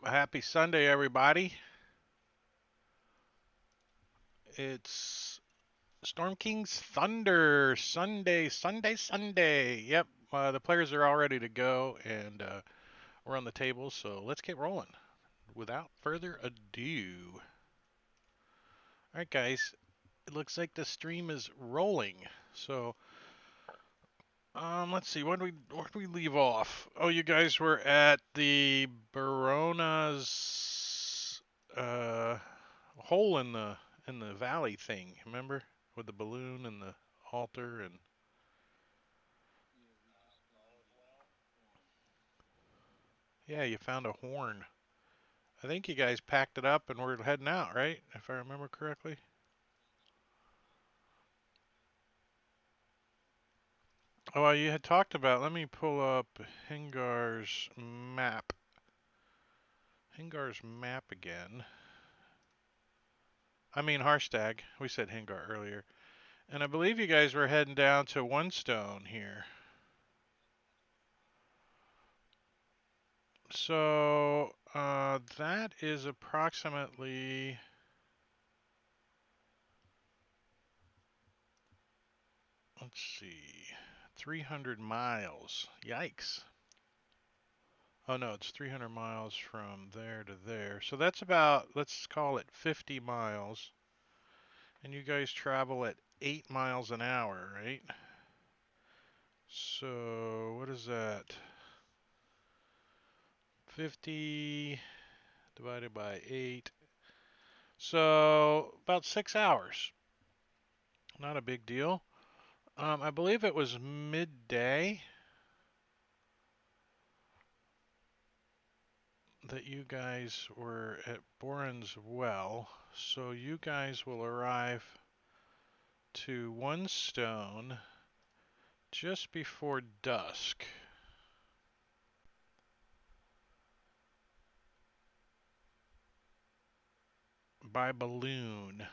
Happy Sunday, everybody. It's Storm King's Thunder Sunday. Yep, the players are all ready to go, and we're on the table, so let's get rolling. Without further ado. All right, guys, it looks like the stream is rolling. So, let's see, where did we leave off? Oh, you guys were at the Barona's hole in the valley thing, remember? With the balloon and the altar and yeah, you found a horn. I think you guys packed it up and we're heading out, right? If I remember correctly. Oh, well, you had talked about. Let me pull up Hingar's map. Hingar's map again. I mean Harstag. We said Hingar earlier. And I believe you guys were heading down to One Stone here. So that is approximately, let's see, 300 miles. Yikes. Oh no, it's 300 miles from there to there. So that's about, let's call it 50 miles. And you guys travel at 8 miles an hour, right? So what is that? 50 divided by 8. So about 6 hours. Not a big deal. I believe it was midday that you guys were at Boren's Well. So you guys will arrive to One Stone just before dusk. By balloon.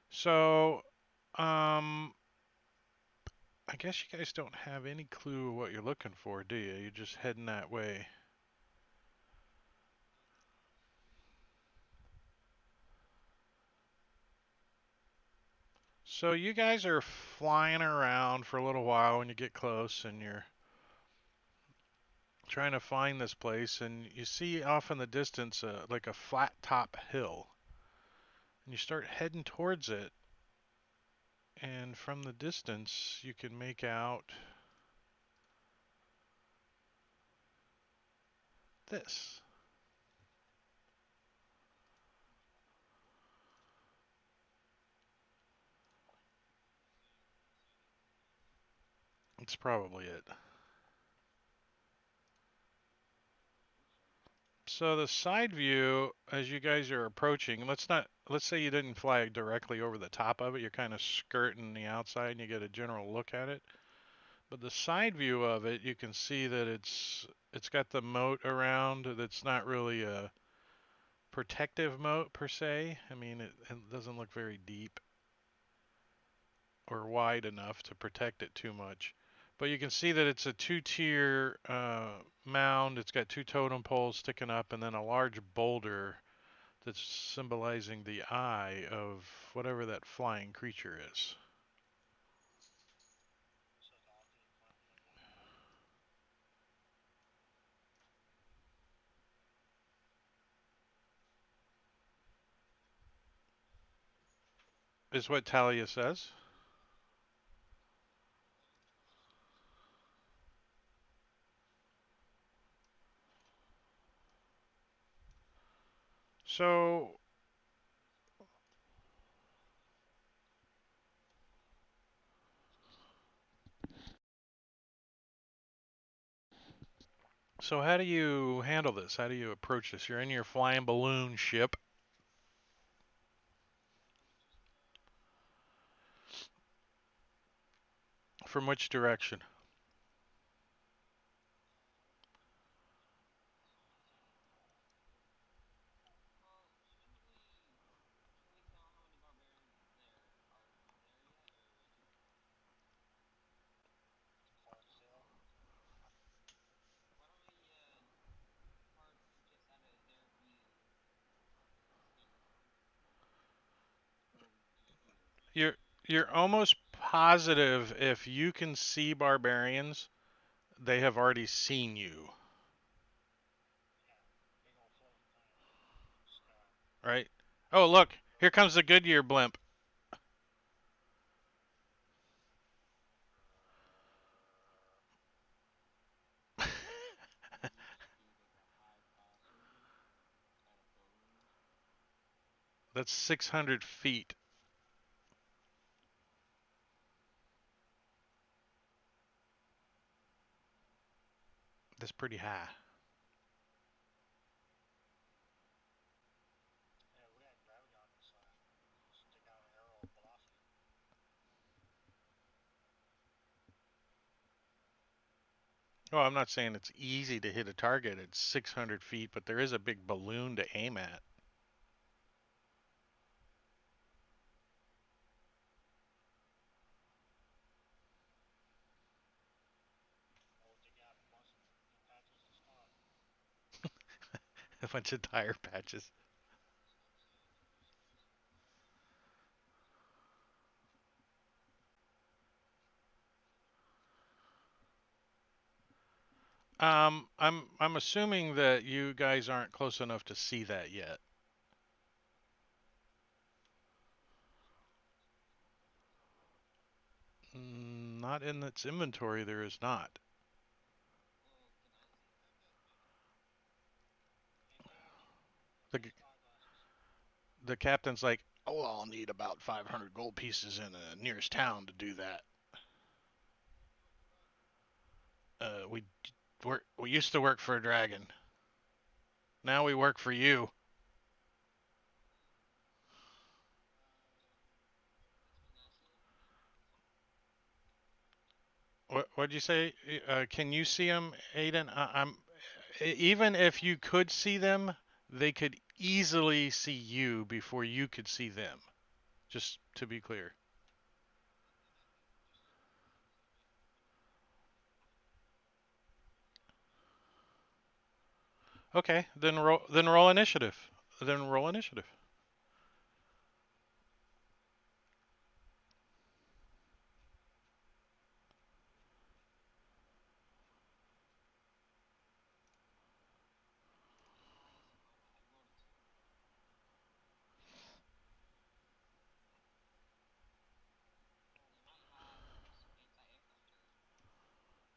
So, um, I guess you guys don't have any clue what you're looking for, do you? You're just heading that way. So you guys are flying around for a little while when you get close and you're trying to find this place and you see off in the distance like a flat top hill. And you start heading towards it and from the distance you can make out this. It's probably it. So the side view, as you guys are approaching, let's say you didn't fly directly over the top of it, you're kind of skirting the outside and you get a general look at it. But the side view of it, you can see that it's got the moat around that's not really a protective moat per se. I mean, it doesn't look very deep or wide enough to protect it too much. But you can see that it's a two-tier mound. It's got two totem poles sticking up and then a large boulder that's symbolizing the eye of whatever that flying creature is. Is what Talia says. So, so how do you handle this? How do you approach this? You're in your flying balloon ship. From which direction? You're almost positive if you can see barbarians, they have already seen you, right? Oh, look, here comes the Goodyear blimp. That's 600 feet. That's pretty high. Well, I'm not saying it's easy to hit a target at 600 feet, but there is a big balloon to aim at. A bunch of tire patches. I'm assuming that you guys aren't close enough to see that yet. Not in its inventory, there is not. The the captain's like, oh, I'll need about 500 gold pieces in the nearest town to do that. We used to work for a dragon. Now we work for you. What'd you say? Can you see them, Aiden? Even if you could see them, they could easily see you before you could see them. Just to be clear. Okay, then roll initiative. Then roll initiative.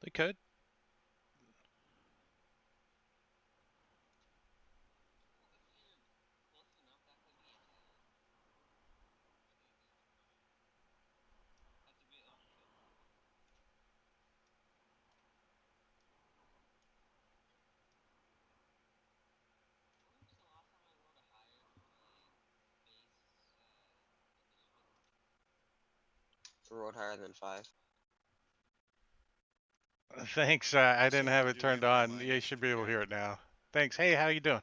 They could. Rolled higher than 5. Thanks. I didn't have it turned on. You should be able to hear it now. Thanks. Hey, how you doing?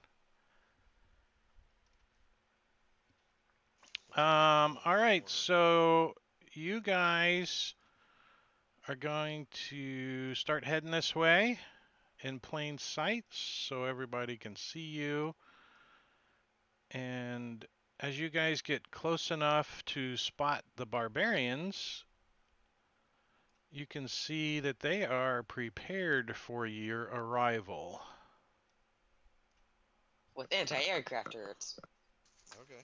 All right. So you guys are going to start heading this way in plain sight so everybody can see you. And as you guys get close enough to spot the barbarians, you can see that they are prepared for your arrival. With anti-aircraft turrets. Okay.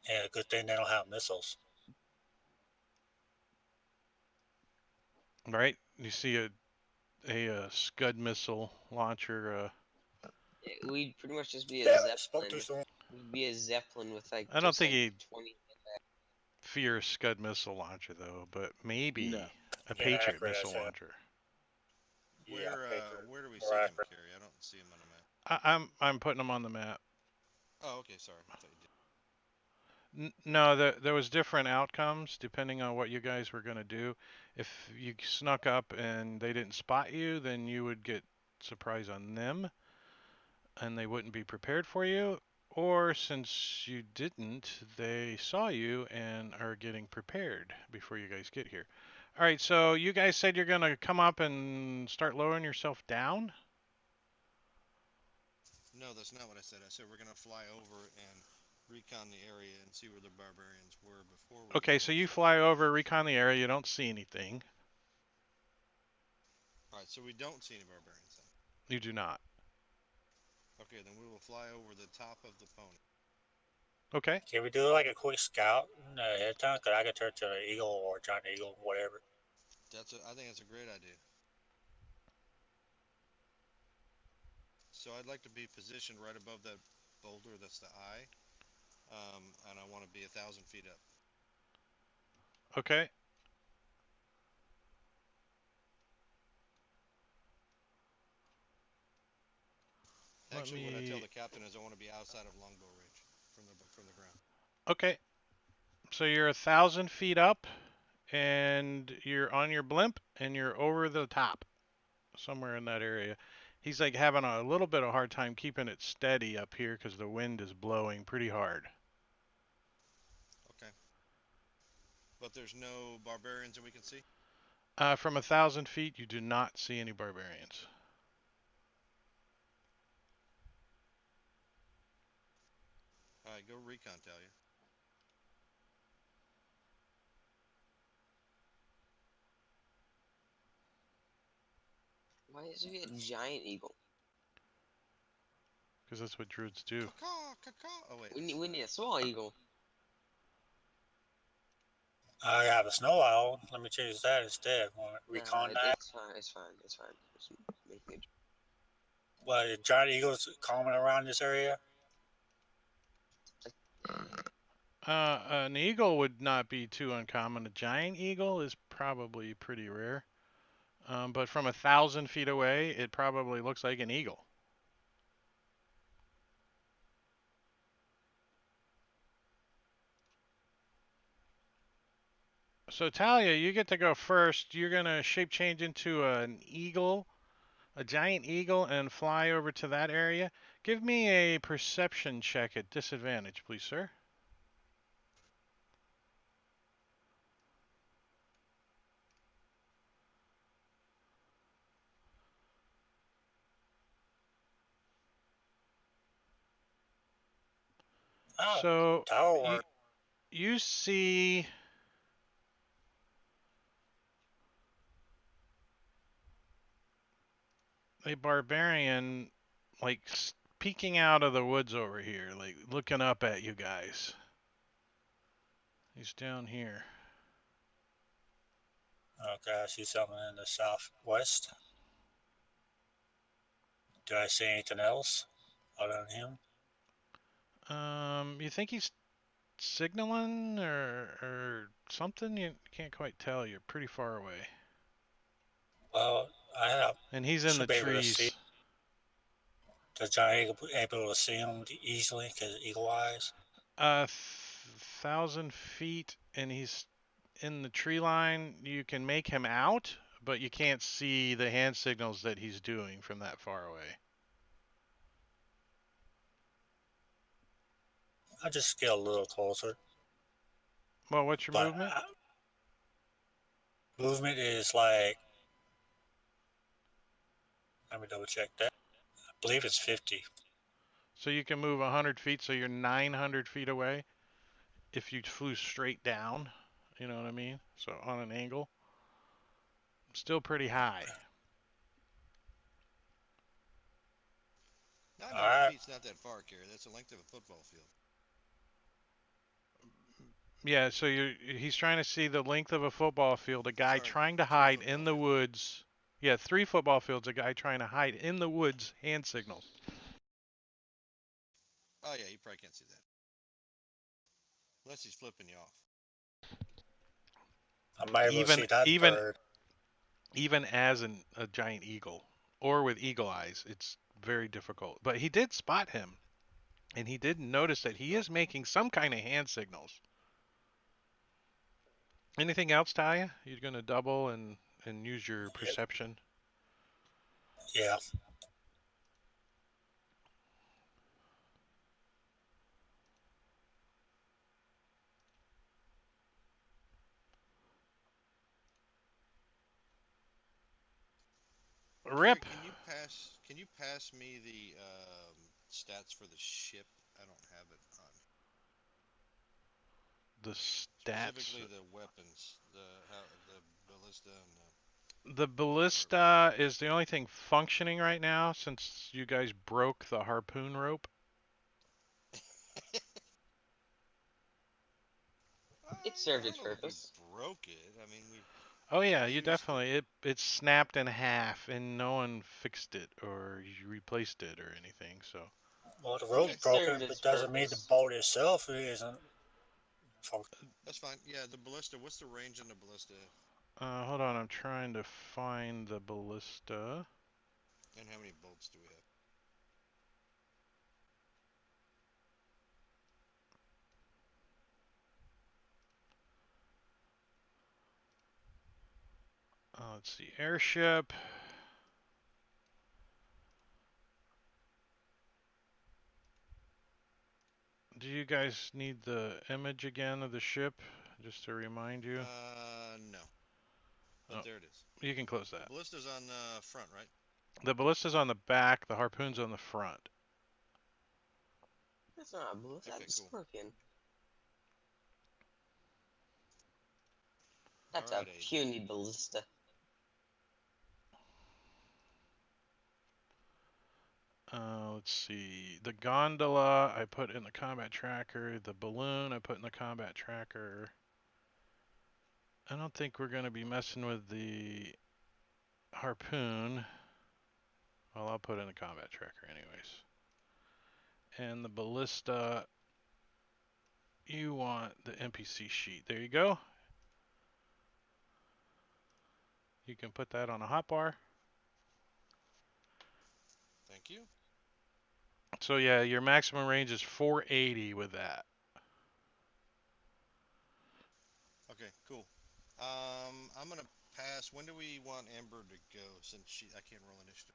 Yeah, good thing they don't have missiles. Right? You see a Scud missile launcher. We'd pretty much just be a Yeah, spoke too Zeppelin. soon. We'd be a Zeppelin with like I don't just think like he'd 20. fear a Scud missile launcher though, but maybe No. a Yeah, Patriot accurate missile as hell. launcher. Yeah, Patriot. Where do we More see him, accurate. Carrie? I don't see him on the map. I'm putting them on the map. Oh, okay. Sorry. I thought you did. No, there was different outcomes depending on what you guys were going to do. If you snuck up and they didn't spot you, then you would get surprise on them and they wouldn't be prepared for you. Or since you didn't, they saw you and are getting prepared before you guys get here. All right, so you guys said you're going to come up and start lowering yourself down? No, that's not what I said. I said we're gonna fly over and recon the area and see where the barbarians were before we. Okay, so you fly over, recon the area, you don't see anything. All right, so we don't see any barbarians then. You do not. Okay, then we will fly over the top of the pony. Okay. Can we do like a quick scout ahead of time? Cause I could turn to an eagle or giant eagle, whatever. I think that's a great idea. So I'd like to be positioned right above that boulder. That's the eye, and I want to be 1,000 feet up. Okay. Actually, what I tell the captain is I want to be outside of longbow range from the ground. Okay. So you're 1,000 feet up, and you're on your blimp, and you're over the top, somewhere in that area. He's like having a little bit of hard time keeping it steady up here because the wind is blowing pretty hard. Okay. But there's no barbarians that we can see? From 1,000 feet, you do not see any barbarians. Alright, go recon, Talia. Why is it a giant eagle? Because that's what druids do. Caw, caw, caw. Oh, wait. We need a small eagle. I have a snow owl. Let me choose that instead. Want to recon that? It's fine. It's fine. It's fine. Just making it. But giant eagles common around this area. An eagle would not be too uncommon. A giant eagle is probably pretty rare. But from 1,000 feet away, it probably looks like an eagle. So Talia, you get to go first. You're gonna shape change into an eagle, a giant eagle, and fly over to that area. Give me a perception check at disadvantage, please, sir. Oh, So tower. you see a barbarian like peeking out of the woods over here, like looking up at you guys. He's down here. Okay, I see something in the southwest. Do I see anything else other than him? You think he's signaling or something? You can't quite tell. You're pretty far away. Well, And he's in the should be able to see. trees. Does giant eagle able to see him easily because eagle eyes? 1,000 feet, and he's in the tree line. You can make him out, but you can't see the hand signals that he's doing from that far away. I'll just get a little closer. Well, what's your movement? Movement is like, let me double check that. I believe it's 50. So you can move 100 feet, so you're 900 feet away if you flew straight down. You know what I mean? So on an angle. Still pretty high. 900 feet's not that far, Carrie. That's the length of a football field. Yeah, so he's trying to see the length of a football field. A guy trying to hide in the woods. Yeah, 3 football fields. A guy trying to hide in the woods. Hand signals. Oh yeah, you probably can't see that. Unless he's flipping you off. I might be able to see that bird. Even as a giant eagle, or with eagle eyes, it's very difficult. But he did spot him, and he did notice that he is making some kind of hand signals. Anything else, Talia? You're going to double and use your perception? Yeah. Rip. Can you pass me the stats for the ship? I don't have it on. the stats. Specifically the weapons, the ballista and The ballista is the only thing functioning right now since you guys broke the harpoon rope. It served I its don't think purpose. we broke it. I mean, we Oh yeah, you used definitely it snapped in half and no one fixed it or you replaced it or anything. So Well, the Okay. rope It broken, served but its doesn't mean the purpose. bolt itself isn't. That's fine. Yeah, the ballista. What's the range on the ballista, hold on, I'm trying to find the ballista. and how many bolts do we have? Let's see, airship. Do you guys need the image again of the ship, just to remind you? No. But Oh, there it is. you can close The that. ballista's on front, right? The ballista's on the back, the harpoon's on the front. That's not a ballista. Okay, That's a cool. scorpion. That's Alright, a Aiden. puny ballista. Let's see. The gondola I put in the combat tracker. The balloon I put in the combat tracker. I don't think we're going to be messing with the harpoon. Well, I'll put in the combat tracker anyways. And the ballista, you want the NPC sheet. There you go. You can put that on a hotbar. Thank you. So yeah, your maximum range is 480 with that. Okay, cool. I'm gonna pass. When do we want Amber to go? Since I can't roll initiative.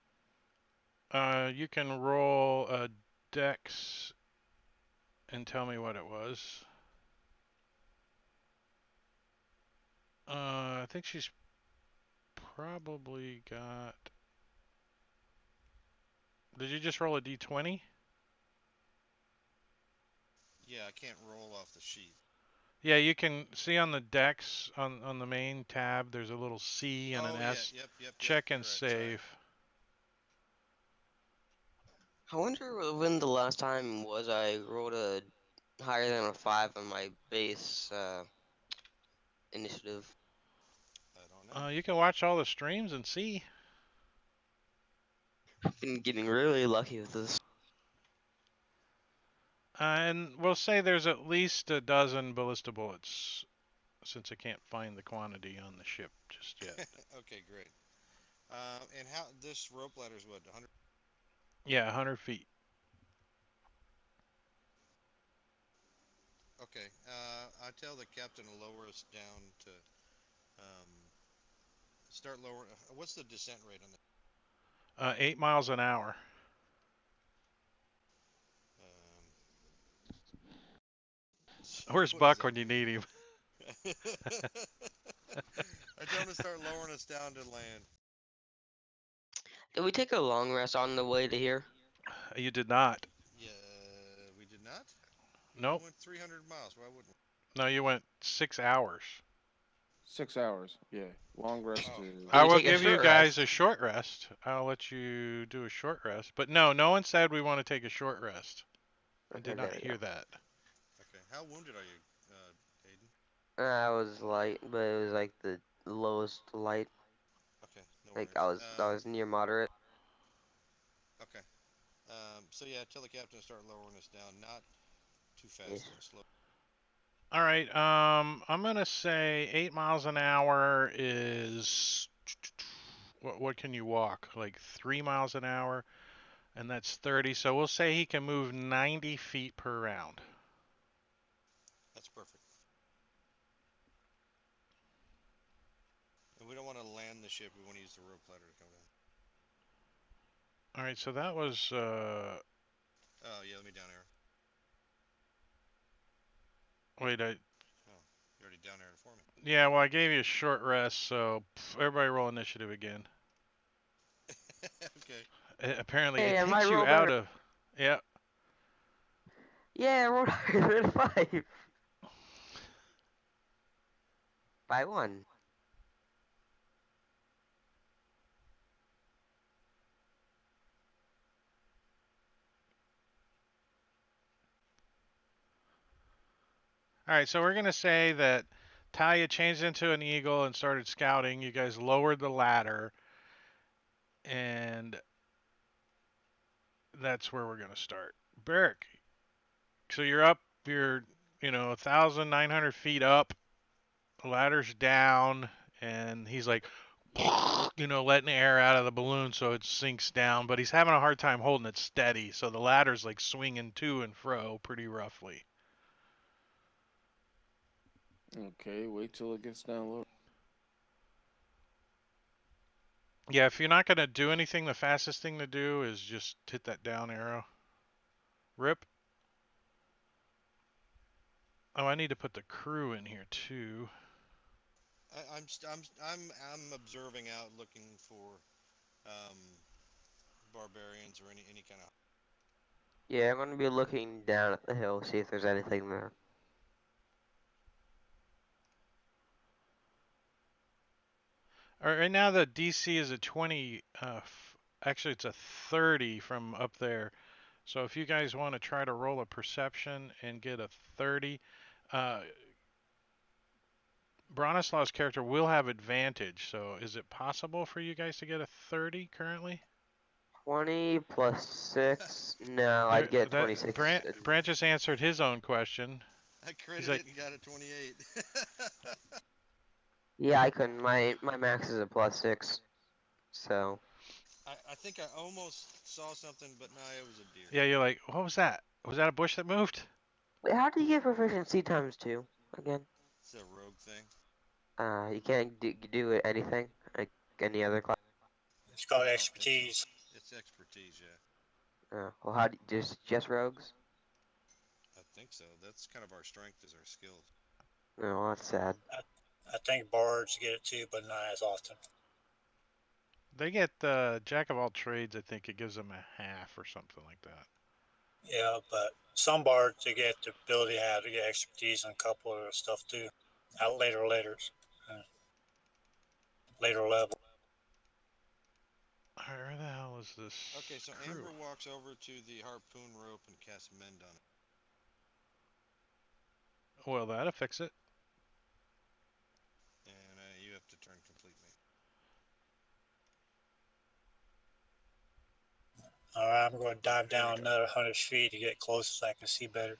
You can roll a dex and tell me what it was. I think she's probably got. Did you just roll a d20? Yeah, I can't roll off the sheet. Yeah, you can see on the dex on the main tab. There's a little C and an Oh yeah, S. yep. Check and Correct. Sorry. save. I wonder when the last time was I rolled a higher than a 5 on my base initiative. I don't know. You can watch all the streams and see. I've been getting really lucky with this. And we'll say there's at least a dozen ballista bullets, since I can't find the quantity on the ship just yet. Okay, great. And how this rope ladder is what 100? Yeah, 100 feet. Okay. I tell the captain to lower us down to start lowering. What's the descent rate on the? 8 miles an hour. Where's What is Buck that? when you need him? I tell him to start lowering us down to land. Did we take a long rest on the way to here? You did not. Yeah, we did not. Nope. We went 300 miles. Why wouldn't we? No, you went 6 hours. 6 hours. Yeah. Long rest Oh. is. I we will take a give you short guys rest? a short rest. I'll let you do a short rest. But no one said we want to take a short rest. I Okay, did there not we hear go. that. Okay. How wounded are you, Aiden? I was light, but it was like the lowest light. Okay. No Like worries. I was near moderate. Okay. So yeah, tell the captain to start lowering us down. Not too fast Yes. though. Slow. All right. I'm gonna say 8 miles an hour is what can you walk? Like 3 miles an hour, and that's 30. So we'll say he can move 90 feet per round. That's perfect. And we don't want to land the ship. We want to use the rope ladder to come down. All right. So that was Oh yeah, let me down arrow. wait. Oh, you already down arrowed for me. Yeah. Well, I gave you a short rest, so everybody roll initiative again. Okay. Apparently, Hey, it am I takes you roll out better? of. Yeah. Yeah, I rolled higher than a 5. By one. All right, so we're gonna say that Talia changed into an eagle and started scouting. You guys lowered the ladder, and that's where we're gonna start. Barrick, so you're up. You're 1,900 feet up. The ladder's down, and he's like, letting air out of the balloon so it sinks down. But he's having a hard time holding it steady, so the ladder's like swinging to and fro pretty roughly. Okay, wait till it gets down low. Yeah, if you're not gonna do anything, the fastest thing to do is just hit that down arrow. Rip. Oh, I need to put the crew in here too. I'm observing out, looking for um, barbarians or any kind of. Yeah, I'm gonna be looking down at the hill, see if there's anything there. All right, right now the DC is a 20. Actually, it's a 30 from up there. So if you guys want to try to roll a perception and get a 30, uh, Bronislav's character will have advantage. So is it possible for you guys to get a 30 currently? 20 plus 6? No, I'd get 26. Brant just answered his own question. I critted like- it and got a 28. Yeah, I couldn't. My max is a plus 6. So, I think I almost saw something, but no, it was a deer. Yeah, you're like, what was that? Was that a bush that moved? wait, how do you get proficiency times 2 again? It's a rogue thing. You can't do anything like any other class. It's called I don't think so. expertise. It's expertise, yeah. Well, how do just rogues? I think so. That's kind of our strength is our skills. No, that's sad. I think bards get it too, but not as often. They get the jack of all trades. I think it gives them a half or something like that. Yeah, but some bards they get the ability to have to get expertise on a couple of stuff too. At later level. All right, where the hell is this? Okay, so crew? Amber walks over to the harpoon rope and casts mend on it. Well, that'll fix it. And you have to turn complete me. All right, I'm going to dive down another 100 feet to get closer so I can see better.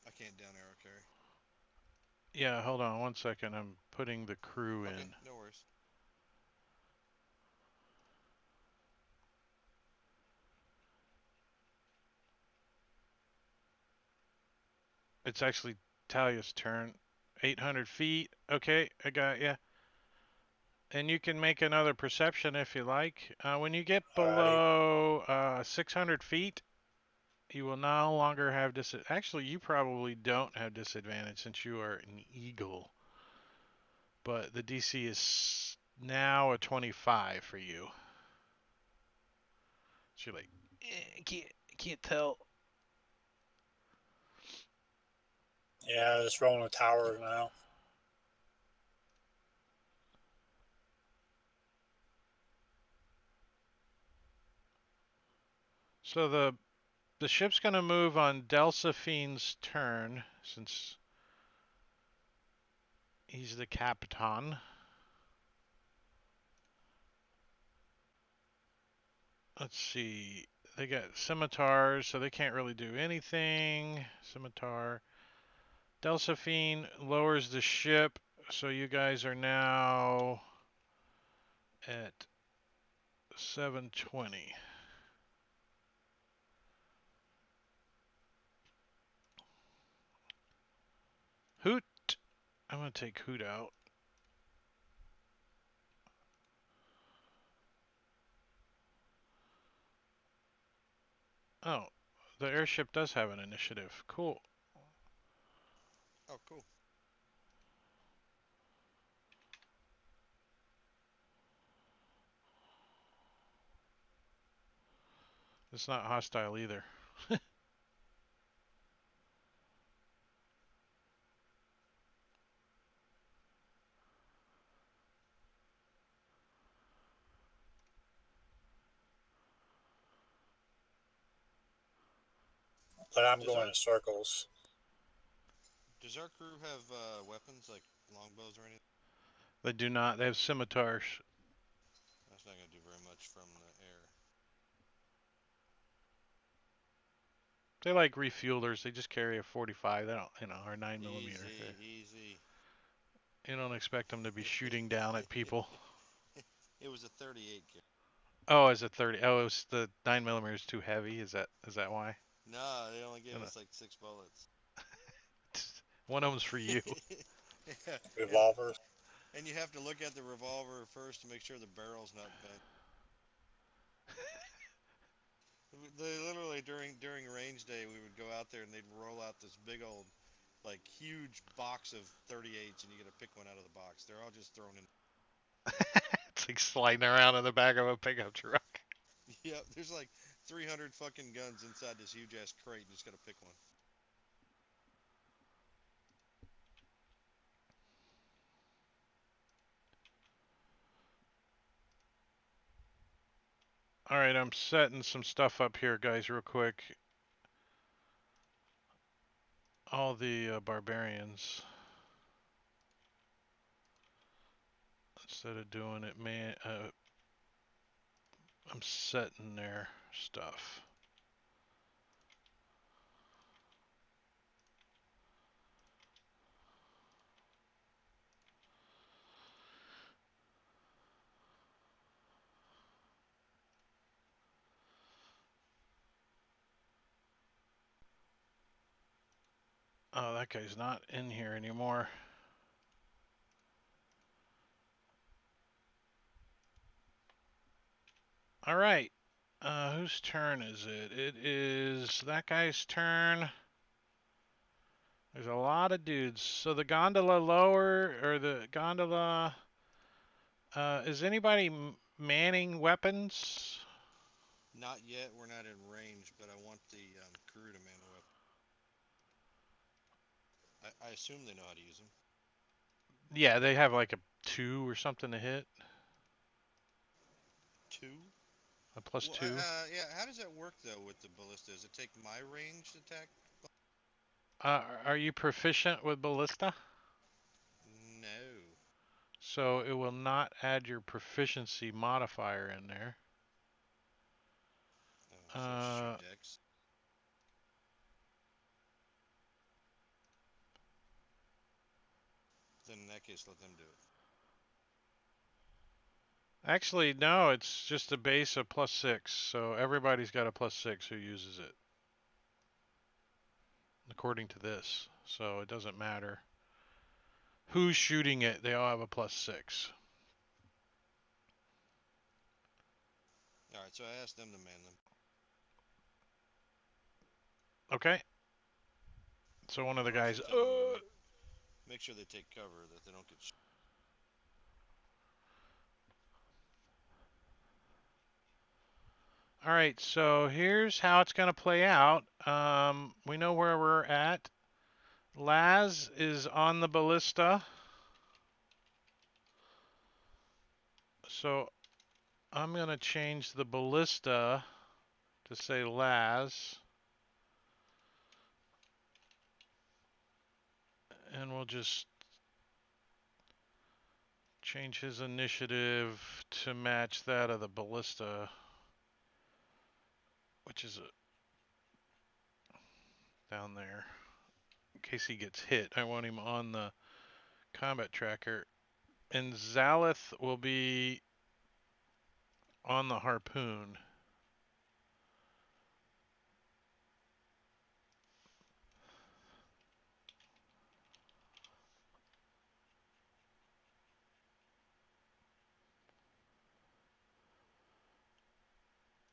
I can't down arrow carry. Yeah, hold on one second. I'm putting the crew Okay, in. no worries. It's actually Talia's turn. 800 feet. Okay, I got ya. And you can make another perception if you like. When you get below 600 feet, you will no longer have Actually, you probably don't have disadvantage since you are an eagle. But the DC is now a 25 for you. So you're like, I can't tell. Yeah, just rolling the tower now. So the ship's gonna move on Delsophine's turn since he's the Capitan. Let's see. They got scimitars, so they can't really do anything. Scimitar. Delsophine lowers the ship, so you guys are now at 720. Hoot. I'm gonna take Hoot out. Oh, the airship does have an initiative. Cool. Oh, cool. It's not hostile either. but I'm Does going our in circles. does our crew have weapons like longbows or anything? They do not. They have scimitars. That's not gonna do very much from the air. They like refuelers. They just carry a 45. They don't, or 9mm. Easy, easy. You don't expect them to be shooting down at people. It was a 38 cal. Oh, is it 30? Oh, it was the 9mm is too heavy. Is that why? Nah, they only gave No, no. us like 6 bullets. One of them's for you. Yeah, Revolvers. and you have to look at the revolver first to make sure the barrel's not bent. They literally during range day we would go out there and they'd roll out this big old like huge box of 38s and you gotta pick one out of the box. They're all just thrown in. It's like sliding around in the back of a pickup truck. Yep, there's like 300 fucking guns inside this huge ass crate. You just gotta pick one. All right, I'm setting some stuff up here, guys, real quick. All the barbarians. Instead of doing it, I'm setting their stuff. Oh, that guy's not in here anymore. All right. Whose turn is it? It is that guy's turn. There's a lot of dudes. So the gondola lower, or the gondola, is anybody manning weapons? Not yet. We're not in range, but I want the crew to man the weapon. I assume they know how to use them. Yeah, they have like a 2 or something to hit. 2? A plus Well, 2. yeah. How does that work though with the ballista? Does it take my ranged attack? Are you proficient with ballista? No. So it will not add your proficiency modifier in there. Oh, so I should shoot Dex. Then in that case, let them do it. Actually, no, it's just a base of plus 6. So everybody's got a plus 6 who uses it. According to this. So it doesn't matter who's shooting it, they all have a plus 6. All right, so I asked them to man them. Okay. So one of the I'll also guys, tell them to make sure they take cover, that they don't get shot. all right, so here's how it's going to play out. We know where we're at. Laz is on the ballista. So I'm going to change the ballista to say Laz. And we'll just change his initiative to match that of the ballista, which is down there. In case he gets hit, I want him on the combat tracker. And Zalith will be on the harpoon.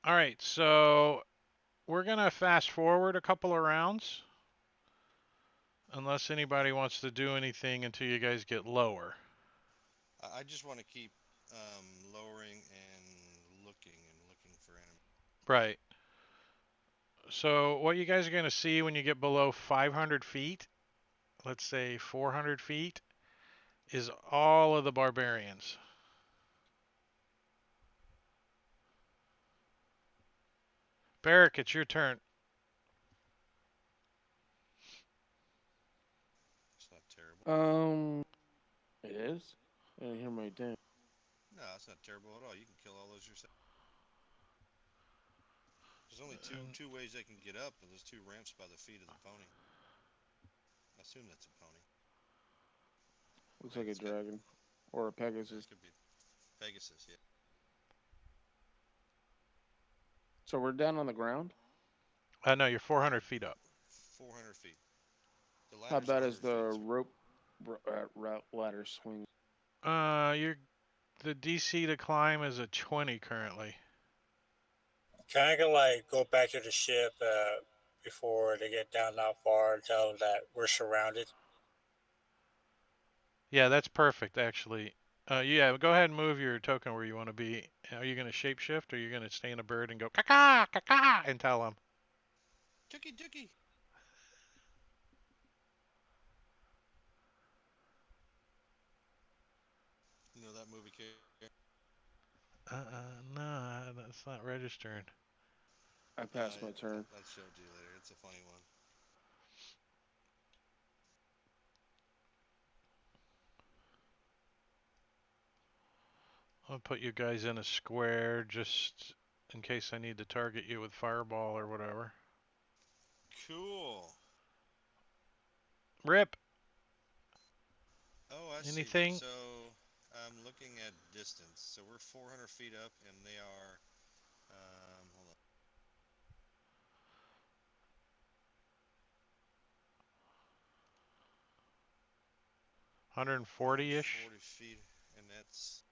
All right, so we're going to fast forward a couple of rounds. Unless anybody wants to do anything until you guys get lower. I just want to keep lowering and looking for enemies. Right. So what you guys are going to see when you get below 500 feet, let's say 400 feet, is all of the barbarians. Barrick, it's your turn. It is? I didn't hear my ding. No, it's not terrible at all. You can kill all those yourself. There's only two ways they can get up, and there's 2 ramps by the feet of the pony. I assume that's a pony. Looks like a dragon. Or a Pegasus. Could be Pegasus, yeah. So we're down on the ground? No, you're 400 feet up. 400 feet. The How ladder's bad is 100 the feet. rope ladder swing? You're the DC to climb is a 20 currently. Can I like go back to the ship before they get down that far and tell them that we're surrounded? Yeah, that's perfect actually. Yeah, go ahead and move your token where you want to be. Are you going to shapeshift or are you going to stay in a bird and go caca caca and tell them? Tookie tookie. You know that movie character? No, that's not registering. I passed my turn. I'll show it to you later. It's a funny one. I'll put you guys in a square just in case I need to target you with fireball or whatever. Cool. Rip. Oh, I Anything? see. So I'm looking at distance. So we're 400 feet up, and they are. Hold on. 140-ish. 40 feet, and that's.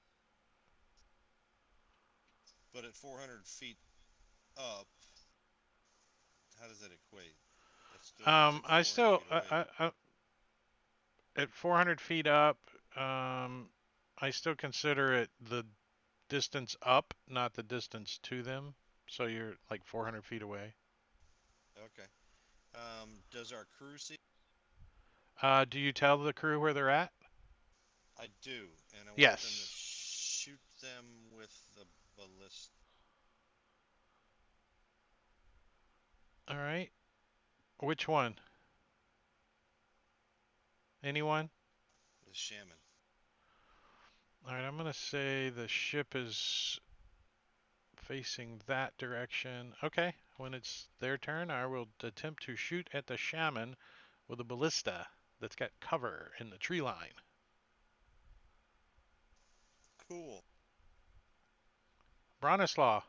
But at 400 feet up, how does that equate? That still means it's I 400 still feet away. at 400 feet up, I still consider it the distance up, not the distance to them. So you're like 400 feet away. Okay. Does our crew see? Do you tell the crew where they're at? I do, and I want them to Yes. shoot them with the ballista. All right. Which one? Anyone? The shaman. All right, I'm going to say the ship is facing that direction. Okay, when it's their turn, I will attempt to shoot at the shaman with a ballista that's got cover in the tree line. Cool. Bronislaw.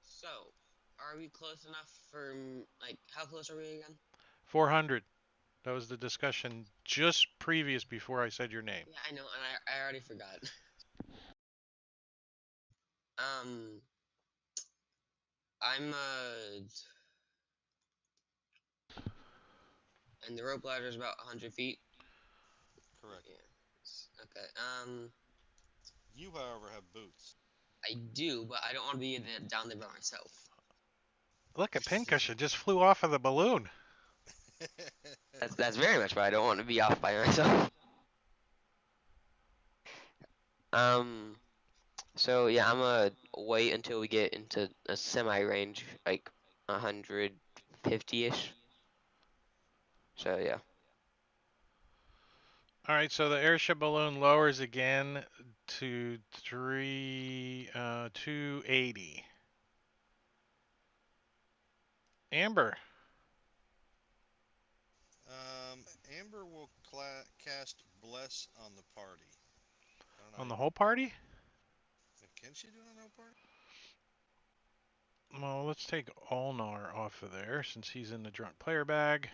So, are we close enough for like how close are we again? 400. That was the discussion just previous before I said your name. Yeah, I know, and I already forgot. I'm and the rope ladder is about 100 feet. Correct. Yeah. Okay. You, however, have boots. I do, but I don't want to be down there by myself. Look at Pincushion just flew off of the balloon. That's very much why I don't want to be off by myself. So yeah, I'm gonna wait until we get into a semi-range, like 150-ish. So yeah. All right, so the airship balloon lowers again to 280. Amber. Amber will cast Bless on the party. I don't know. On the whole party? Can she do it on the whole party? Well, let's take Ulnar off of there since he's in the drunk player bag.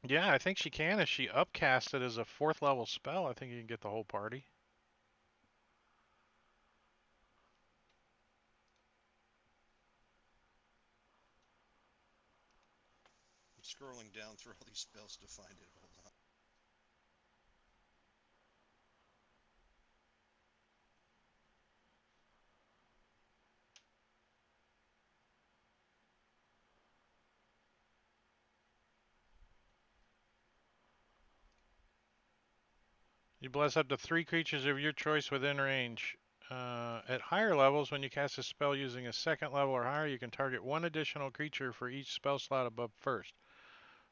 Yeah, I think she can. If she upcasts it as a 4th level spell, I think you can get the whole party. I'm scrolling down through all these spells to find it. Hold on. You bless up to 3 creatures of your choice within range. At higher levels, when you cast a spell using a second level or higher, you can target one additional creature for each spell slot above first.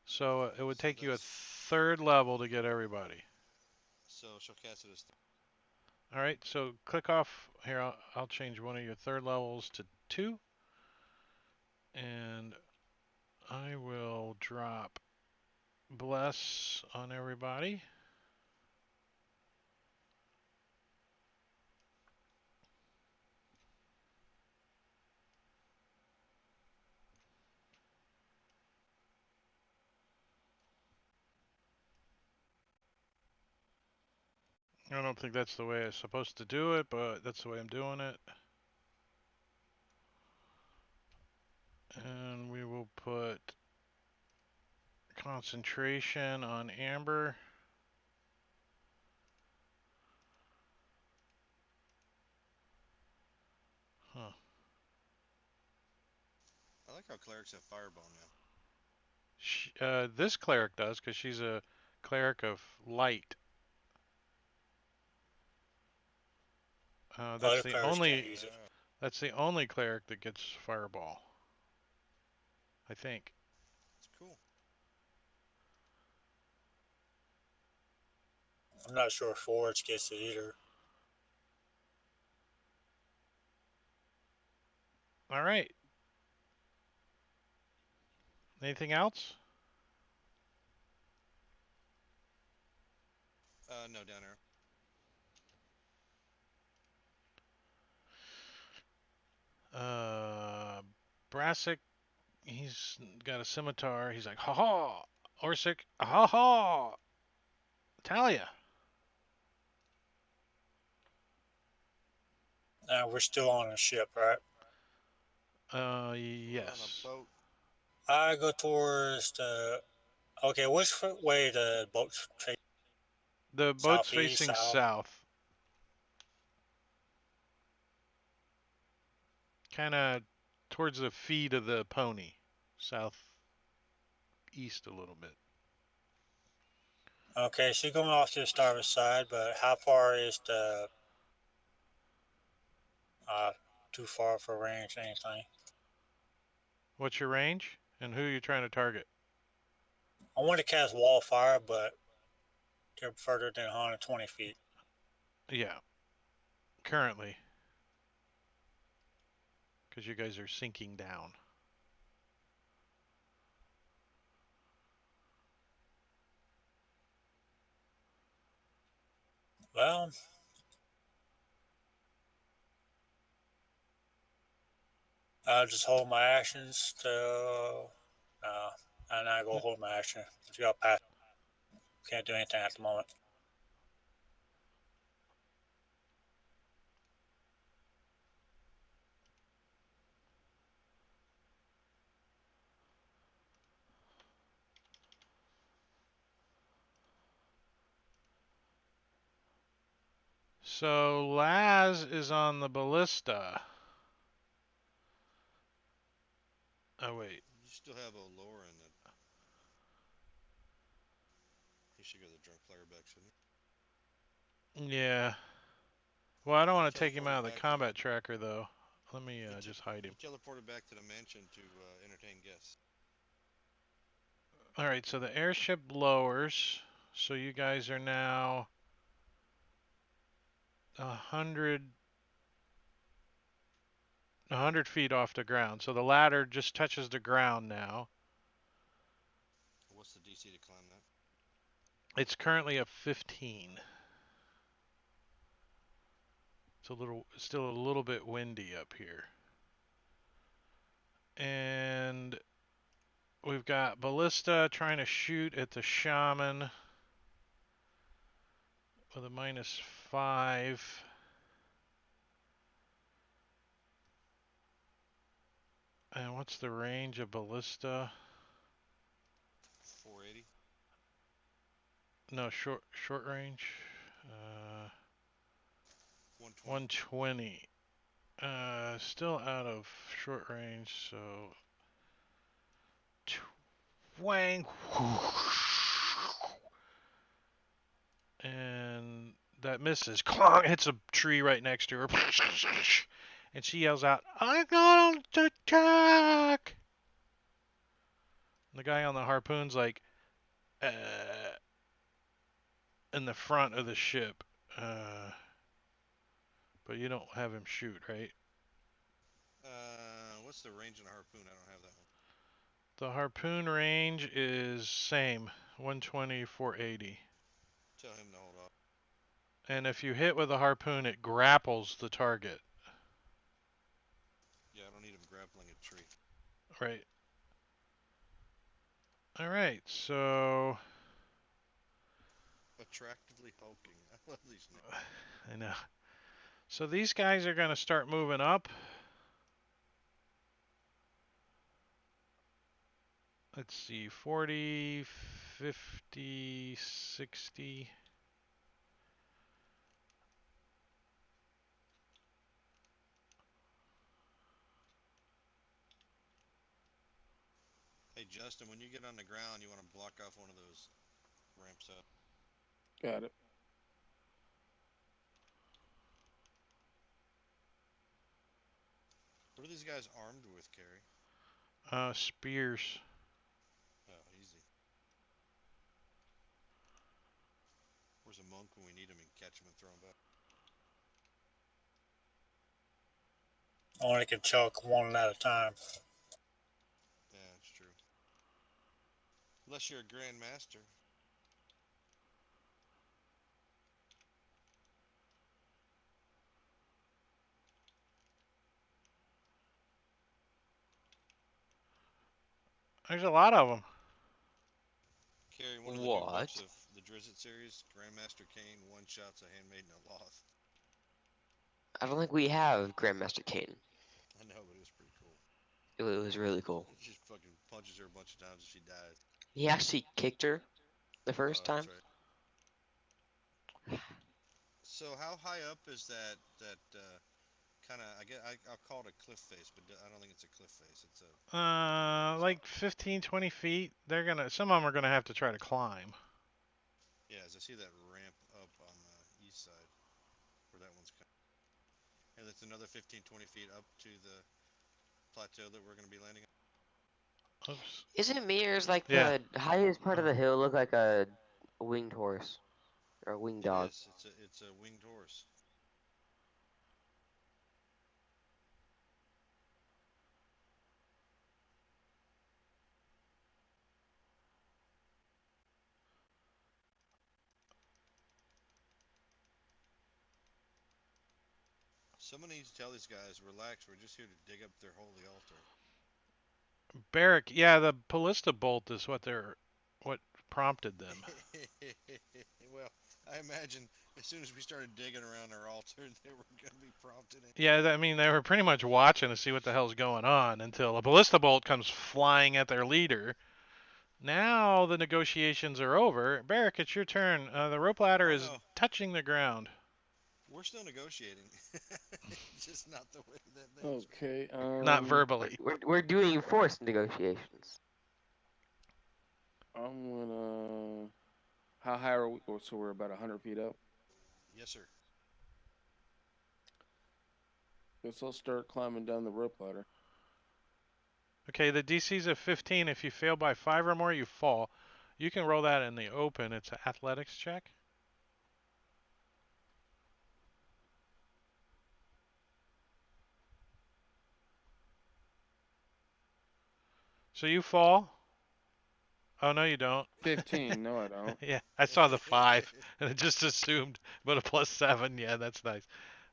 So it would So take you a that's- third level to get everybody. So she'll cast it as. All right, so click off here. I'll change one of your third levels to 2, and I will drop bless on everybody. I don't think that's the way I'm supposed to do it, but that's the way I'm doing it. And we will put concentration on Amber. Huh. I like how clerics have fireball now. This cleric does, because she's a cleric of light. Other players can't use it. That's the only cleric that gets fireball. I think. It's cool. I'm not sure if Forge gets it either. All right. Anything else? No, down there. Brassic, he's got a scimitar. He's like, ha ha. Orsic, ha ha. Talia. We're still on a ship, right? Yes. We're on a boat. I go towards the. Okay, which way the boat's facing? The boat's Southeast, facing south? south. Kind of towards the feet of the pony. Southeast a little bit. Okay, she's going off to the starboard side, but how far is the. Too far for range, anything? What's your range? And who are you trying to target? I want to cast Wall of Fire, but they're further than 120 feet. Yeah. Currently. Because you guys are sinking down. Well, I'll just hold my actions till. I'm not going to hold my action. If you got past, can't do anything at the moment. So Laz is on the ballista. Oh wait. You still have Oloran that. He should go to the drunk player back, shouldn't he? Yeah. Well, I don't want to take him Teleported out of the back. combat tracker though. Let me He just hide him. He teleported back to the mansion to entertain guests. All right. So the airship lowers. So you guys are now 100 feet off the ground. So the ladder just touches the ground now. What's the DC to climb that? It's currently a 15. It's still a little bit windy up here. And we've got Ballista trying to shoot at the Shaman with a -5. And what's the range of Ballista? 480. No, short range. 120. 120. Still out of short range, so twang. And that misses. Clong, hits a tree right next to her. And she yells out, "I got on the track!" The guy on the harpoon's like, in the front of the ship. But you don't have him shoot, right? What's the range on a harpoon? I don't have that one. The harpoon range is same, 120, 480. Tell him to hold off. And if you hit with a harpoon, it grapples the target. Yeah, I don't need him grappling a tree. Right. All right, so Attractively hulking. I love these names. I know. So these guys are going to start moving up. Let's see, 40, 50, 60. Hey, Justin, when you get on the ground, you want to block off one of those ramps up. Got it. What are these guys armed with, Carrie? Spears. Oh, easy. Where's a monk when we need him and catch him and throw him back? Only can chuck one at a time. Yeah, that's true. Unless you're a grandmaster. There's a lot of them. Carrie, one of the new books What? of the Drizzt series, Grandmaster Kane, One Shots a Handmaiden of Loth. I don't think we have Grandmaster Kane. I know, but it was pretty cool. It was really cool. He just fucking punches her a bunch of times and she dies. He actually kicked her the first Oh, that's time. right. So how high up is that kind of, I'll call it a cliff face, but I don't think it's a cliff face. It's a Like 15, 20 feet. Some of them are gonna have to try to climb. yeah, as I see that ramp up on the east side where that one's coming. And it's another 15, 20 feet up to the plateau that we're going to be landing on. Oops. Isn't Mears like Yeah. the highest part of the hill look like a winged horse or a winged It dog? is. It's a winged horse. Someone needs to tell these guys, relax, we're just here to dig up their holy altar. Barrack, yeah, the ballista bolt is what prompted them. Well, I imagine as soon as we started digging around their altar, they were going to be prompted. Yeah, I mean, they were pretty much watching to see what the hell's going on until a ballista bolt comes flying at their leader. Now the negotiations are over. Barrack, it's your turn. The rope ladder Oh, is no. touching the ground. We're still negotiating. Just not the way that things Okay. Not verbally. We're doing forced negotiations. I'm gonna. How high are we? Oh, so we're about 100 feet up. Yes, sir. Guess I'll start climbing down the rope ladder. Okay, the DC's of 15. If you fail by 5 or more, you fall. You can roll that in the open. It's an athletics check. So you fall. Oh, no, you don't. 15. No, I don't. Yeah, I saw the 5 and it just assumed, but a +7. Yeah, that's nice.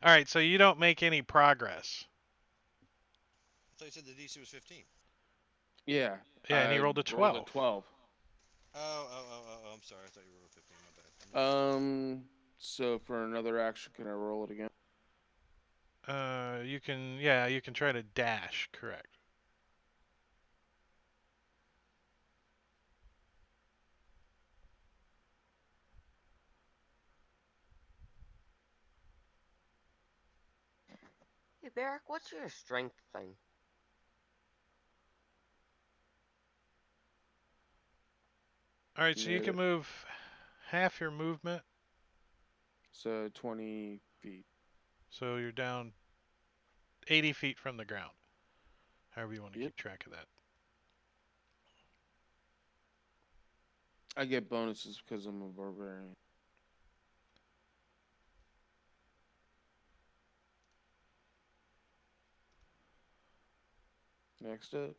All right, so you don't make any progress. I thought you said the DC was 15. Yeah. Yeah, and he I rolled a 12. 12. Oh, I'm sorry. I thought you rolled 15. My bad. So for another action, can I roll it again? You can try to dash, correct. Hey Barrack, what's your strength thing? All right, so you Yeah. can move half your movement. So 20 feet. So you're down 80 feet from the ground. However you want to Yep. keep track of that. I get bonuses because I'm a barbarian. Next up.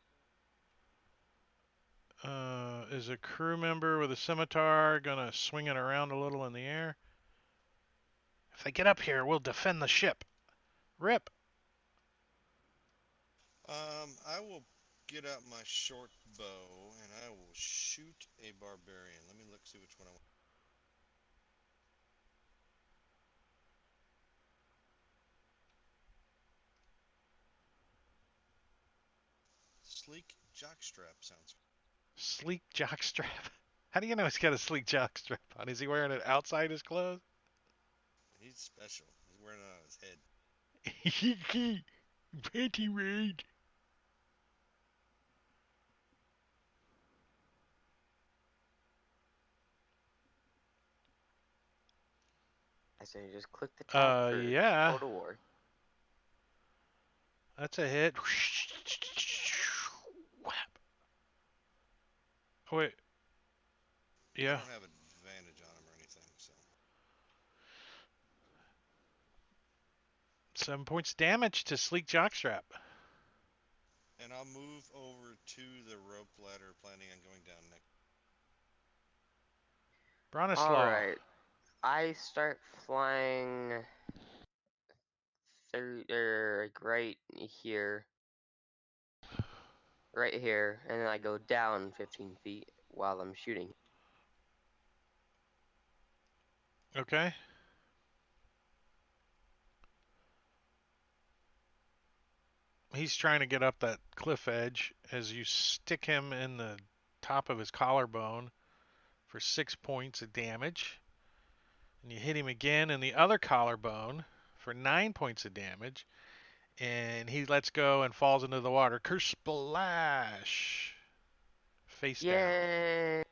Is a crew member with a scimitar gonna swing it around a little in the air? If they get up here, we'll defend the ship. Rip. I will get out my short bow and I will shoot a barbarian. Let me look, see which one I want. Sleek jockstrap sounds. Sleek jockstrap. How do you know he's got a sleek jockstrap on? Is he wearing it outside his clothes? He's special. He's wearing it on his head. Panty raid. I say just click the tab for Yeah. Total War. That's a hit. Whap. Oh, wait. I Yeah. don't have advantage on him or anything, so. 7 points damage to sleek jockstrap. And I'll move over to the rope ladder, planning on going down next. Bronislaw. Alright. I start flying right here. Right here, and then I go down 15 feet while I'm shooting. Okay. He's trying to get up that cliff edge as you stick him in the top of his collarbone for 6 points of damage. And you hit him again in the other collarbone for 9 points of damage. And he lets go and falls into the water. Kersplash! Face down. Yay!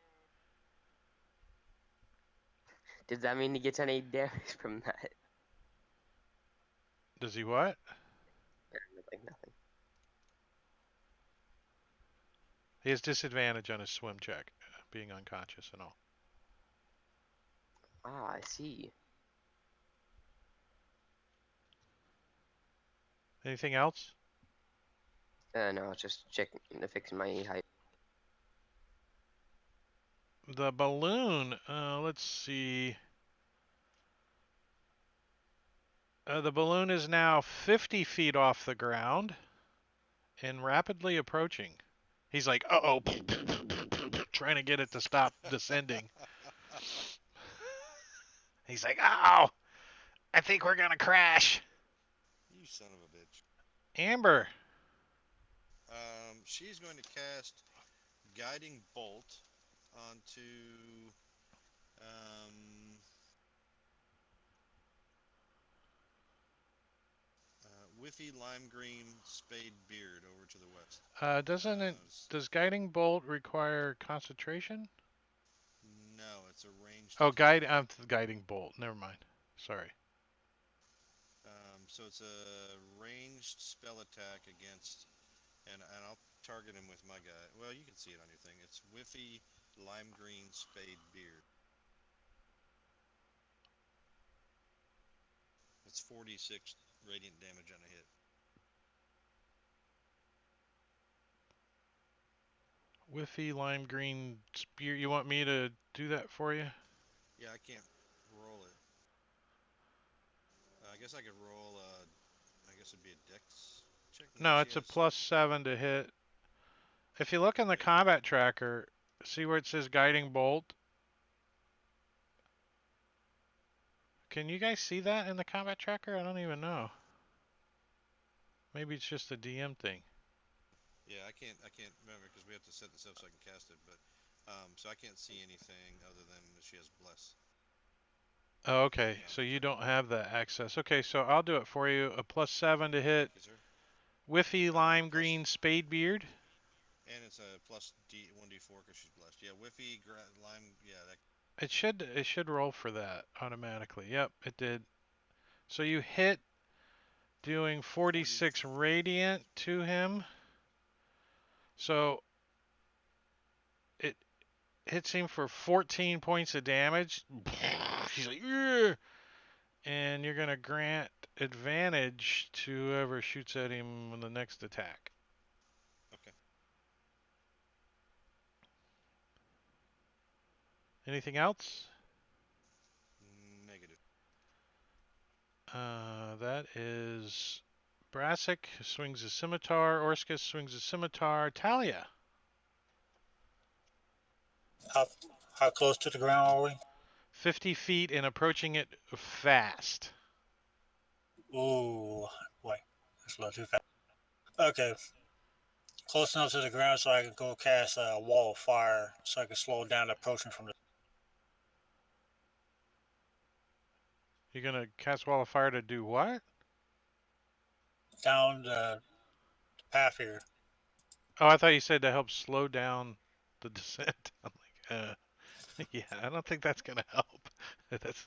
Does that mean he gets any damage from that? Does he what? Nothing. He has disadvantage on his swim check, being unconscious and all. Ah, I see. Anything else? No, it's just fixing my height. The balloon, let's see. The balloon is now 50 feet off the ground and rapidly approaching. He's like, uh-oh, trying to get it to stop descending. He's like, oh, I think we're going to crash. You son of a bitch. Amber. She's going to cast Guiding Bolt onto Whiffy Lime Green Spade Beard over to the west. Does Guiding Bolt require concentration? No, it's a ranged Oh, attack. Guiding Bolt. Never mind. Sorry. So it's a ranged spell attack against, and I'll target him with my guy. Well, you can see it on your thing. It's Whiffy Lime Green Spade Beard. It's 46 radiant damage on a hit. Whiffy Lime Green Spear. You want me to do that for you? Yeah, I can't roll it. I guess I could roll. I guess it'd be a dex check. No, she it's a has- +7 to hit. If you look in the combat tracker, see where it says Guiding Bolt? Can you guys see that in the combat tracker? I don't even know. Maybe it's just a DM thing. Yeah, I can't remember because we have to set this up so I can cast it. But so I can't see anything other than that she has bless. Oh, okay. So you don't have that access. Okay, so I'll do it for you. A +7 to hit. Yes, sir. Whiffy Lime Green Spade Beard. And it's a plus 1d4 because she's blessed. Yeah, Whiffy Lime. Yeah, that. It should roll for that automatically. Yep, it did. So you hit doing 46 radiant to him. So it hits him for 14 points of damage. He's like, "Ugh," and you're gonna grant advantage to whoever shoots at him in the next attack. Okay. Anything else? Negative. That is Brassic swings a scimitar. Orskis swings a scimitar. Talia. How close to the ground are we? 50 feet and approaching it fast. Ooh, wait, that's a little too fast. Okay, close enough to the ground so I can go cast a wall of fire so I can slow down the approaching from the You're gonna cast wall of fire to do what? down the path here. Oh, I thought you said to help slow down the descent. I'm like, yeah, I don't think that's gonna help. That's.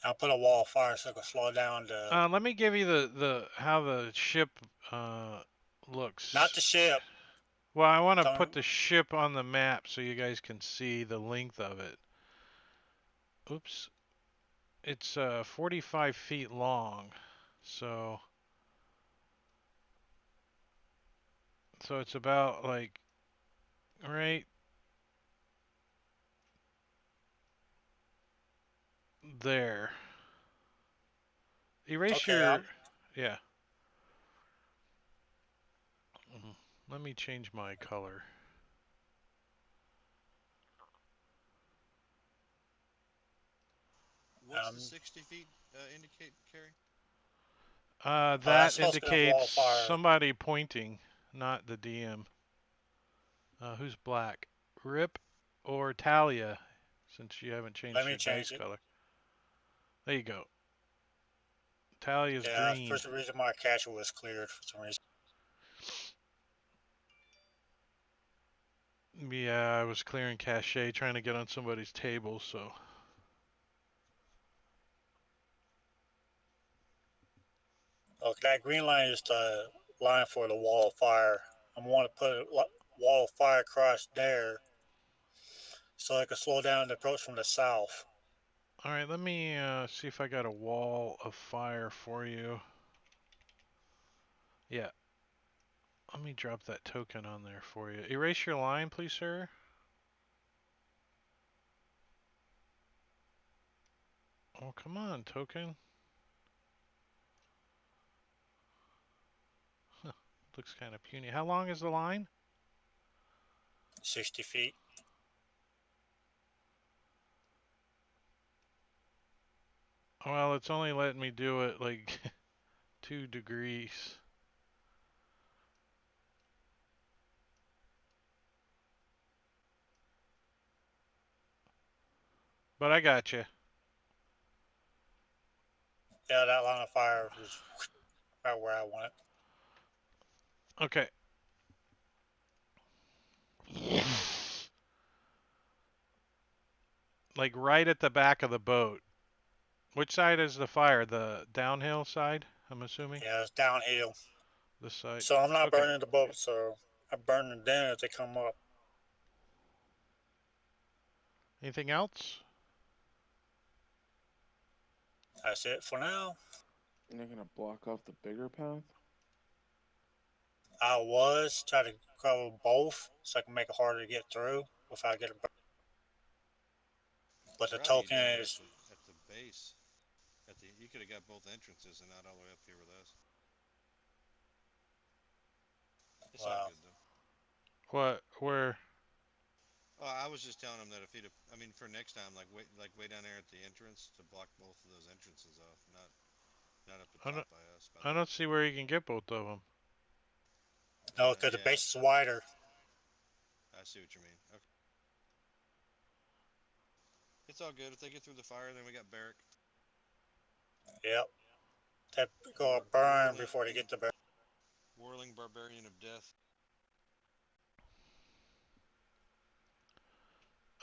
I'll put a wall of fire so I can slow down the Let me give you the how the ship looks. not the ship. Well, I want to Don't, put the ship on the map so you guys can see the length of it. Oops. It's 45 feet long, so it's about like right there. Erase okay, your, yeah. Let me change my color. What's the 60 feet indicate, Carrie? that's That supposed to be a wall indicates of fire. somebody pointing, not the DM. Who's black? Rip or Talia, since you haven't changed Let me your dice change it. color. There you go. Talia's Yeah, green. for some reason my cache was cleared for some reason. Yeah, I was clearing cache trying to get on somebody's table, so. Okay, that green line is the line for the wall of fire. I'm going to put a wall of fire across there so I can slow down the approach from the south. All right, let me see if I got a wall of fire for you. Yeah. Let me drop that token on there for you. Erase your line, please, sir. Oh, come on, token. Huh, looks kind of puny. How long is the line? 60 feet. Well, it's only letting me do it like 2 degrees. But I got you. Yeah, that line of fire is right where I want it. Okay. Like right at the back of the boat. Which side is the fire? The downhill side, I'm assuming? Yeah, it's downhill. This side. So I'm not Okay. burning the boat, so I'm burning them as they come up. Anything else? That's it for now. You're gonna block off the bigger path? I was trying to cover both so I can make it harder to get through without getting burned. But the Probably token down is at the base. You could have got both entrances and not all the way up here with us. It's all wow. good though. What? Where? Oh, I was just telling him that if he'd, I mean, for next time, like way down there at the entrance to block both of those entrances off, not up the I top don't, by us. I don't see where you can get both of them. No, because the Yeah, base is wider. I see what you mean. Okay. It's all good. If they get through the fire, then we got Barrack. Yep. They go burn before they get to barrack. Whirling Barbarian of Death.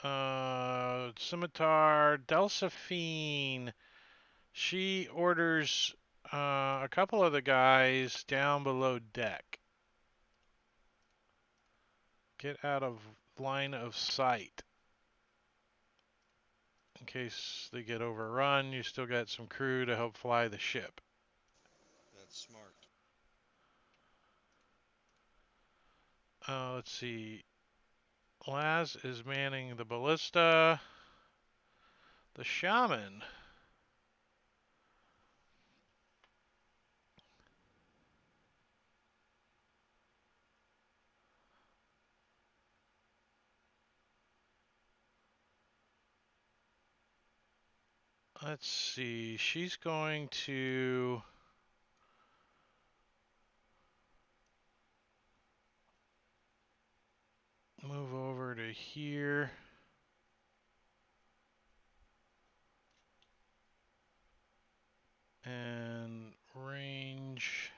Scimitar Delphine. She orders a couple of the guys down below deck. Get out of line of sight. In case they get overrun, you still got some crew to help fly the ship. That's smart. Let's see. Laz is manning the ballista. The shaman. Let's see. She's going to move over to here. And range.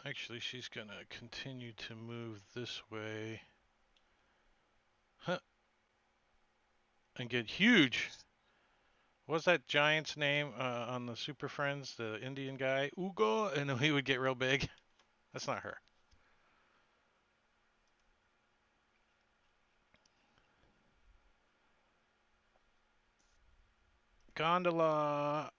Actually, she's gonna continue to move this way. Huh. And get huge. What's that giant's name on the Super Friends? The Indian guy? Ugo? And he would get real big. That's not her. Gondola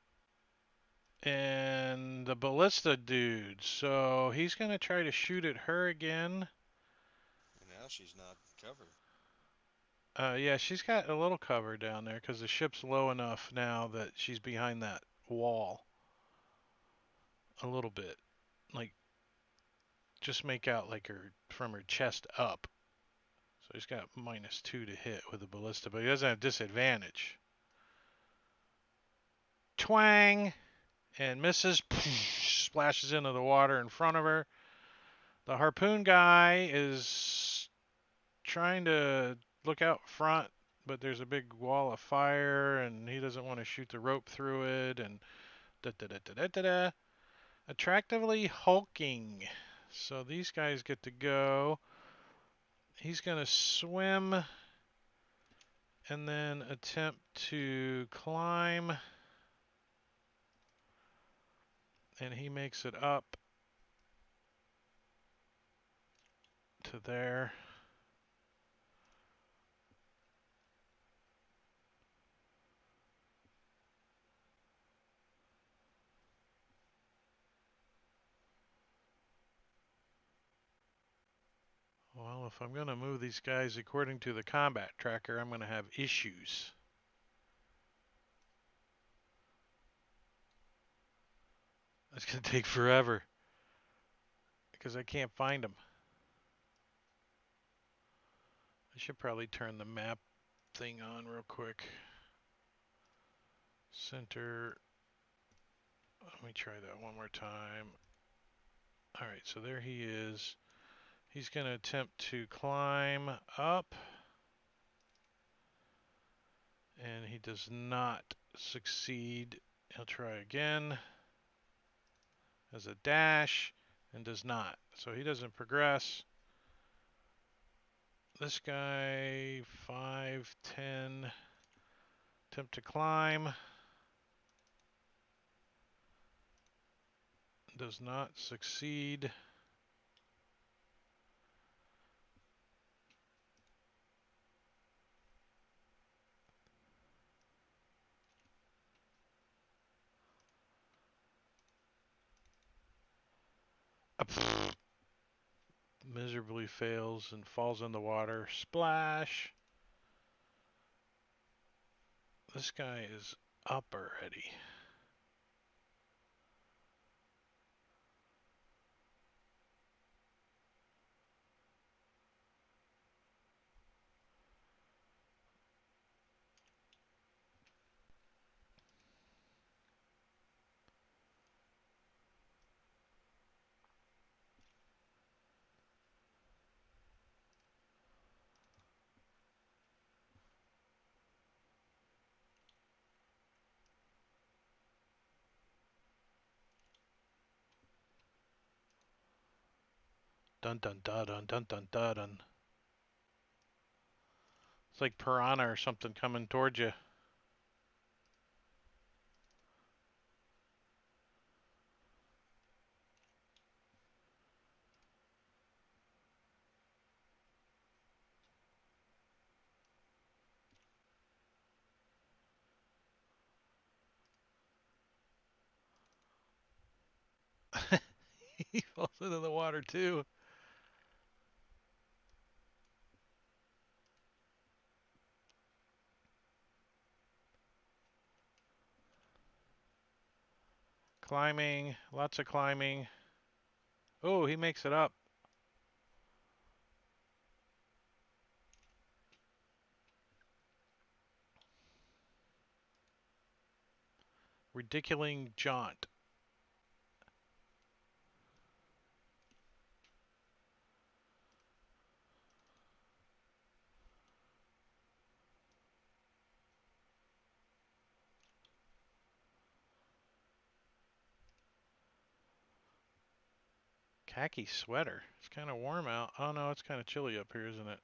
and the ballista dude. So he's gonna try to shoot at her again. And now she's not covered. Yeah, she's got a little cover down there because the ship's low enough now that she's behind that wall. A little bit. Like, just make out like her from her chest up. So he's got -2 to hit with the ballista, but he doesn't have disadvantage. Twang! And misses. Splashes into the water in front of her. The harpoon guy is trying to look out front, but there's a big wall of fire, and he doesn't want to shoot the rope through it, and da-da-da-da-da-da-da. Attractively hulking. So these guys get to go. He's going to swim and then attempt to climb. And he makes it up to there. Well, if I'm going to move these guys according to the combat tracker, I'm going to have issues. It's going to take forever because I can't find them. I should probably turn the map thing on real quick. Center. Let me try that one more time. All right, so there he is. He's going to attempt to climb up. And he does not succeed. He'll try again as a dash and does not. So he doesn't progress. This guy, 5, 10, attempt to climb. Does not succeed. Miserably fails and falls in the water. Splash. This guy is up already. Dun dun dun dun dun dun dun dun. It's like piranha or something coming towards you. He falls into the water too. Climbing, lots of climbing. Oh, he makes it up. Ridiculing jaunt. Khaki sweater. It's kind of warm out. Oh no, it's kind of chilly up here, isn't it?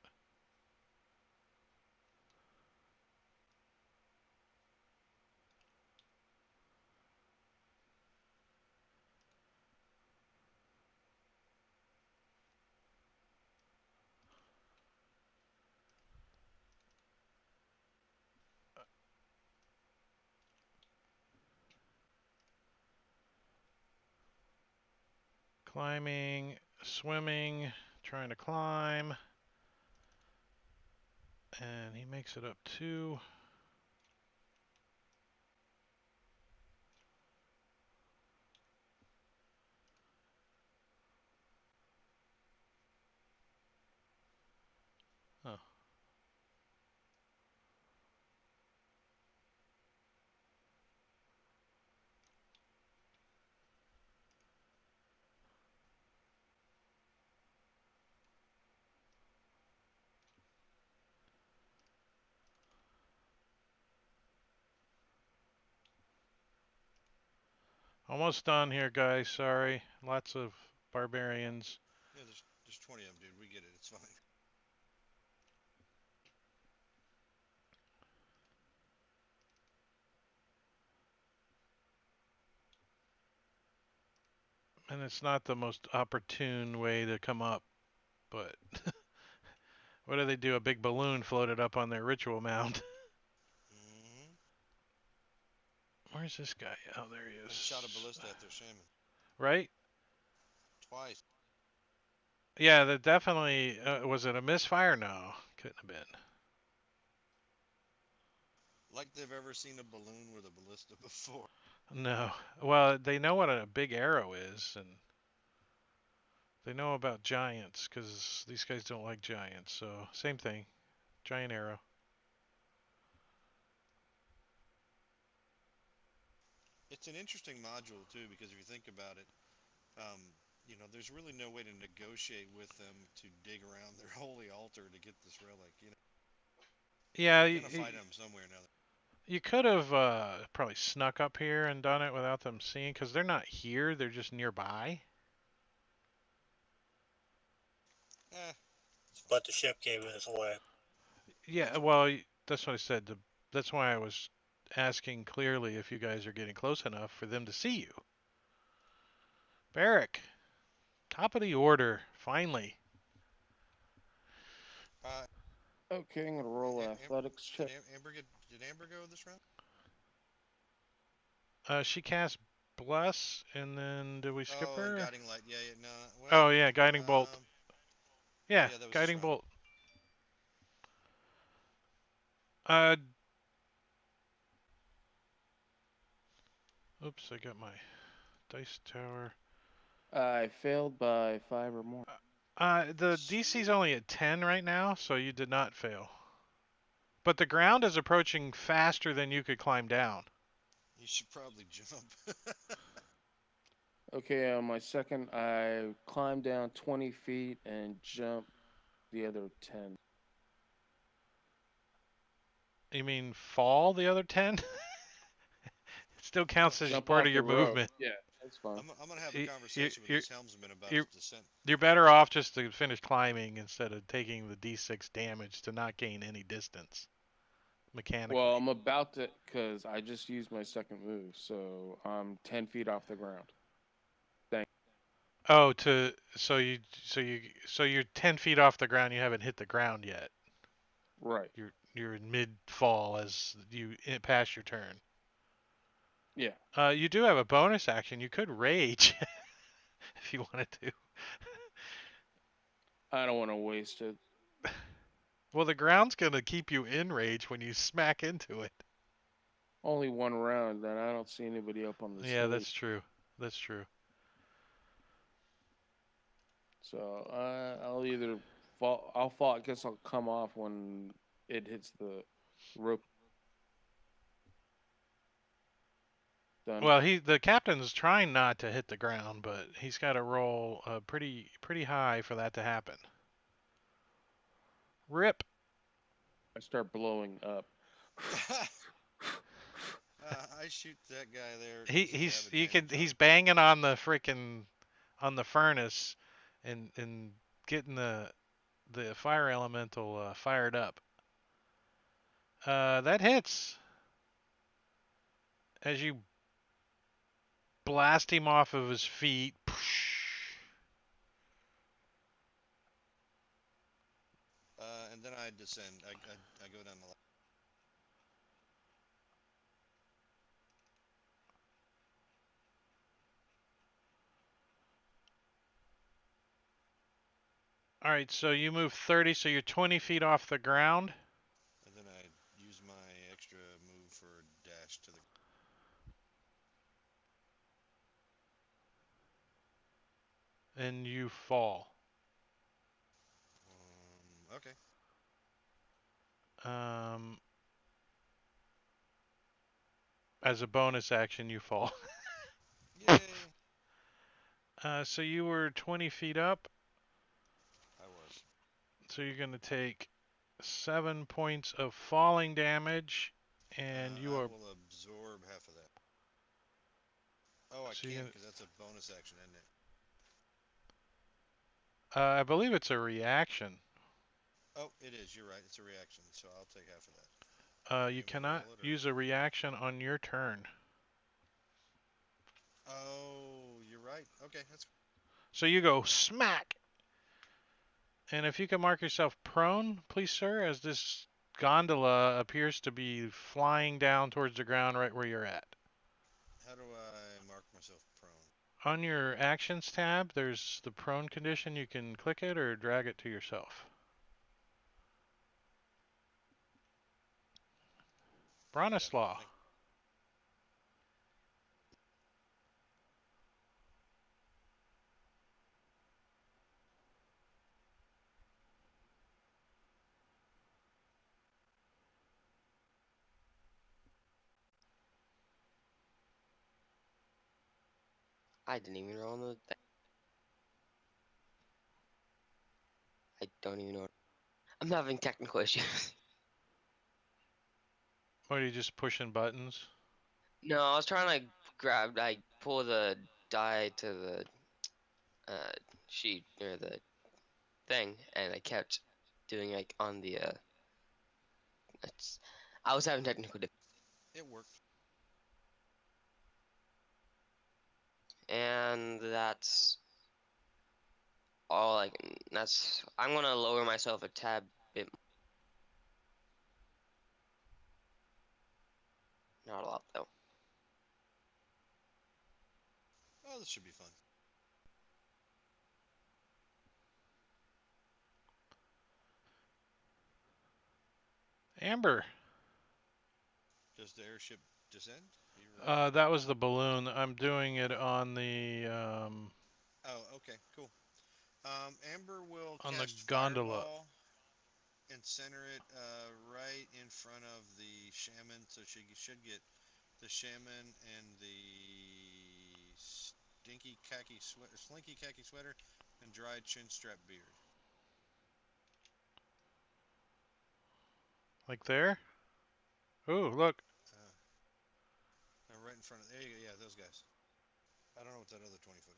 Climbing, swimming, trying to climb. And he makes it up too. Oh. Almost done here, guys. Sorry. Lots of barbarians. Yeah, there's 20 of them, dude. We get it. It's fine. And it's not the most opportune way to come up, but what do they do? A big balloon floated up on their ritual mound. Mm-hmm. Where's this guy? Oh, there he And is. shot a ballista at their shaman. Right? Twice. Yeah, that definitely. Was it a misfire? No, couldn't have been. Like they've ever seen a balloon with a ballista before. No. Well, they know what a big arrow is, and they know about giants because these guys don't like giants. So same thing, giant arrow. It's an interesting module too, because if you think about it, um, there's really no way to negotiate with them to dig around their holy altar to get this relic. Yeah, You're gonna find them somewhere or another. you could have probably snuck up here and done it without them seeing, because they're not here; they're just nearby. Eh, But the ship gave us away. Yeah, well, that's what I said. That's why I was asking clearly if you guys are getting close enough for them to see you. Barrick, top of the order, finally. uh, Okay, I'm gonna roll Am- an Am- athletics check. Did Amber go this round? She cast Bless, and then did we skip Oh, and her? guiding light. Yeah, yeah, no. Oh Well, yeah, Guiding Bolt. Yeah, yeah, that was this Guiding round. Bolt. Uh, oops, I got my dice tower. I failed by 5 or more. The DC's only at 10 right now, so you did not fail. But the ground is approaching faster than you could climb down. You should probably jump. Okay, on my second, I climbed down 20 feet and jumped the other 10. You mean fall the other 10? It still counts as Jump part off of the your rope. movement. Yeah, it That's fine. I'm gonna have a Y- conversation with you're this helmsman about you're his descent. you're better off just to finish climbing instead of taking the d6 damage to not gain any distance mechanically. Well, I'm about to, because I just used my second move, so I'm 10 feet off the ground. Oh, so you're 10 feet off the ground. You haven't hit the ground yet. Right. You're in mid fall as you pass your turn. Yeah. You do have a bonus action. You could rage if you wanted to. I don't want to waste it. Well, the ground's gonna keep you in rage when you smack into it. Only one round, then I don't see anybody up on the Yeah, stage. that's true. That's true. So I'll either fall. I'll fall. I guess I'll come off when it hits the rope. Done. Well, the captain's trying not to hit the ground, but he's got to roll pretty high for that to happen. Rip. I start blowing up. I shoot that guy there. He 'Cause I he's have you can advantage on he's him. banging on the on the furnace and getting the fire elemental fired up. That hits as you blast him off of his feet. And then I descend. I go down the ladder. All right, so you move 30, so you're 20 feet off the ground, And then I use my extra move for a dash to the. and you fall. Okay. Um, as a bonus action, you fall. Yay! So you were 20 feet up, I was. so you're going to take 7 points of falling damage, and you I are. will absorb half of that. Oh, I So you can't can, because that's a bonus action, isn't it? I believe it's a reaction. Oh, it is. You're right. It's a reaction, so I'll take half of that. You Okay, we'll cannot roll it, or- use a reaction on your turn. Oh, you're right. Okay, that's. So you go smack. And if you can mark yourself prone, please, sir, as this gondola appears to be flying down towards the ground right where you're at. How do I mark myself prone? On your actions tab, there's the prone condition. You can click it or drag it to yourself. Bronislaw. Thank- I didn't even roll on the thing. I don't even know. I'm having technical issues. What are you just pushing buttons? No, I was trying to pull the die to the sheet or the thing, and I kept doing like on the it's, I was having technical difficulties, It worked. and that's all I can. That's I'm gonna lower myself a tad bit. Not a lot though. Oh, this should be fun. Amber. Does the airship descend? That was the balloon. I'm doing it on the Oh, okay, cool. Amber will on the cast gondola. Fireball and center it right in front of the shaman, so she should get the shaman and the slinky khaki sweater, and dried chin strap beard. Like there. Ooh, look. Right in front of. There you go. Yeah, those guys. I don't know what that other 20 foot.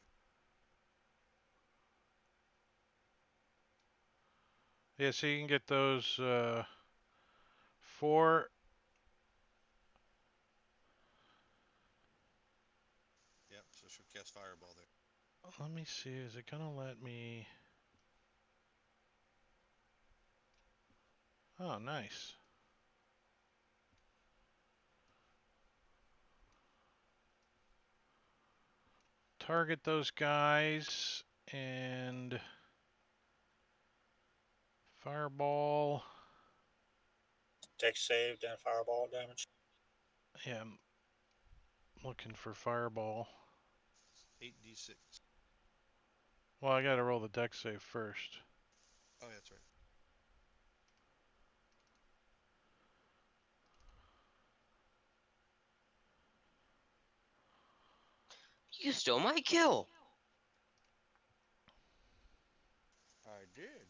Yeah, so you can get those 4. Yep. So she'll cast fireball there. Let me see. Is it gonna let me? Oh, nice. Target those guys and fireball. Deck saved and fireball damage. Yeah, I'm looking for fireball. 8d6. Well, I gotta roll the deck save first. Oh, yeah, that's right. You stole my kill. I did.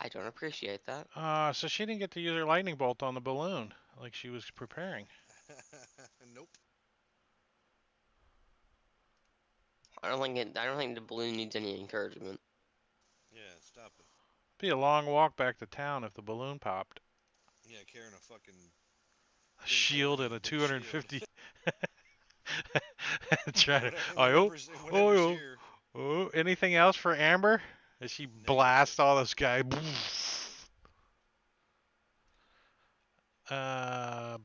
I don't appreciate that. So she didn't get to use her lightning bolt on the balloon like she was preparing. Nope. I don't think the balloon needs any encouragement. Yeah, stop it. Be a long walk back to town if the balloon popped. Yeah, carrying a fucking A shield and a big shield. 250. Try to. Whatever, Oh, whatever's oh, here. oh. Anything else for Amber? As she blasts all those guys.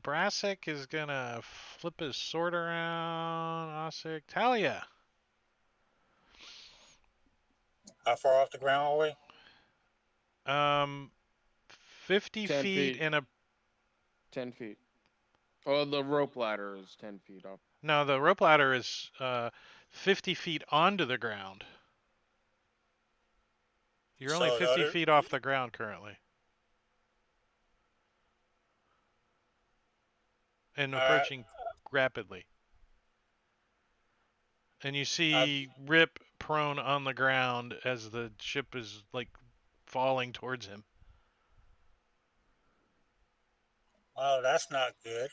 Brassic is gonna flip his sword around. Ossic. Talia. How far off the ground are we? 50 10 feet feet. and a. 10 feet. Oh, the rope ladder is 10 feet up. No, the rope ladder is 50 feet onto the ground. You're only So the 50 other, feet off the ground currently. And alright, approaching rapidly. And you I, see Rip prone on the ground as the ship is like falling towards him. oh, that's not good.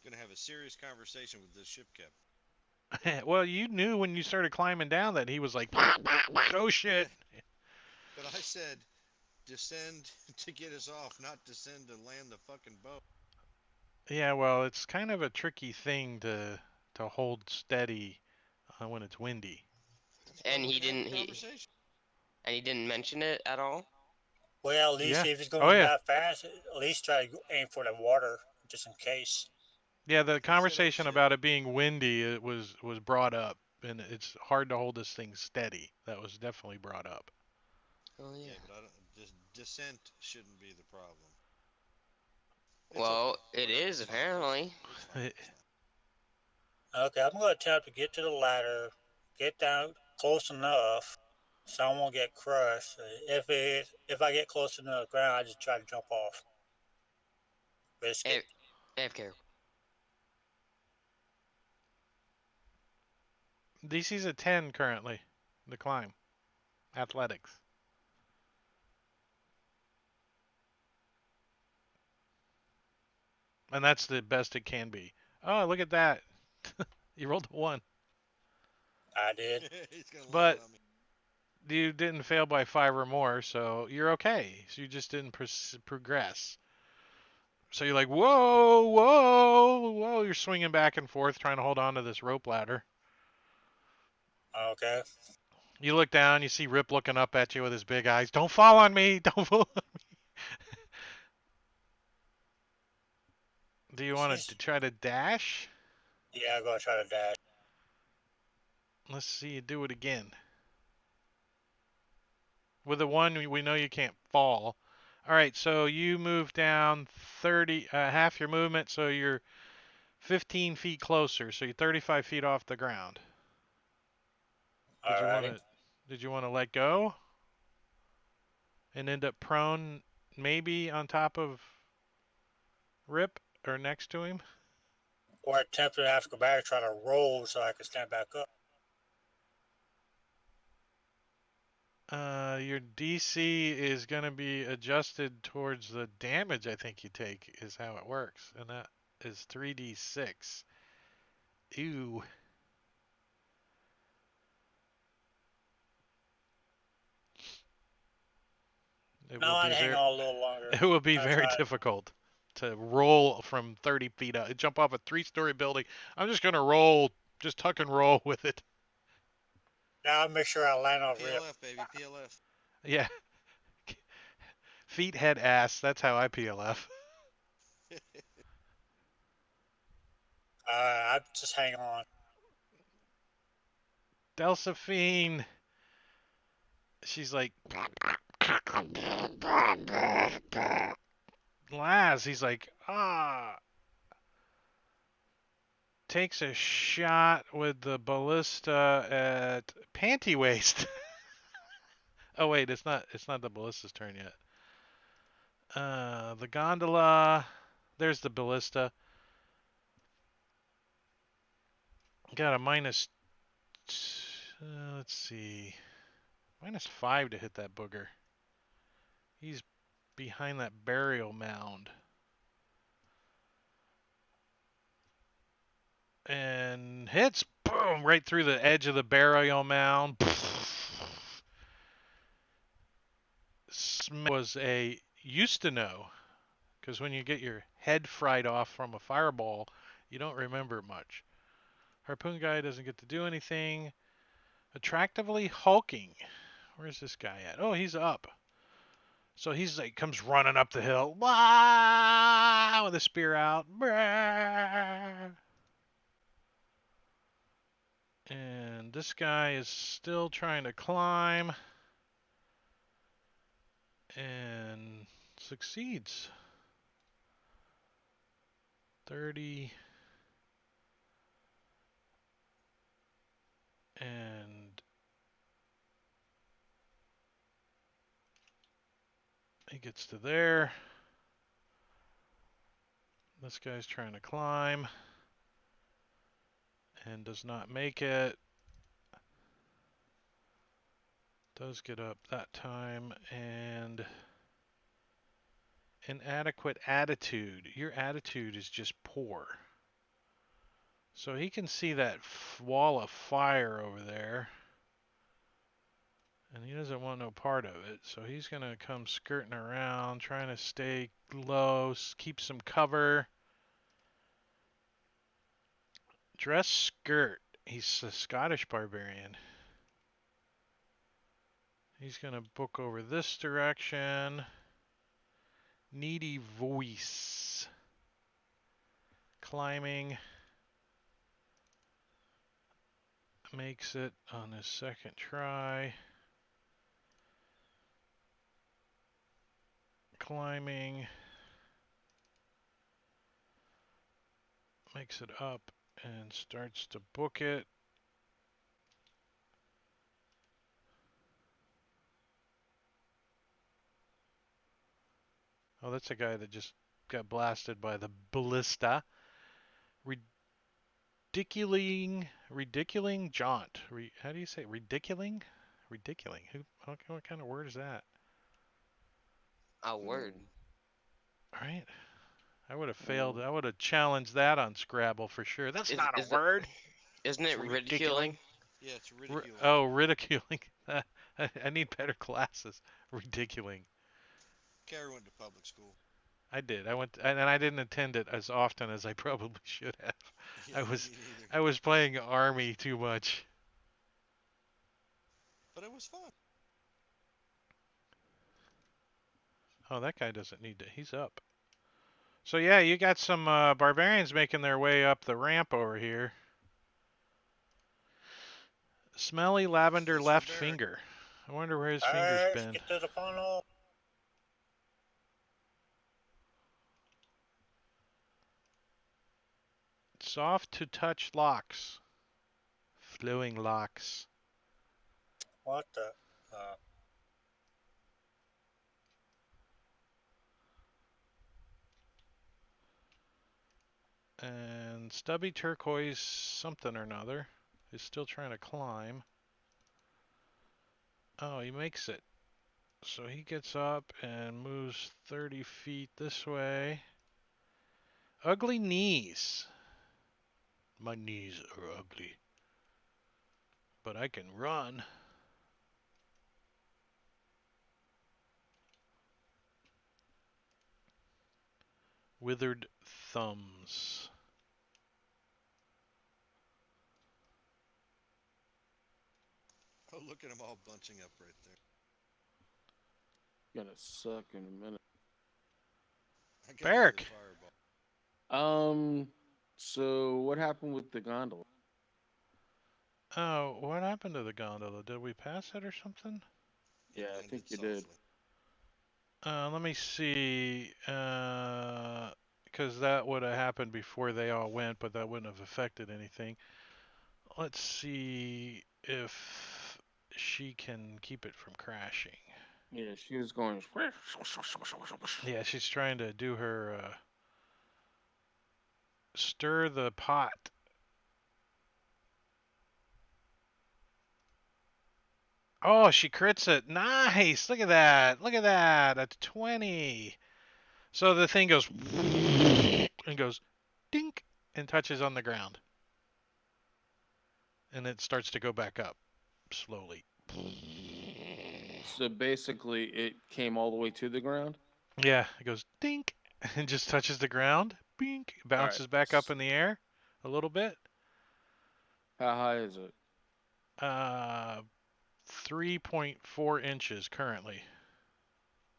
Gonna have a serious conversation with this ship captain. Well, you knew when you started climbing down that he was like, oh shit. Yeah, but I said descend to get us off, not descend to land the fucking boat. Yeah, well, it's kind of a tricky thing to hold steady when it's windy. That's why And we're he gonna have didn't a he conversation. and he didn't mention it at all. Well, at least Yeah. if it's Oh going yeah. that fast, at least try to aim for the water, just in case. Yeah, the He said, "Oh conversation shit." about it being windy it was brought up, and it's hard to hold this thing steady. That was definitely brought up. Oh yeah. Yeah, but I don't. Descent shouldn't be the problem. It's Well, okay. it Whatever. is It's fine. apparently. It's fine. It's fine. Okay, I'm going to attempt to get to the ladder, get down close enough so I won't get crushed. If I get close to the ground, I just try to jump off. Risk it. AFK. DC's a 10 currently. The climb. Athletics. And that's the best it can be. Oh, look at that. You rolled a 1. I did. He's gonna land But on me. you didn't fail by 5 or more, so you're okay. So you just didn't progress. So you're like, whoa, whoa, whoa. You're swinging back and forth trying to hold on to this rope ladder. Okay. You look down, you see Rip looking up at you with his big eyes. Don't fall on me. Don't fall on me. Do you want to She's, try to dash? yeah, I'm going to try to dash. Let's see you do it again. With a 1, we know you can't fall. All right, so you move down 30, half your movement, so you're 15 feet closer. So you're 35 feet off the ground. Did you want Alrighty. to? Did you want to let go and end up prone, maybe on top of Rip or next to him? Or attempt to have to go back and try to roll so I can stand back up. Your DC is going to be adjusted towards the damage I think you take is how it works, and that is 3d6. Ew. It No, will I'd be hang very on a little longer. it will be I very tried. difficult to roll from 30 feet up, jump off a 3-story building. I'm just gonna roll, just tuck and roll with it. Now I'll make sure I land off rip. PLF, baby, PLF. Yeah, feet, head, ass. That's how I PLF. I just hang on. Delphine, she's like, Laz, he's like, takes a shot with the ballista at Panty Waist. Oh wait, it's not the ballista's turn yet. The gondola, there's the ballista. Got a minus, let's see, -5 to hit that booger. He's behind that burial mound. And hits, boom, right through the edge of the burial mound. Was a used to know, because when you get your head fried off from a fireball, you don't remember much. Harpoon guy doesn't get to do anything. Attractively hulking. Where's this guy at? Oh, he's up. So he's like comes running up the hill, wow, with a spear out. And this guy is still trying to climb and succeeds. 30 and he gets to there. This guy's trying to climb and does not make it. Does get up that time. And inadequate attitude. Your attitude is just poor. So he can see that wall of fire over there. And he doesn't want no part of it. So he's going to come skirting around, trying to stay low, keep some cover. Dress skirt. He's a Scottish barbarian. He's going to book over this direction. Needy voice. Climbing. Makes it on his second try. Climbing. Makes it up and starts to book it. Oh, that's a guy that just got blasted by the ballista. Ridiculing jaunt. How do you say it? Ridiculing? What kind of word is that? A word. Right? I would have failed. I would have challenged that on Scrabble for sure. That's Is, not a is it, word. isn't it Ridiculing. ridiculing? Yeah, it's ridiculous. Ridiculing. I need better classes. Ridiculing. Carrie went to public school. I did. I went, and I didn't attend it as often as I probably should have. Yeah, me neither. I was playing Army too much. But it was fun. Oh, that guy doesn't need to. He's up. So yeah, you got some barbarians making their way up the ramp over here. Smelly lavender It's left the bear. finger. I wonder where his All finger's right, been. get to the funnel. Soft to touch locks. Flowing locks. What the? And stubby turquoise something or another is still trying to climb. Oh, he makes it. So he gets up and moves 30 feet this way. Ugly knees. My knees are ugly. But I can run. Withered thumbs. Oh, look at them all bunching up right there. Gonna suck in a minute. I got another Barrick. fireball. So what happened with the gondola? Oh, what happened to the gondola? Did we pass it or something? It Yeah, I landed think you did. softly. Let me see. Because that would have happened before they all went, but that wouldn't have affected anything. Let's see if she can keep it from crashing. Yeah, she was going. Yeah, she's trying to do her stir the pot. Oh, she crits it. Nice. Look at that. Look at that. That's 20. So the thing goes and goes dink and touches on the ground. And it starts to go back up slowly. So basically, it came all the way to the ground. Yeah, it goes dink and just touches the ground. Bink. All right. Bounces back up in the air a little bit. How high is it? 3.4 inches currently.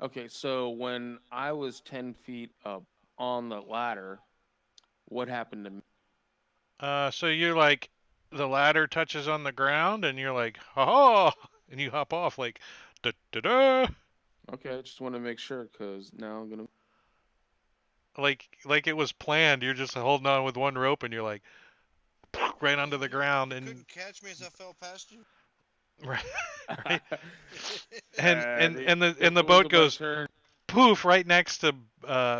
Okay, so when I was 10 feet up on the ladder, what happened to me? So you're like, the ladder touches on the ground, and you're like, ha ha, and you hop off like, da da da, Okay, I just want to make sure because now I'm gonna. like it was planned. You're just holding on with one rope, and you're like, right onto the You ground, and couldn't catch me as I fell past you. right, right, And and the it wasn't boat my goes turn. poof right next to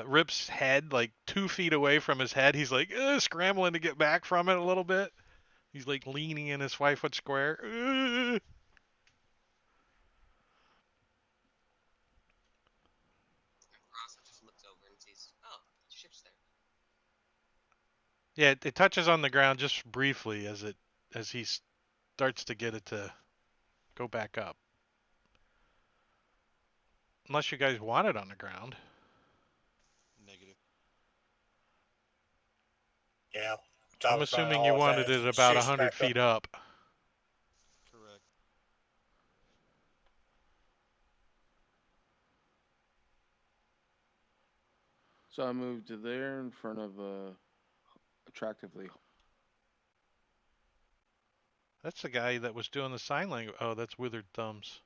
Rip's head, like 2 feet away from his head. He's like scrambling to get back from it a little bit. He's like leaning in his 5 foot square. Ross just looks over and sees, oh, the ship's there. Yeah, it touches on the ground just briefly as he starts to get it to go back up. Unless you guys want it on the ground. Negative. Yeah. I'm Drops on assuming you all wanted that. it about Shoots 100 back up. feet up. Correct. So I moved to there in front of attractively. That's the guy that was doing the sign language. Oh, that's Withered Thumbs.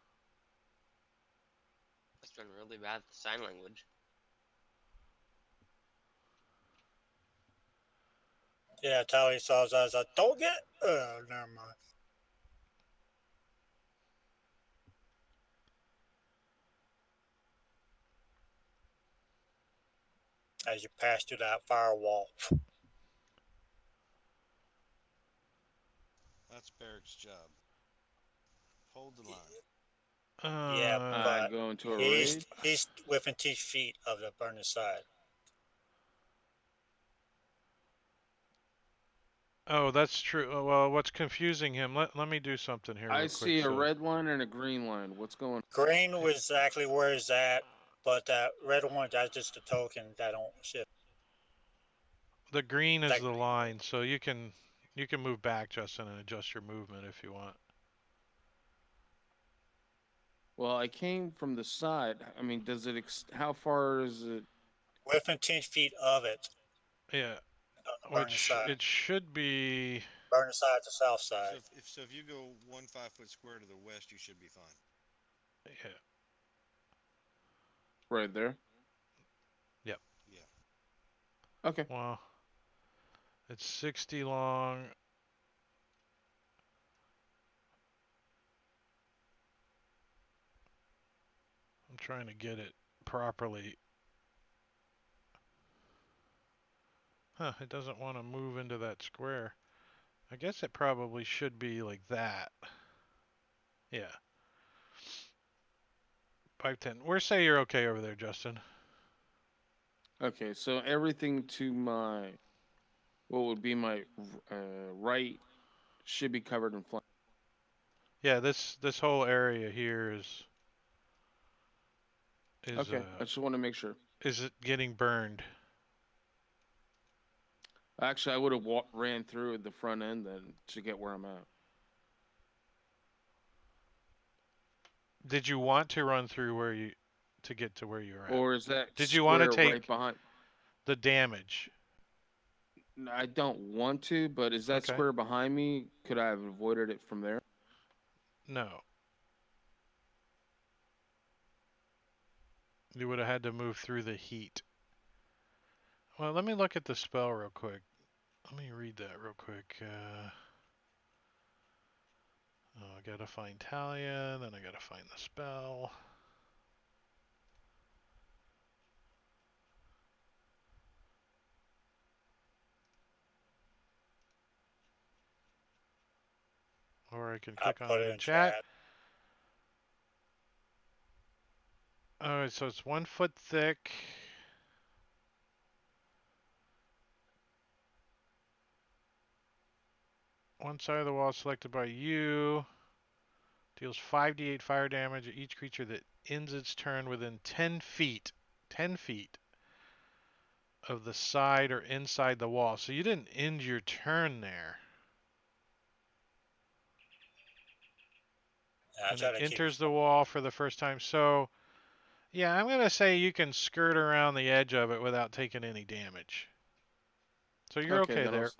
That's been really bad at the sign language. Yeah, Tally saw his eyes like, don't get. Never mind. As you pass through that firewall. That's Barrick's job. Hold the line. Yeah, Uh, but Go into a he's raid. he's within 2 feet of the burning side. oh, that's true. Oh, well, what's confusing him? Let me do something here I real quick. see a So, red line and a green line. What's going? Green was exactly where he's at, but that red one, that's just a token that don't shift. the green is That the line, so you can move back, Justin, and adjust your movement if you want. Well, I came from the side. I mean, does it? How far is it? within 10 feet of it, Yeah, burning which side. it should be. Burning side to south So side. if you go 1 5 foot square to the west, you should be fine. Yeah. Right there. Yep. Yeah. Okay. Well, it's 60 long. I'm trying to get it properly. Huh, it doesn't want to move into that square. I guess it probably should be like that. Yeah. 510. We're say you're okay over there, Justin. Okay, so everything to my what would be my right should be covered in flame. Yeah, this whole area here is Okay, I just want to make sure. is it getting burned? Actually, I would have ran through the front end then to get where I'm at. Did you want to run through where you to get to where you're at? Or is that Did you want to square right take behind? the damage? I don't want to, but is that Okay. square behind me? Could I have avoided it from there? No. You would have had to move through the heat. Well, let me look at the spell real quick. Let me read that real quick. Oh, I gotta find Talia, then I gotta find the spell. Or I can I click on put it it in in chat. chat. Alright, so it's 1 foot thick. One side of the wall selected by you. Deals 5d8 fire damage at each creature that ends its turn within 10 feet. 10 feet of the side or inside the wall. So you didn't end your turn there. And I And try it to keep it enters the from. wall for the first time. So, yeah, I'm going to say you can skirt around the edge of it without taking any damage. So you're Okay, okay then there.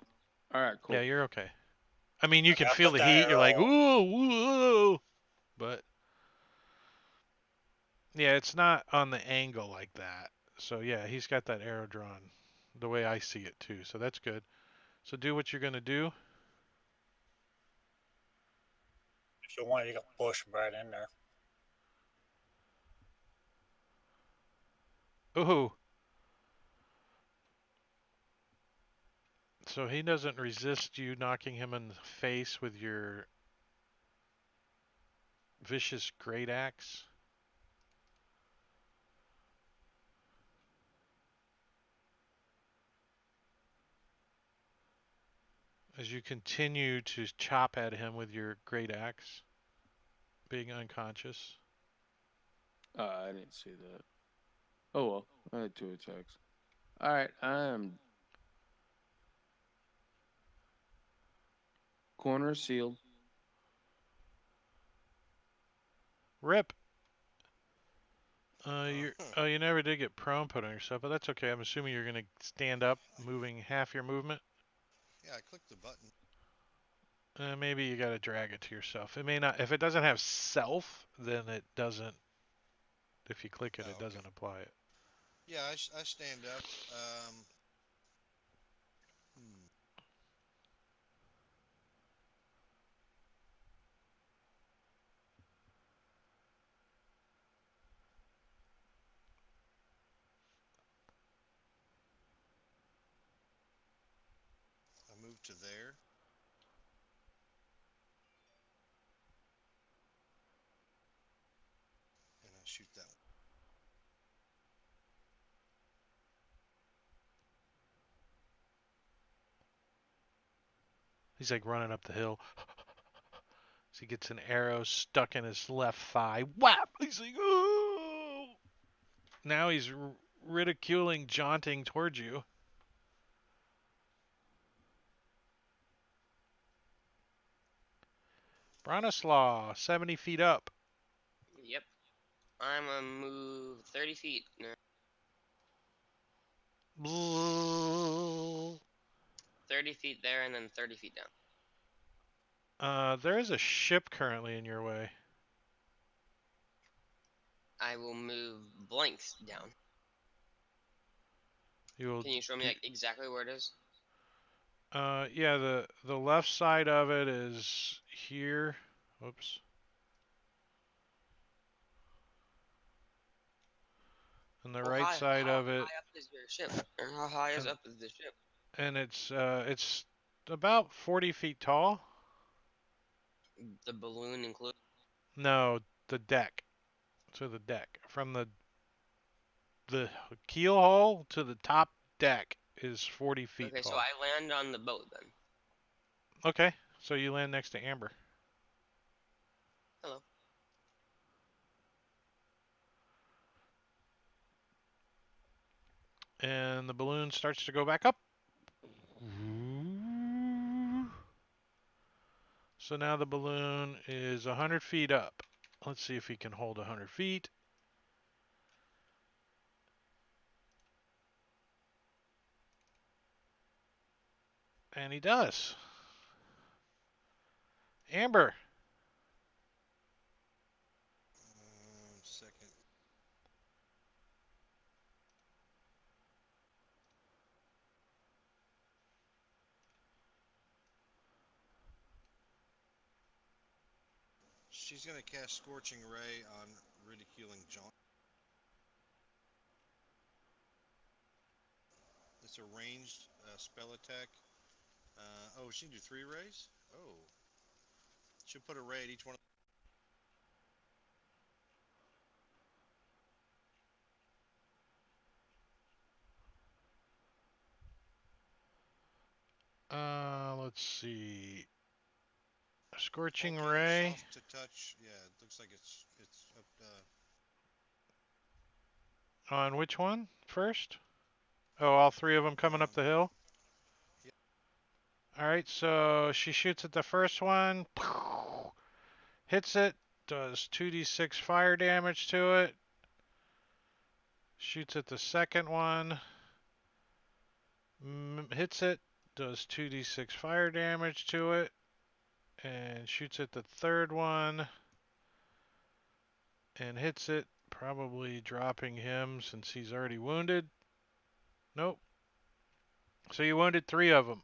All right, Yeah, cool. you're okay. I mean, you I mean, can I feel put the that heat. You're like, arrow. ooh, ooh, but yeah, it's not on the angle like that. So yeah, he's got that arrow drawn the way I see it too. So that's good. So do what you're gonna do. If you want, you can push them right in there. Ooh. So he doesn't resist you knocking him in the face with your vicious great axe. As you continue to chop at him with your great axe, being unconscious. I didn't see that. Oh well, I had 2 attacks. All right, I'm corner sealed. Rip. You never did get prone put on yourself, but that's okay. I'm assuming you're gonna stand up, moving half your movement. Yeah, I clicked the button. Maybe you gotta drag it to yourself. It may not. If it doesn't have self, then it doesn't. If you click it, Oh, it okay. doesn't apply it. Yeah, I stand up. Hmm. I move to there. And I shoot that one. He's like running up the hill. So he gets an arrow stuck in his left thigh. Whap! He's like, oh! Now he's ridiculing, jaunting towards you. Bronislaw, 70 feet up. Yep. I'm gonna move 30 feet. No, 30 feet there and then 30 feet down. There is a ship currently in your way. I will move blanks down. You will. Can you show me like exactly where it is? Yeah, the left side of it is here. Oops. And the right side How of it, high up is your ship? Or how high is and, up is the ship? and it's about 40 feet tall. The balloon included? No, the deck. So the deck from the the keel hole to the top deck is 40 feet Okay, tall. so I land on the boat then. Okay, so you land next to Amber. Hello. And the balloon starts to go back up. So now the balloon is 100 feet up. Let's see if he can hold 100 feet. And he does. Amber. Second. She's gonna cast Scorching Ray on Ridiculing John. It's a ranged spell attack. Oh, she can do 3 rays? Oh. She'll put a ray at each one. Let's see. Scorching Volcanic Ray. Soft to touch. Yeah, it looks like it's up. On which one first? Oh, all 3 of them coming up the hill? Yep. Alright, so she shoots at the first one. Hits it. Does 2d6 fire damage to it. Shoots at the second one. Hits it. Does 2d6 fire damage to it. And shoots at the third one. And hits it. Probably dropping him since he's already wounded. Nope. So you wounded 3 of them.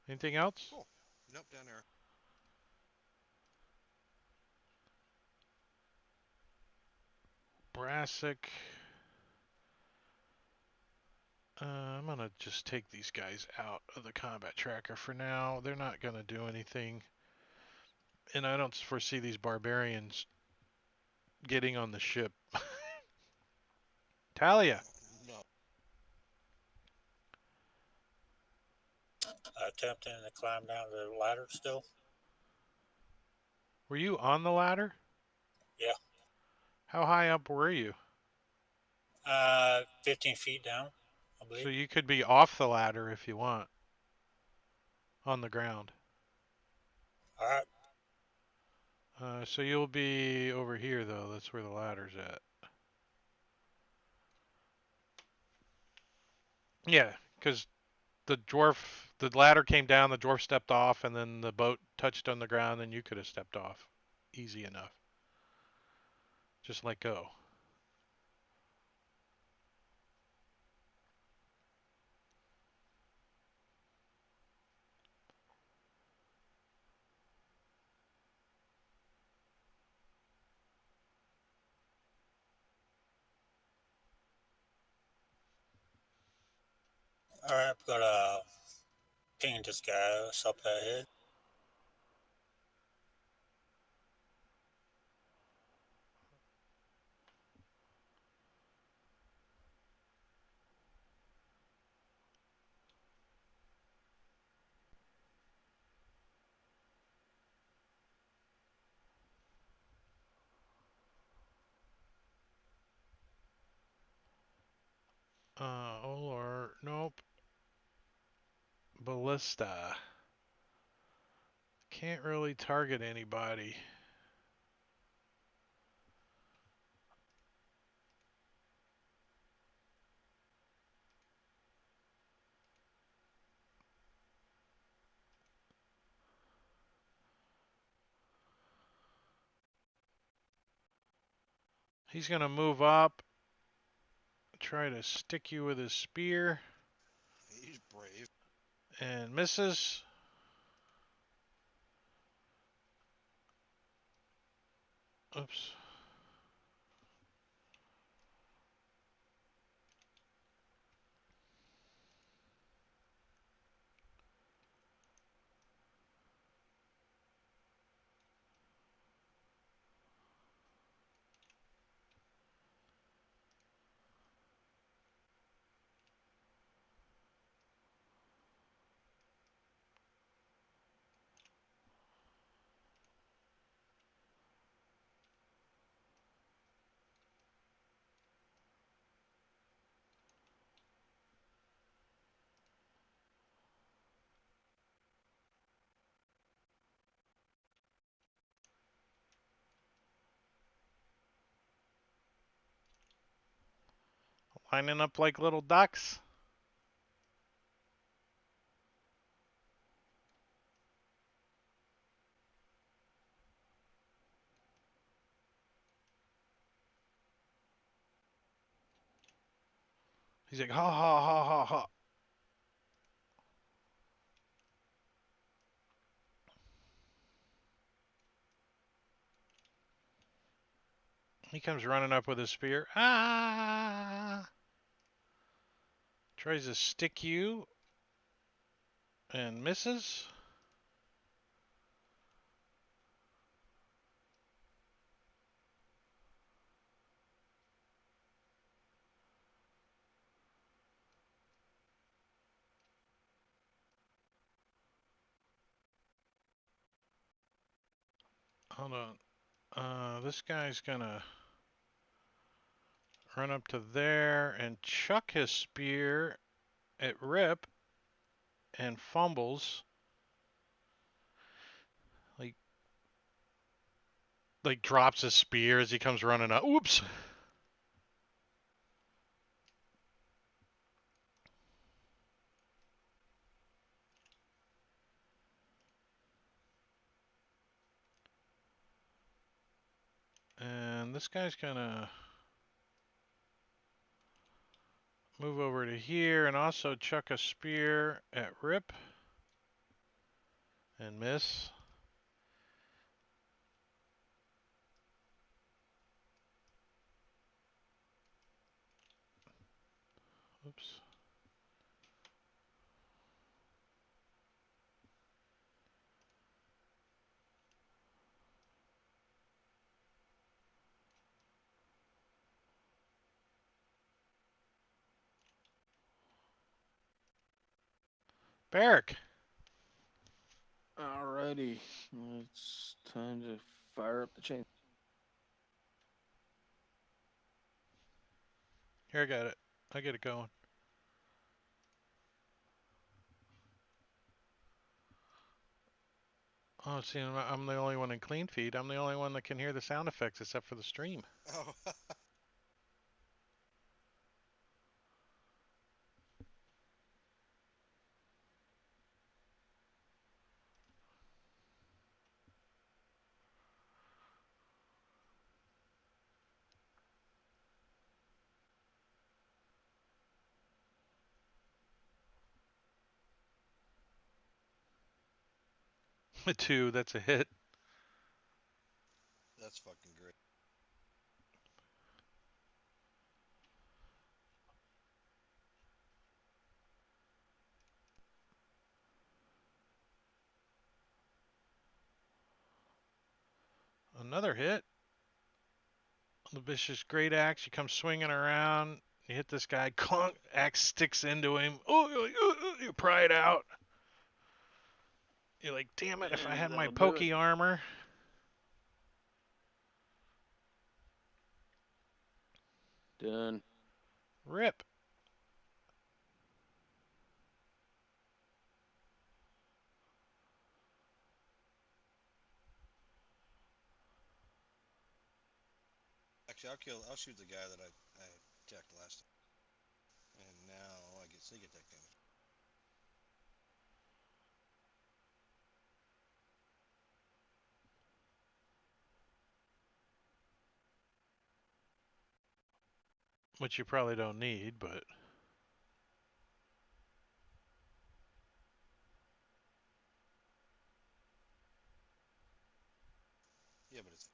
Anything else? Cool. Nope, down there. Brassic. I'm going to just take these guys out of the combat tracker for now. They're not going to do anything. And I don't foresee these barbarians getting on the ship. Talia. No. Attempting to climb down the ladder still. Were you on the ladder? Yeah. How high up were you? 15 feet down, I believe. So you could be off the ladder if you want. On the ground. All right. So you'll be over here, though. That's where the ladder's at. Yeah, because the ladder came down, the dwarf stepped off, and then the boat touched on the ground, and you could have stepped off. Easy enough. Just let go. All right, I'm gonna ping this guy up ahead. Or nope. Ballista. Can't really target anybody. He's gonna move up. Try to stick you with his spear. He's brave. And misses. Oops. Lining up like little ducks. He's like, ha ha ha ha ha. He comes running up with his spear. Ah! Tries to stick you and misses. Hold on. This guy's gonna run up to there and chuck his spear at Rip and fumbles. Like drops his spear as he comes running up. Oops. And this guy's gonna move over to here and also chuck a spear at Rip and miss. Oops. Barrick. Alrighty, it's time to fire up the chain. Here, I got it. I get it going. Oh, see, I'm the only one in clean feed. I'm the only one that can hear the sound effects except for the stream. Oh, A 2, that's a hit. that's fucking great. Another hit. The vicious great axe. You come swinging around. You hit this guy. Clunk. Axe sticks into him. Oh, you pry it out. You're like, damn it! If I had And my that'll do it. pokey armor. Done. Rip. Actually, I'll shoot the guy that I attacked last time. And now I get sneak attack damage. Which you probably don't need, but Yeah, but it's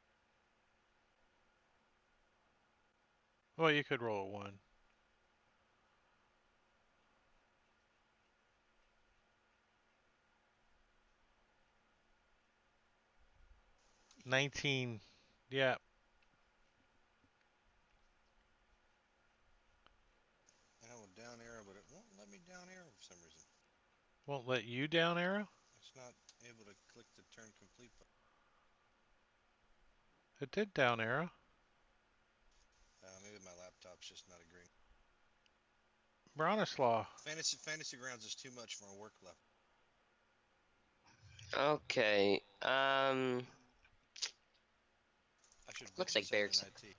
well, you could roll a 1. $19. Yeah. I will down arrow, but it won't let me down arrow for some reason. Won't let you down arrow? It's not able to click the turn complete button. It did down arrow. Maybe my laptop's just not agreeing. Bronislaw. Fantasy Grounds is too much for my work level. Okay. I should Looks bitch like this out in Barrick's- IT.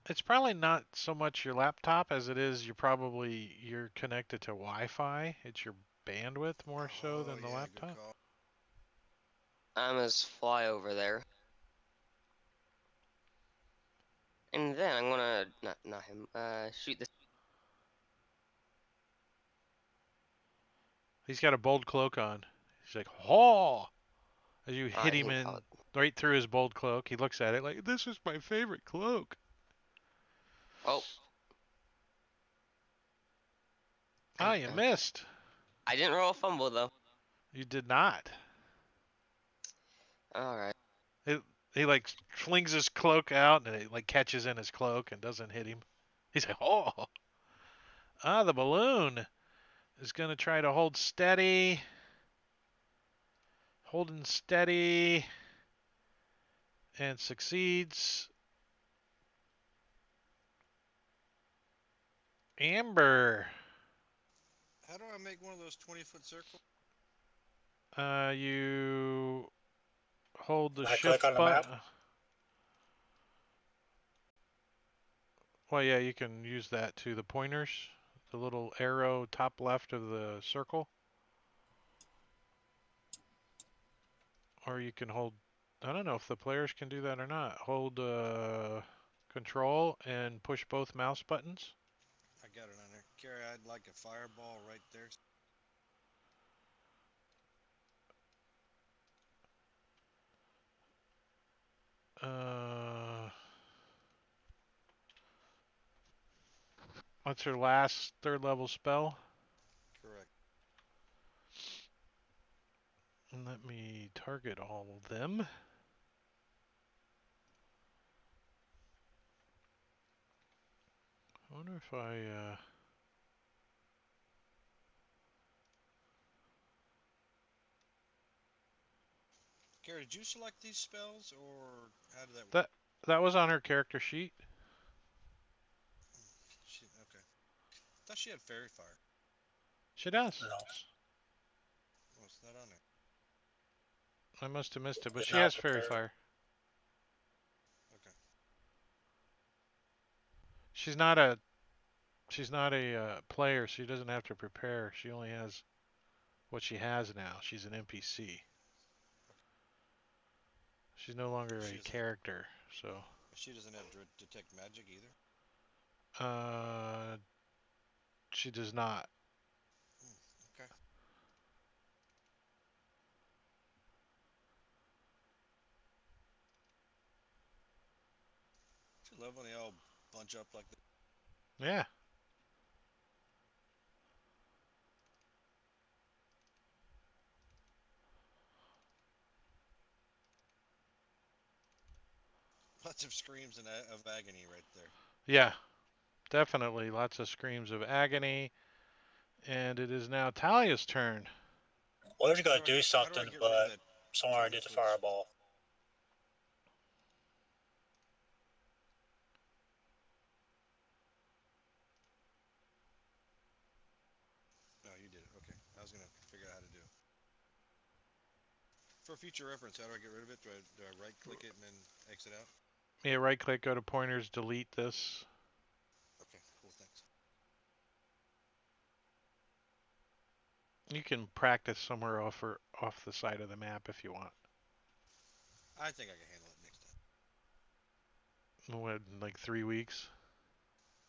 It's probably not so much your laptop as it is you're connected to Wi-Fi. It's your bandwidth more so than the yeah, laptop. good call. I'm gonna fly over there. And then I'm gonna not him. Shoot this. He's got a bold cloak on. He's like, "Haw!" As you hit Alright, he him can in tell it. right through his bold cloak, he looks at it like, "This is my favorite cloak." Oh, Ah, you missed. I didn't roll a fumble though. You did not. Alright. He like flings his cloak out and it like catches in his cloak and doesn't hit him. He's like, "Oh!" Ah, the balloon is gonna try to hold steady. Holding steady and succeeds. Amber, How do I make one of those 20-foot circles? you hold the I shift click on the button. map. Well, yeah, you can use that too. The pointers, the little arrow top left of the circle. Or you can hold, I don't know if the players can do that or not. Hold control and push both mouse buttons. I got it on there. Carrie, I'd like a fireball right there. Uh, what's her last third level spell? Correct. And let me target all of them. I wonder if I, Carrie, did you select these spells, or how did that work? that was on her character sheet. Okay. I thought she had fairy fire. She does. No, Oh, it's not on there. I must have missed it, but it's she not has fairy prepared. fire. Okay. She's not a player. She doesn't have to prepare. She only has what she has now. She's an NPC. She's no longer She a doesn't. character. So, She doesn't have detect magic either. uh, she does not. Okay. I love when they all bunch up like that. Yeah. Lots of screams of agony right there. Yeah. Definitely. Lots of screams of agony. And it is now Talia's turn. Well, there's got How to do I do how do I something, get rid of but that somewhere I did the 20-foot? fireball. No, you did it. Okay. I was gonna figure out how to do it. For future reference, how do I get rid of it? Do I right click it and then exit out? Yeah, right click, go to pointers, delete this. Okay, cool, thanks. You can practice somewhere off the side of the map if you want. I think I can handle it next What, in like 3 weeks?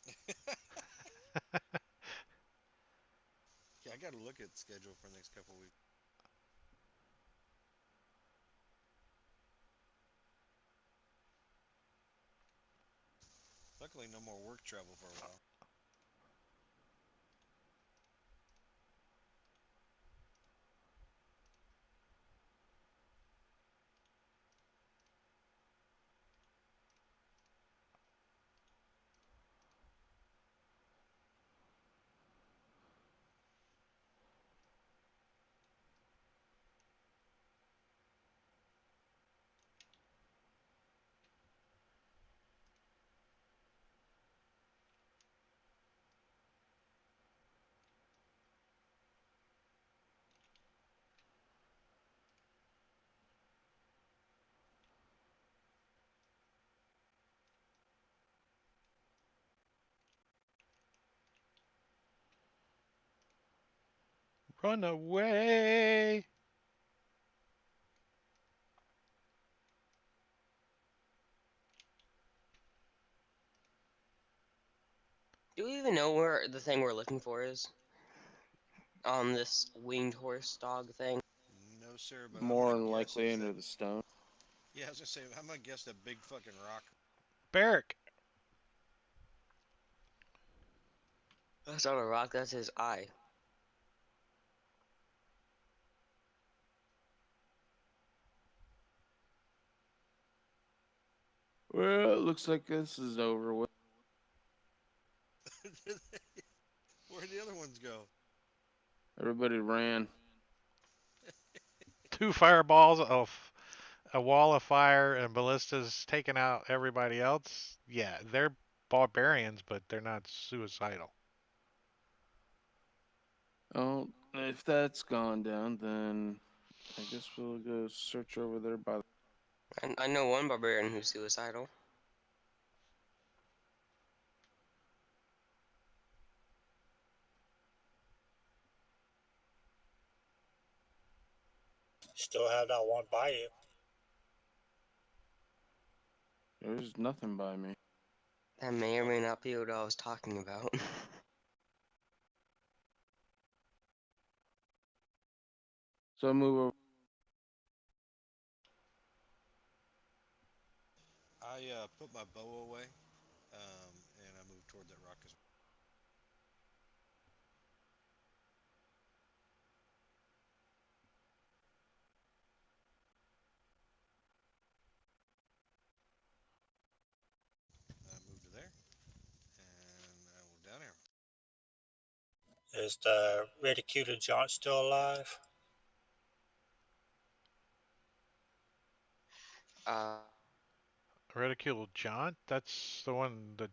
time. Yeah, I gotta look at the schedule for the next couple of weeks. Luckily, no more work travel for a while. Run away. Do we even know where the thing we're looking for is? On this winged horse dog thing? No, sir, but I'm More gonna than guess likely is under that. the stone. Yeah, I was gonna say I'm gonna guess that big fucking rock. Barrick. That's not a rock, that's his eye. Well, it looks like this is over with. Where'd the other ones go? Everybody ran. 2 fireballs, a wall of fire, and ballistas taking out everybody else. Yeah, they're barbarians, but they're not suicidal. Oh, if that's gone down, then I guess we'll go search over there by the. I know one barbarian who's suicidal. Still have that one by you. There's nothing by me. That may or may not be what I was talking about. So I move over. I put my bow away, and I moved toward that rock as well. I moved to there, and I will down here. Is the ridiculed John still alive? uh, Ridiculed John? That's the one that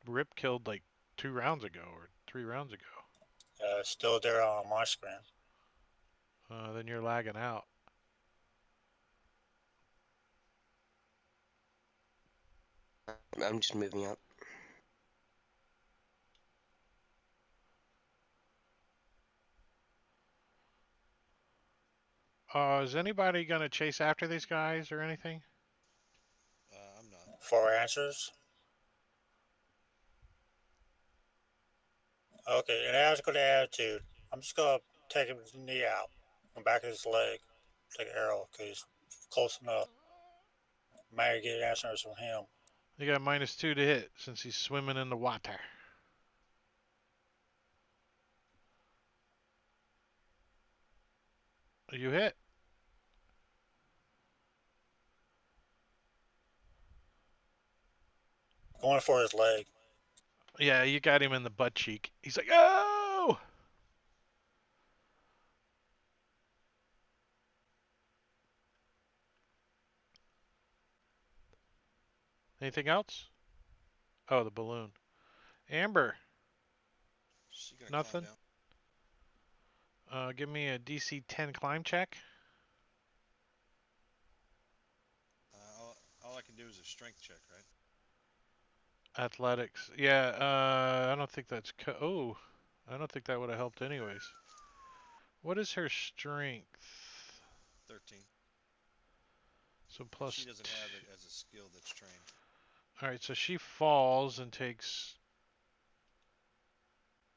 Rip killed like 2 rounds ago or 3 rounds ago. Still there on my screen. Then you're lagging out. I'm just moving up. Is anybody gonna chase after these guys or anything? I'm not. 4 answers. Okay, and as good attitude, I'm just gonna take his knee out, from back of his leg, take an arrow, cause he's close enough. Might get answers from him. You got -2 to hit since he's swimming in the water. You hit. Going for his leg. Yeah, you got him in the butt cheek. He's like, oh! Anything else? Oh, the balloon. Amber, She gonna nothing. climb down. Give me a DC 10 climb check. All I can do is a strength check, right? Athletics. Yeah, I don't think that's. Oh, I don't think that would have helped anyways. What is her strength? 13. So plus. She doesn't have it as a skill that's trained. Alright, so she falls and takes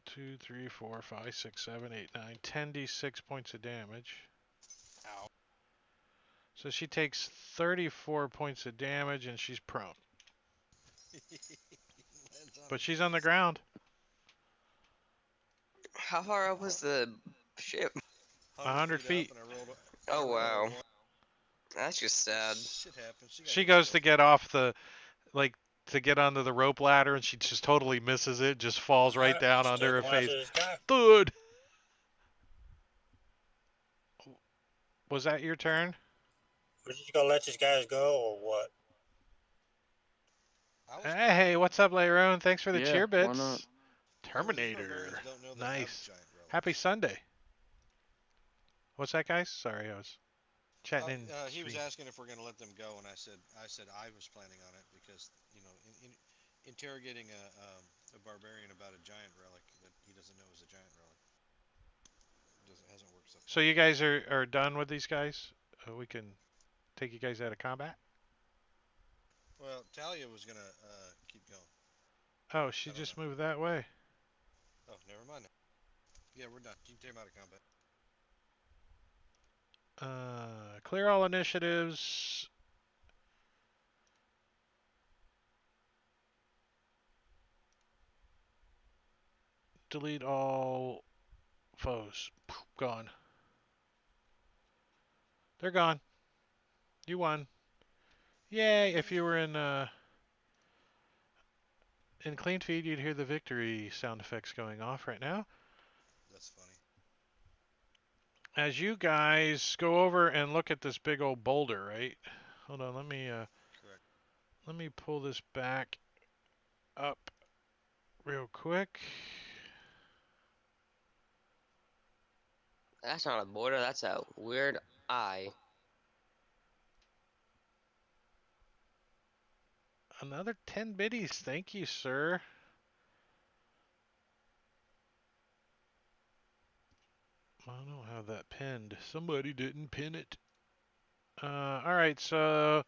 2, 3, 4, 5, 6, 7, 8, 9, 10 d6 points of damage. Ow. So she takes 34 points of damage and she's prone. But she's on the ground. How far up was the ship? 100 feet. Up and I rolled Oh, I rolled a wow. one. That's just sad. Shit happens. She goes to get off the, like, to get onto the rope ladder and she just totally misses it, just falls right down Still under her going face. after this guy. Thud! Was that your turn? Are you gonna let these guys go or what? Hey, what's up, Leyrone? Thanks for the Yeah, cheer why bits. not? Terminator. Don't know they have Nice. giant relics. Happy Sunday. What's that, guys? Sorry, I was chatting in. He was stream. asking if we're going to let them go, and I said I was planning on it because in interrogating a barbarian about a giant relic that he doesn't know is a giant relic hasn't worked so far. So you guys are done with these guys? We can take you guys out of combat? Well, Talia was gonna keep going. Oh, she I don't just know. moved that way. Oh, never mind. Yeah, we're done. You can take him out of combat. Clear all initiatives. Delete all foes. Gone. They're gone. You won. Yay! If you were in clean feed, you'd hear the victory sound effects going off right now. That's funny. As you guys go over and look at this big old boulder, right? Hold on, Correct. let me pull this back up real quick. That's not a border. That's a weird eye. Another 10 biddies, thank you, sir. I don't have that pinned. Somebody didn't pin it. Alright, so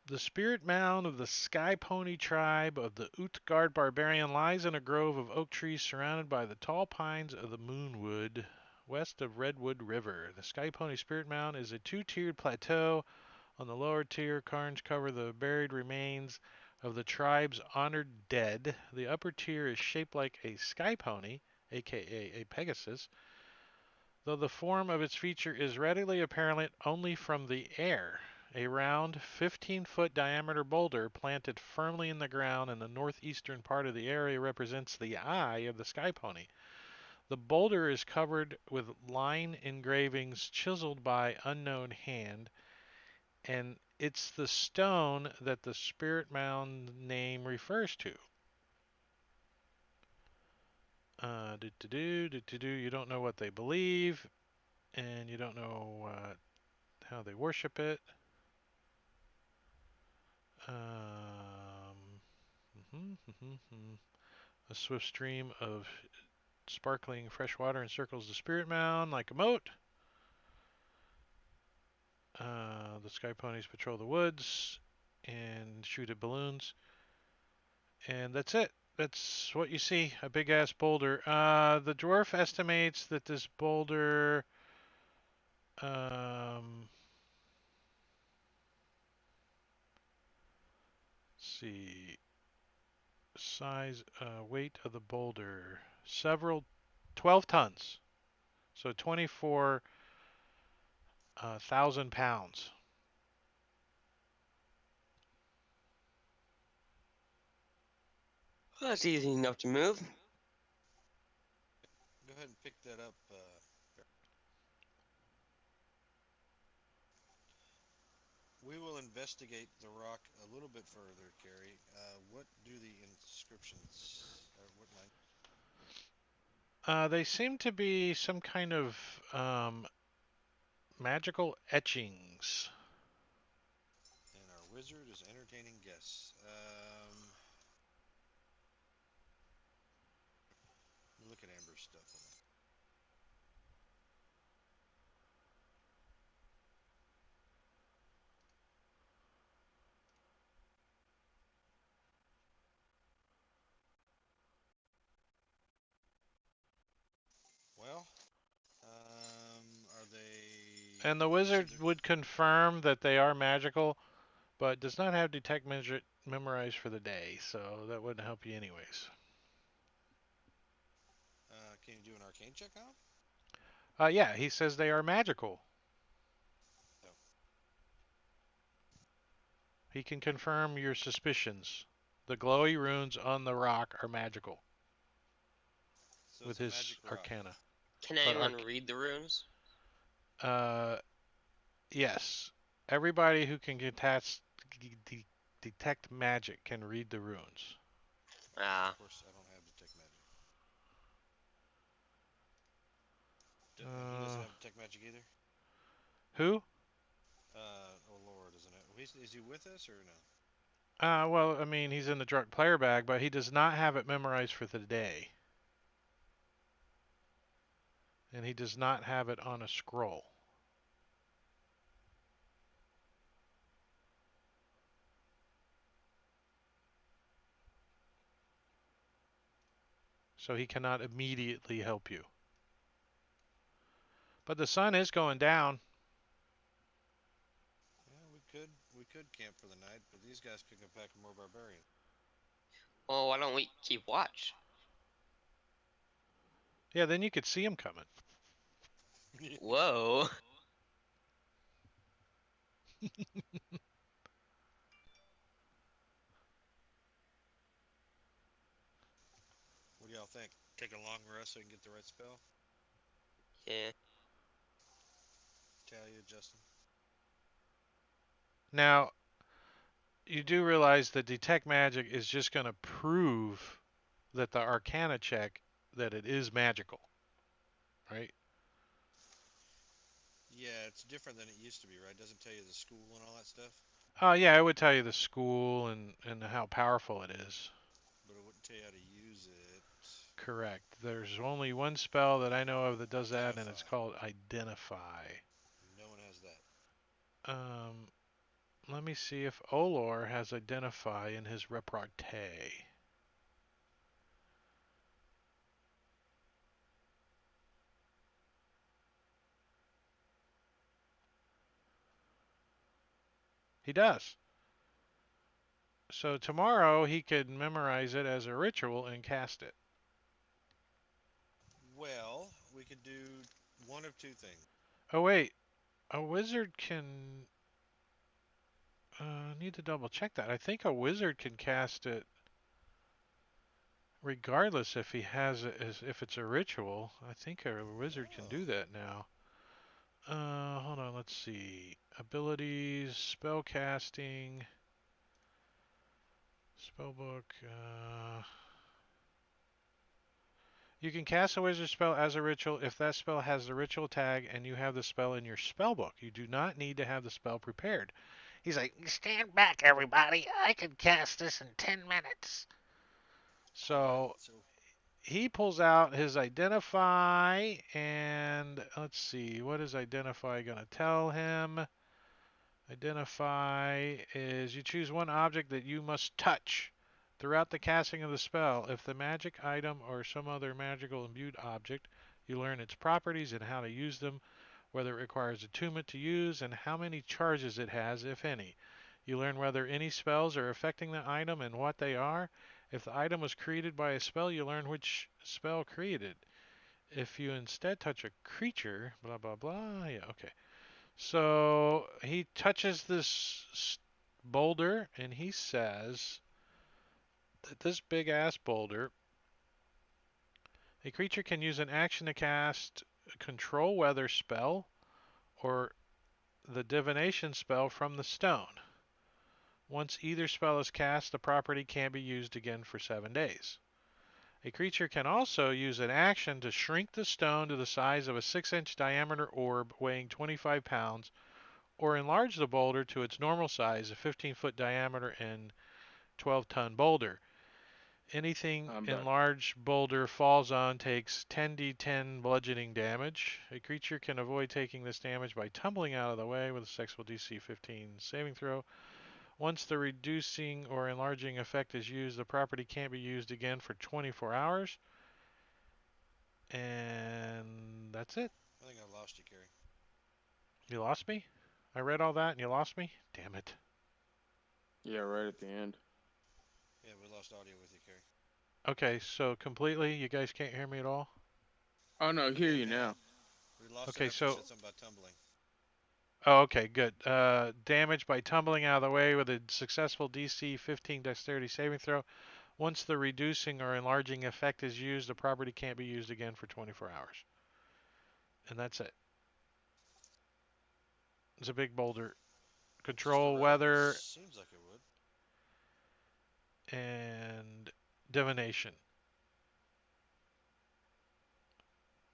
the spirit mound of the Sky Pony tribe of the Utgard barbarian lies in a grove of oak trees surrounded by the tall pines of the Moonwood, west of Redwood River. The Sky Pony spirit mound is a two-tiered plateau. On the lower tier, cairns cover the buried remains of the tribe's honored dead. The upper tier is shaped like a sky pony, aka a Pegasus, though the form of its feature is readily apparent only from the air. A round, 15-foot diameter boulder planted firmly in the ground in the northeastern part of the area represents the eye of the sky pony. The boulder is covered with line engravings chiseled by unknown hand, and it's the stone that the spirit mound name refers to. You don't know what they believe, and you don't know how they worship it. A swift stream of sparkling fresh water encircles the spirit mound like a moat. The sky ponies patrol the woods and shoot at balloons. And that's it. That's what you see, a big ass boulder. The dwarf estimates that this boulder let's see, size, weight of the boulder, 12 tons, so 24,000 pounds. Well, that's easy enough to move. Go ahead and pick that up. We will investigate the rock a little bit further, Carrie. What do the inscriptions, or what line? They seem to be some kind of magical etchings. And our wizard is entertaining guests. Look at Amber's stuff. Well, are they? And the You said wizard would confirm that they are magical, but does not have detect memorized for the day, so that wouldn't help you anyways. Can you do an arcane check on them? Yeah, he says they are magical. No. He can confirm your suspicions. The glowy runes on the rock are magical So with it's a his magic rock. arcana. Can anyone read the runes? Yes. Everybody who can detect magic can read the runes. Ah. Of course, I don't have detect magic. He doesn't have detect magic either. Who? Oh Lord, isn't it? Is he with us or no? Well, I mean, he's in the drunk player bag, but he does not have it memorized for the day. and he does not have it on a scroll. So he cannot immediately help you. But the sun is going down. Yeah, we could camp for the night, but these guys could come back with more barbarians. Well, why don't we keep watch? Yeah, then you could see him coming. Whoa. What do y'all think? Take a long rest so you can get the right spell? Yeah. Talia, Justin? Now, you do realize that detect magic is just going to prove that the arcana check that it is magical, right? Yeah, it's different than it used to be, right? It doesn't tell you the school and all that stuff, Oh yeah, I would tell you the school and how powerful it is. but it wouldn't tell you how to use it. Correct. There's only one spell that I know of that does that, and it's Identify. called Identify. No one has that. Um, let me see if Olor has Identify in his repartee. He does. So tomorrow he could memorize it as a ritual and cast it. Well, we could do one of two things. Oh wait, a wizard can. Need to double check that. I think a wizard can cast it regardless if he has it as if it's a ritual. I think a wizard can Oh, do that now. Hold on. Let's see. Abilities, spell casting, spellbook. You can cast a wizard spell as a ritual if that spell has the ritual tag and you have the spell in your spellbook. You do not need to have the spell prepared. He's like, stand back, everybody. I can cast this in 10 minutes. So so he pulls out his Identify, and let's see, what is Identify going to tell him? Identify is you choose one object that you must touch throughout the casting of the spell. If the magic item or some other magical imbued object, you learn its properties and how to use them, whether it requires attunement to use, and how many charges it has, if any. You learn whether any spells are affecting the item and what they are. If the item was created by a spell, you learn which spell created. If you instead touch a creature, blah blah blah. Yeah, okay. So he touches this boulder and he says that this big ass boulder, a creature can use an action to cast a control weather spell or the divination spell from the stone. Once either spell is cast, the property can't be used again for 7 days. A creature can also use an action to shrink the stone to the size of a 6-inch diameter orb weighing 25 pounds, or enlarge the boulder to its normal size, a 15-foot diameter and 12-ton boulder. Anything I'm back. enlarged boulder falls on takes 10d10 bludgeoning damage. A creature can avoid taking this damage by tumbling out of the way with a successful DC 15 saving throw. Once the reducing or enlarging effect is used, the property can't be used again for 24 hours. And that's it. I think I lost you, Carrie. You lost me? I read all that and you lost me? Damn it. Yeah, right at the end. Yeah, we lost audio with you, Carrie. Okay, so completely, you guys can't hear me at all? Oh no, I We hear can you now. We lost Okay, it after you so said something about tumbling. oh, okay, good. Damage by tumbling out of the way with a successful DC 15 Dexterity saving throw. Once the reducing or enlarging effect is used, the property can't be used again for 24 hours. And that's it. It's a big boulder. Does the Control relic? weather Seems like it would. and divination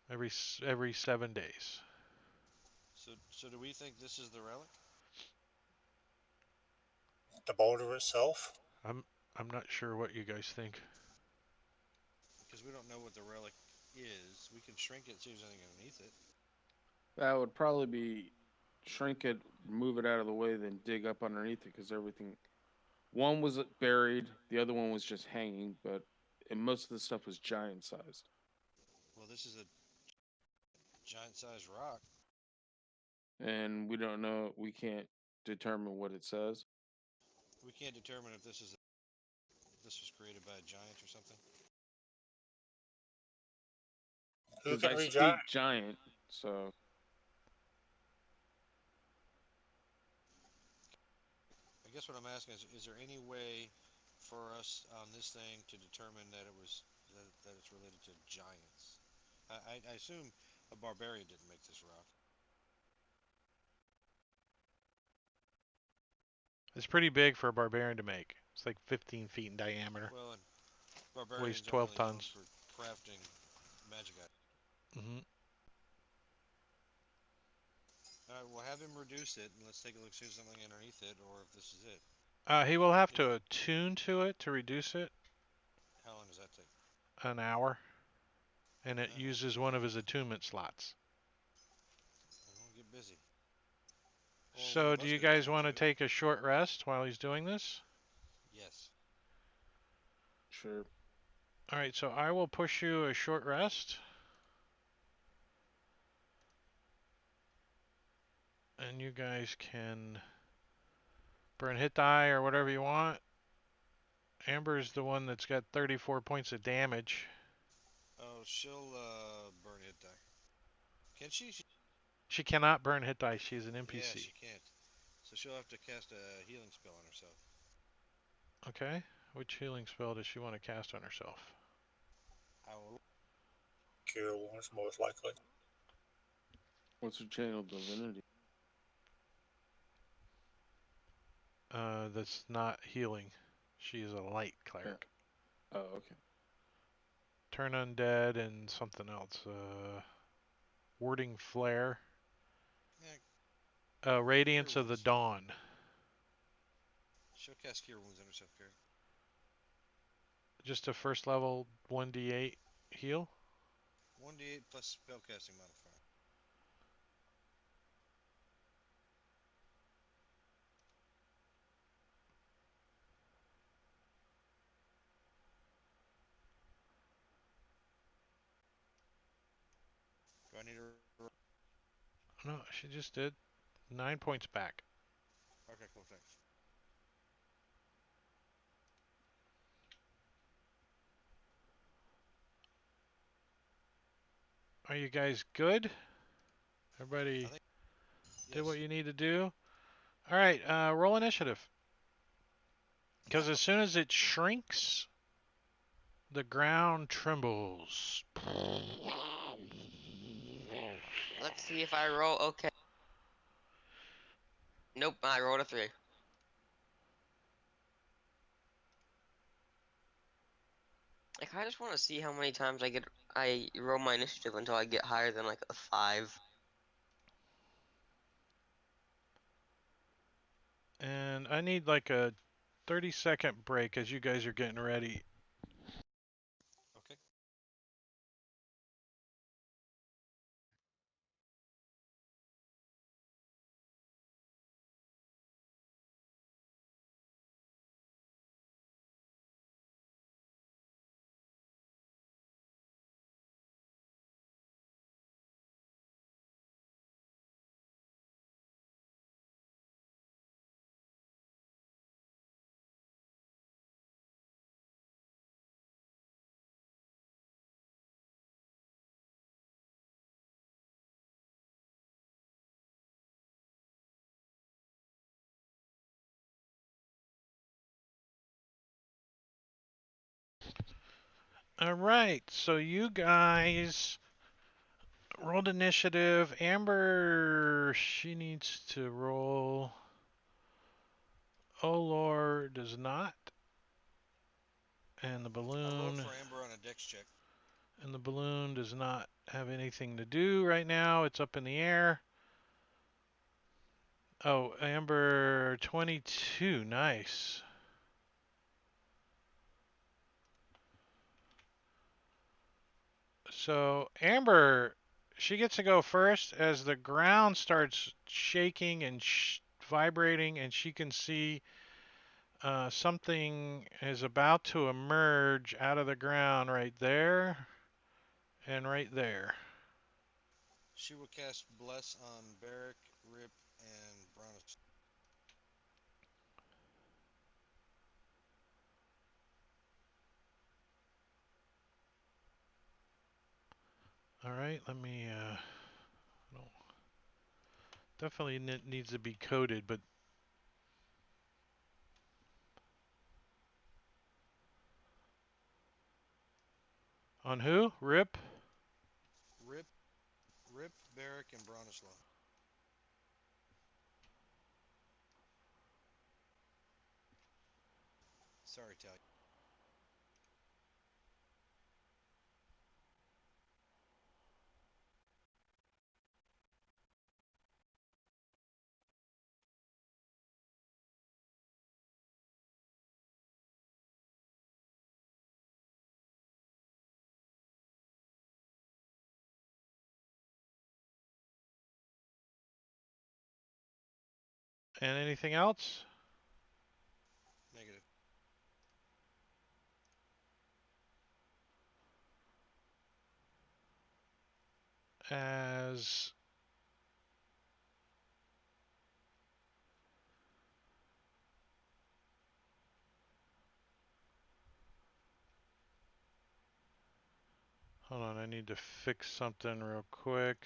every 7 days. So do we think this is the relic? The boulder itself. I'm not sure what you guys think. Because we don't know what the relic is. We can shrink it, see if there's anything underneath it. That would probably be shrink it, move it out of the way, then dig up underneath it because everything. One was buried, the other one was just hanging, and most of the stuff was giant sized. Well, this is a giant-sized rock. And we don't know, we can't determine what it says. We can't determine if this was created by a giant or something. Who Because can I read speak giant, so I guess what I'm asking is there any way for us on this thing to determine that that it's related to giants? I assume a barbarian didn't make this rock. It's pretty big for a barbarian to make. It's like 15 feet in diameter. Well, and barbarians 12 aren't really tons. known for crafting magic items. Hmm. All right, we'll have him reduce it, and let's take a look, see if there's something underneath it, or if this is it. He will have to attune to it to reduce it. How long does that take? An hour. And it Uh-huh. uses one of his attunement slots. We'll get busy. Or one So of do us you could guys attune want to it. take a short rest while he's doing this? Yes. sure. Alright, so I will push you a short rest. And you guys can burn hit die or whatever you want. Amber's the one that's got 34 points of damage. Oh, she'll burn hit die. Can she? She cannot burn hit die. She's an Yeah, NPC. she can't. So she'll have to cast a healing spell on herself. Okay. Which healing spell does she want to cast on herself? I will. Cure wounds, most likely. What's her channel divinity? That's not healing. She is a light cleric. Oh, okay. Turn undead and something else. Warding flare. Yeah, Radiance Cure of the wounds. dawn. She'll cast cure wounds on herself, Gary. Just a first level 1d8 heal. 1d8 plus spellcasting modifier. Do I need to? No, she just did. 9 points back. Okay, cool, thanks. Are you guys good? Everybody I think. did Yes. what you need to do? Alright, roll initiative. Because as soon as it shrinks, the ground trembles. Let's see if I roll okay. Nope, I rolled a 3. Like, I just want to see how many times I roll my initiative until I get higher than like a 5. And I need like a 30-second break as you guys are getting ready. Okay. Alright, so you guys rolled initiative. Amber, she needs to roll. Olor does not. And the I'll roll balloon. for Amber on a dex check. And the balloon does not have anything to do right now. It's up in the air. Oh, Amber 22. Nice. So Amber, she gets to go first as the ground starts shaking and vibrating, and she can see something is about to emerge out of the ground right there and right there. She will cast Bless on Barrick, Rip, and Bronis. All right, let me. No, definitely needs to be coded, but on who? Rip. Rip, Barrick, and Bronislaw. Sorry, Talia. And anything else? Negative. As hold on, I need to fix something real quick.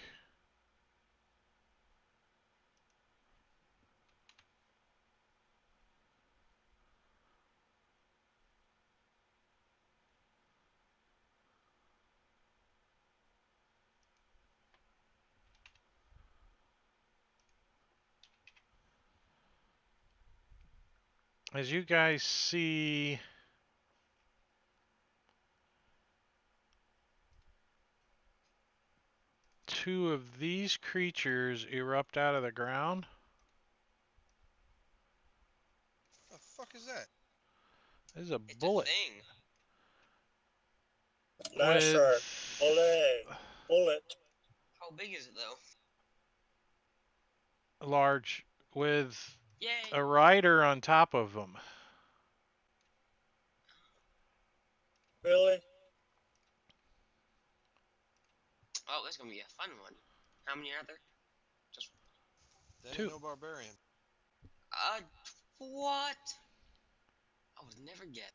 As you guys see, two of these creatures erupt out of the ground. The fuck is that? This is a It's bullet a thing. Land shark. with Bullet. How big is it though? large, with Yay! a rider on top of them. Really? Oh, that's gonna be a fun one. How many are there? That Two. ain't no barbarian. What? I would never get.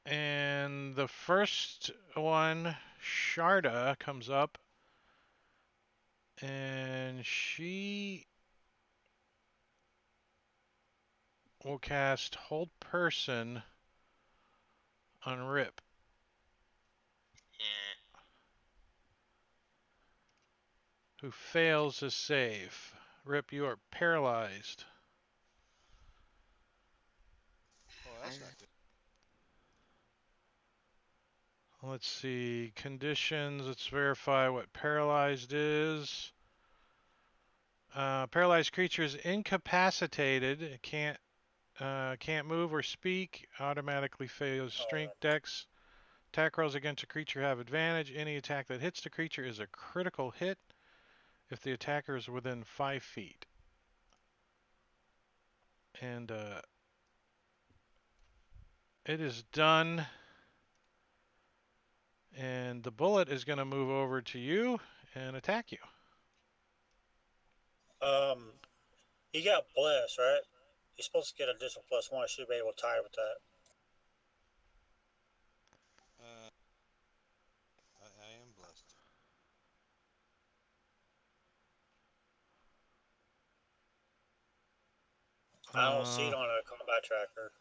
And the first one, Sharda, comes up, and she will cast Hold Person on Rip, Eh. who fails to save. Rip, you are paralyzed. Oh, that's not good. Let's see, conditions, let's verify what paralyzed is. Paralyzed creature is incapacitated, can't move or speak, automatically fails strength, dex. Attack rolls against a creature have advantage. Any attack that hits the creature is a critical hit if the attacker is within 5 feet. And it is done. And the bullet is going to move over to you and attack you. He got blessed, right? He's supposed to get additional +1. I should be able to tie with that. I am blessed. I don't see it on a combat tracker.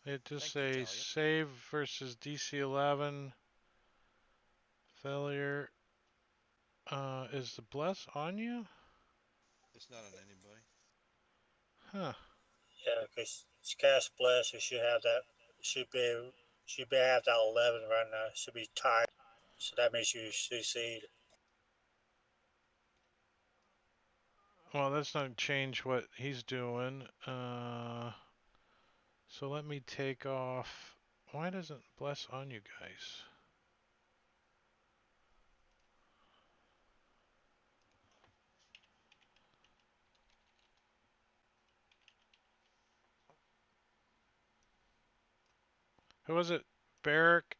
It just Thank you, says Talia. save versus DC 11. Failure. Is the bless on you? It's not on anybody. Huh. Yeah, because it's cast bless. You should have that. Should be have that 11 right now. Should be tied. So that means you succeed. Well, that's not change what he's doing. So let me take off. Why doesn't bless on you guys? Who was it? Barrick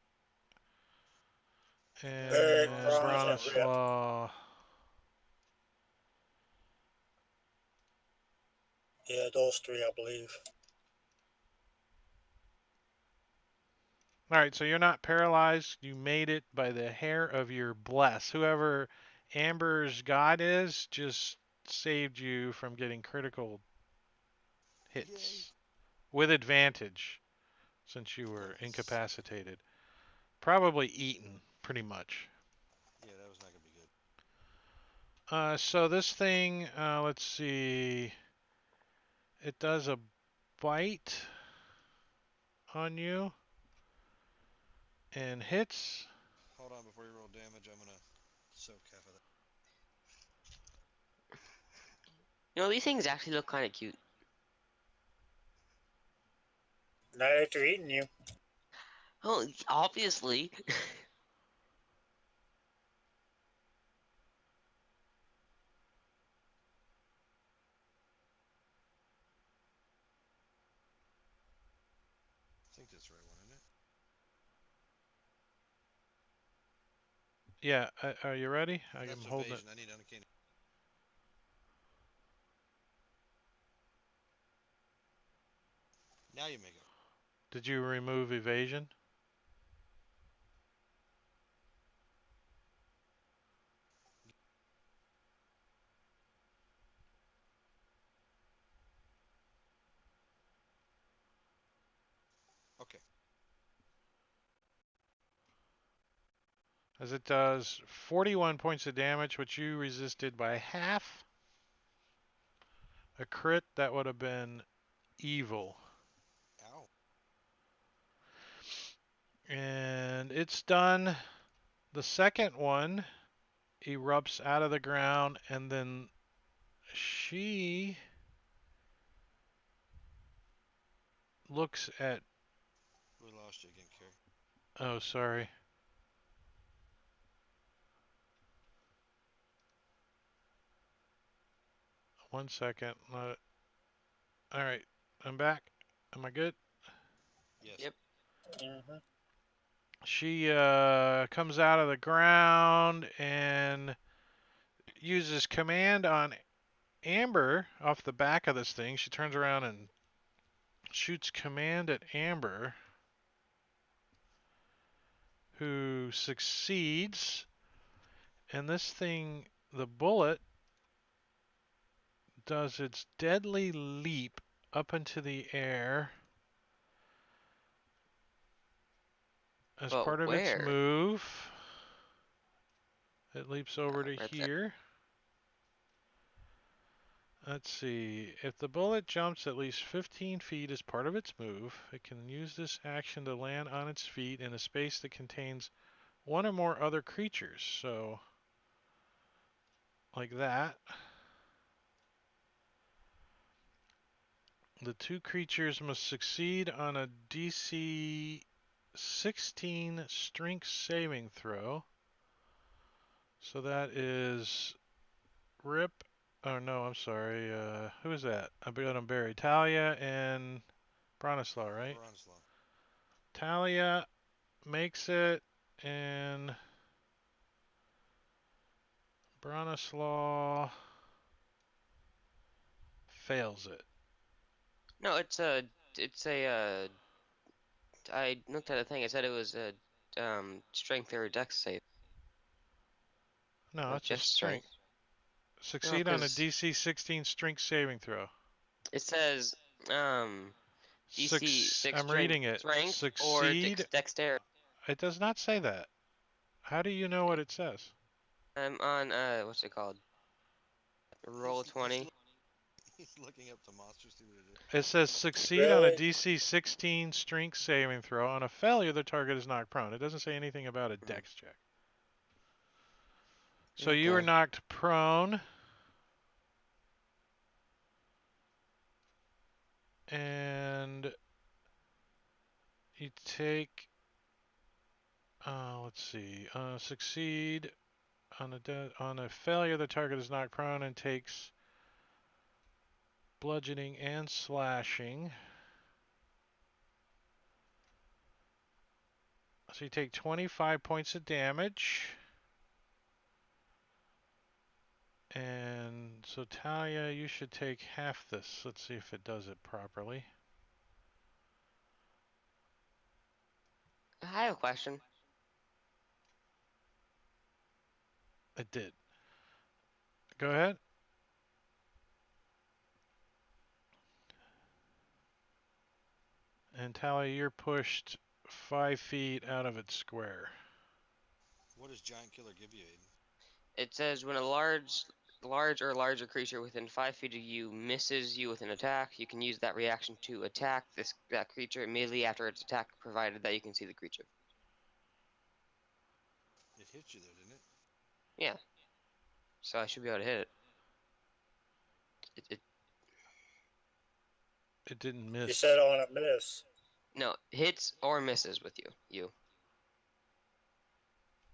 Barrick, and Bronze, and Rip. Bronislaw. Yeah, those three, I believe. All right, so you're not paralyzed. You made it by the hair of your bless. Whoever Amber's god is just saved you from getting critical hits with advantage since you were Nice. incapacitated. Probably eaten, pretty much. Yeah, that was not gonna be good. So this thing, let's see. It does a bite on you and hits. Hold on, before you roll damage, I'm gonna soak half of that. You know, these things actually look kind of cute. Not after eating you. Oh, obviously. I think that's the right one, isn't it? Yeah, are you ready? I'm That's holding it. evasion. I need uncanny. Now you make it. Did you remove evasion? Okay. As it does 41 points of damage, which you resisted by half. A crit, that would have been evil. Ow. And it's done. The second one erupts out of the ground, and then she looks at. We lost you again, Carrie. Oh, sorry. One second. All right, I'm back. Am I good? Yes. Yep. Mm-hmm. She comes out of the ground and uses command on Amber off the back of this thing. She turns around and shoots command at Amber, who succeeds. And this thing, the bullet, does its deadly leap up into the air as But part of its where? move. It leaps over to Right there. here. Let's see. If the bullet jumps at least 15 feet as part of its move, it can use this action to land on its feet in a space that contains one or more other creatures. So, like that. The two creatures must succeed on a DC 16 strength saving throw. So that is Rip. Oh no, I'm sorry. Who is that? I got them Barry. Talia and Bronislaw, right? Bronislaw. Talia makes it, and Bronislaw fails it. No, it's a, I looked at a thing. It said it was a, strength or dex save. No, Or it's a just strength. strength. No, Succeed on a because DC 16 strength saving throw. it says, DC 6 I'm reading it. strength or Succeed. dexterity. It does not say that. How do you know what it says? I'm on, what's it called? Roll 20. He's looking up the monsters, see what it is. It says succeed on a DC 16 strength saving throw. On a failure, the target is knocked prone. It doesn't say anything about a dex check. So you were Okay. knocked prone. and you take. Let's see. Succeed on a failure. The target is knocked prone and takes bludgeoning and slashing. So you take 25 points of damage. And so Talia, you should take half this. Let's see if it does it properly. I have a question. It did. Go ahead. And Talia, you're pushed 5 feet out of its square. What does Giant Killer give you, Aiden? It says when a large or larger creature within 5 feet of you misses you with an attack, you can use that reaction to attack that creature immediately after its attack, provided that you can see the creature. It hit you though, didn't it? Yeah. So I should be able to hit it. It It didn't You miss. said on a miss. no, hits or misses with you.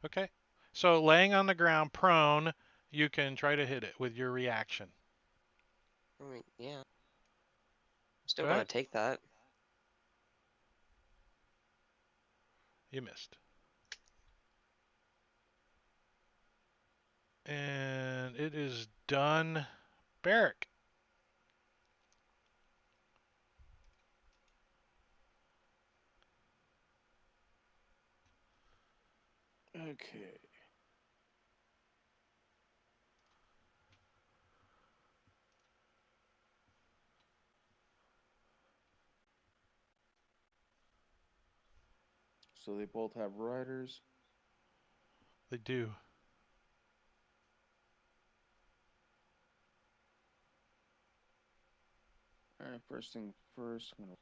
Okay. So laying on the ground prone, you can try to hit it with your reaction. I mean, yeah. I'm still Go gonna ahead. take that. You missed. And it is done. Barrick. Okay. So they both have riders. They do. All right. First thing first, I'm gonna.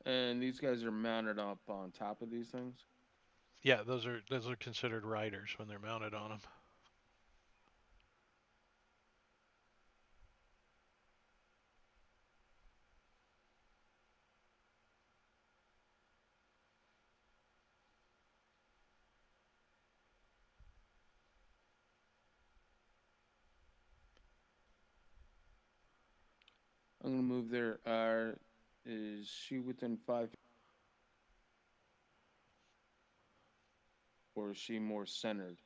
And these guys are mounted up on top of these things. Yeah, those are considered riders when they're mounted on them. I'm gonna move there. Is she within 5? Or is she more centered?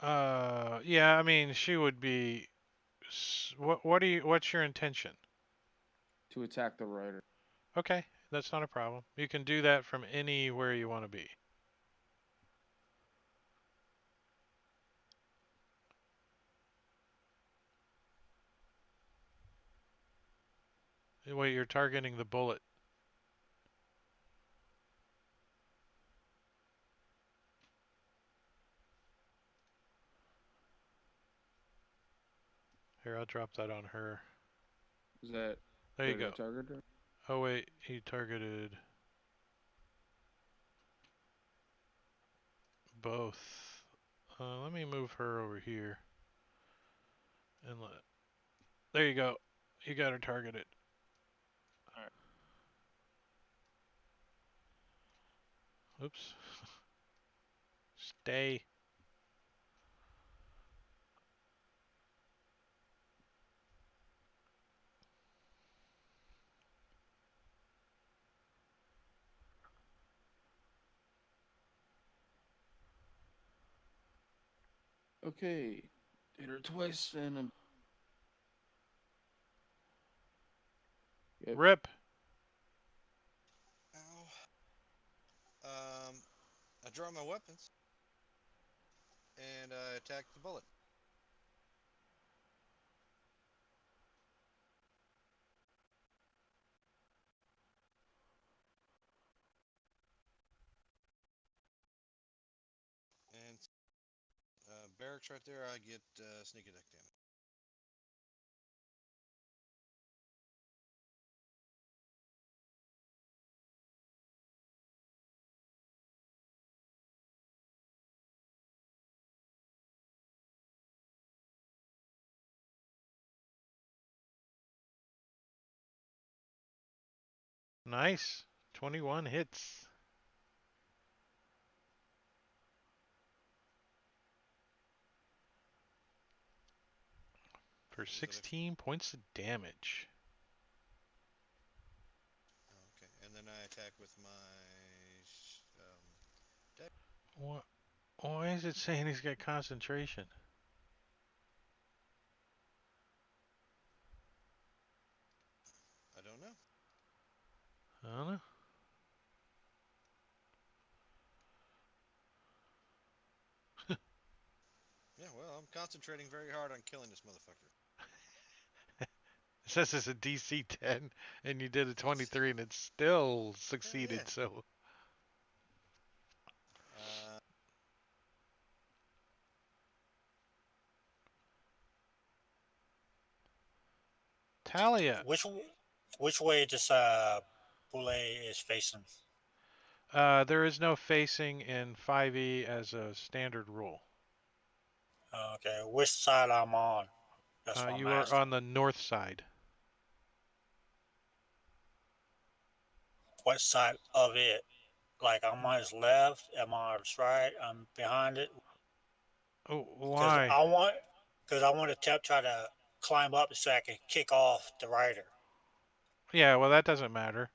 Yeah, I mean, she would be. What's your intention? To attack the rider. Okay, that's not a problem. You can do that from anywhere you want to be. Wait, you're targeting the bullet. Here, I'll drop that on her. Is that There you where go. I targeted her? Oh wait, he targeted both. Let me move her over here. And there you go. You got her targeted. Alright. Oops. Stay. Okay. Hit her twice and I'm. Yep. Rip. Ow. I draw my weapons and I attack the bullet. arcs right there, I get sneak attack damage. Nice. 21 hits. For Is it a- 16 points of damage. Okay, and then I attack with my What? Why is it saying he's got concentration? I don't know. I don't know. Yeah, well, I'm concentrating very hard on killing this motherfucker. It says it's a DC 10, and you did a 23, and it still succeeded. yeah. So Uh, Talia, Which way this boulet is facing? there is no facing in 5e as a standard rule. Okay, which side I'm on? That's what I'm You are asking. on the north side. What side of it? Like I'm on his left, am I on his right? I'm behind it. Oh, Because why? I want to try to climb up so I can kick off the rider. Yeah, well, that doesn't matter.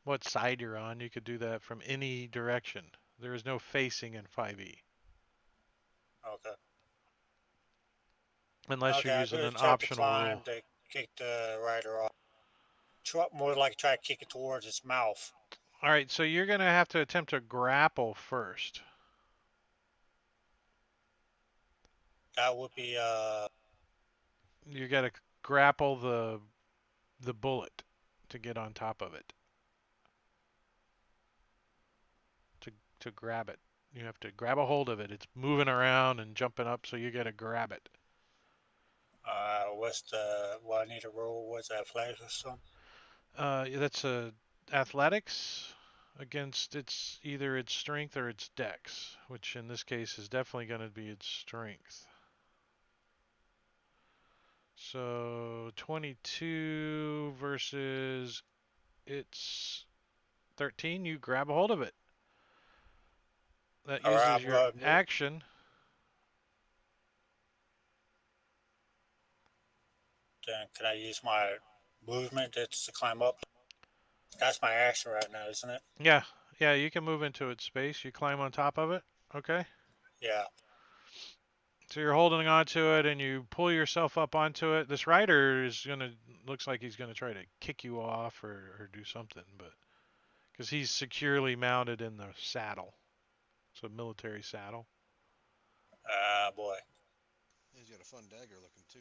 What side you're on, you could do that from any direction. There is no facing in 5e. Okay. Unless you're Okay, I'm using gonna an attempt to optional climb rule. to kick the rider off. More like try to kick it towards its mouth. Alright, so you're going to have to attempt to grapple first. That would be You got to grapple the bullet to get on top of it. To grab it. You have to grab a hold of it. It's moving around and jumping up, so you got to grab it. what's the what I need to roll? What's that flash or something? That's a athletics against either its strength or its dex, which in this case is definitely going to be its strength. So 22 versus its 13. You grab a hold of it. That All right, uses I'm your gonna move. action. Then can I use my movement that's to climb up? That's my action right now, isn't it? Yeah, yeah, you can move into its space. You climb on top of it. Okay. Yeah. So you're holding onto it and you pull yourself up onto it. This rider is looks like he's gonna try to kick you off or do something, but because he's securely mounted in the saddle. It's a military saddle. Ah, boy. he's got a fun dagger looking too.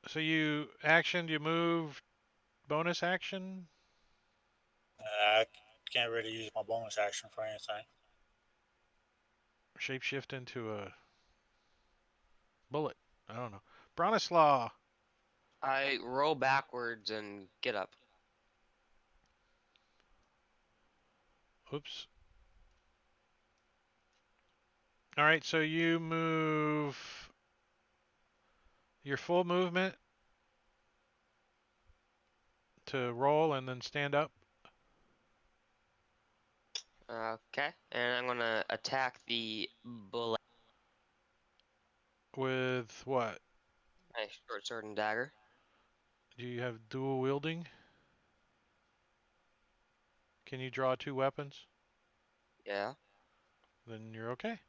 So you actioned, you moved, bonus action. I can't really use my bonus action for anything. Shapeshift into a bullet. I don't know. Bronislaw. I roll backwards and get up. Oops. All right, so you move your full movement to roll and then stand up. Okay, and I'm gonna attack the bullet. With what? My short sword and dagger. Do you have dual wielding? Can you draw two weapons? Yeah. Then you're okay.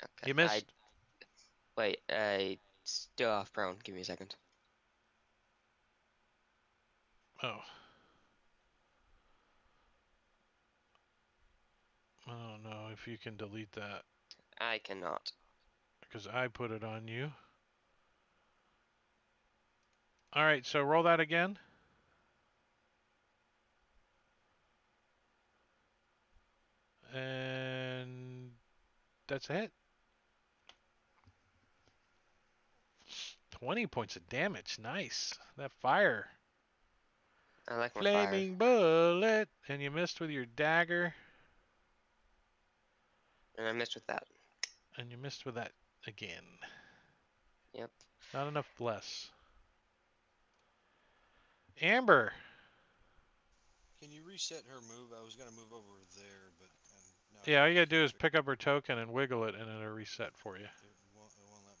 Okay. You missed. Wait. I still off prone. Give me a second. Oh. I don't know if you can delete that I cannot. because I put it on you. All right, so roll that again. And that's it. 20 points of damage. Nice. That fire. I like my fire. Flaming bullet. And you missed with your dagger. And I missed with that. And you missed with that again. Yep. Not enough bless. Amber. Can you reset her move? I was gonna move over there, but now Yeah, all you gotta can't do is it. pick up her token and wiggle it, and it'll reset for you. It won't let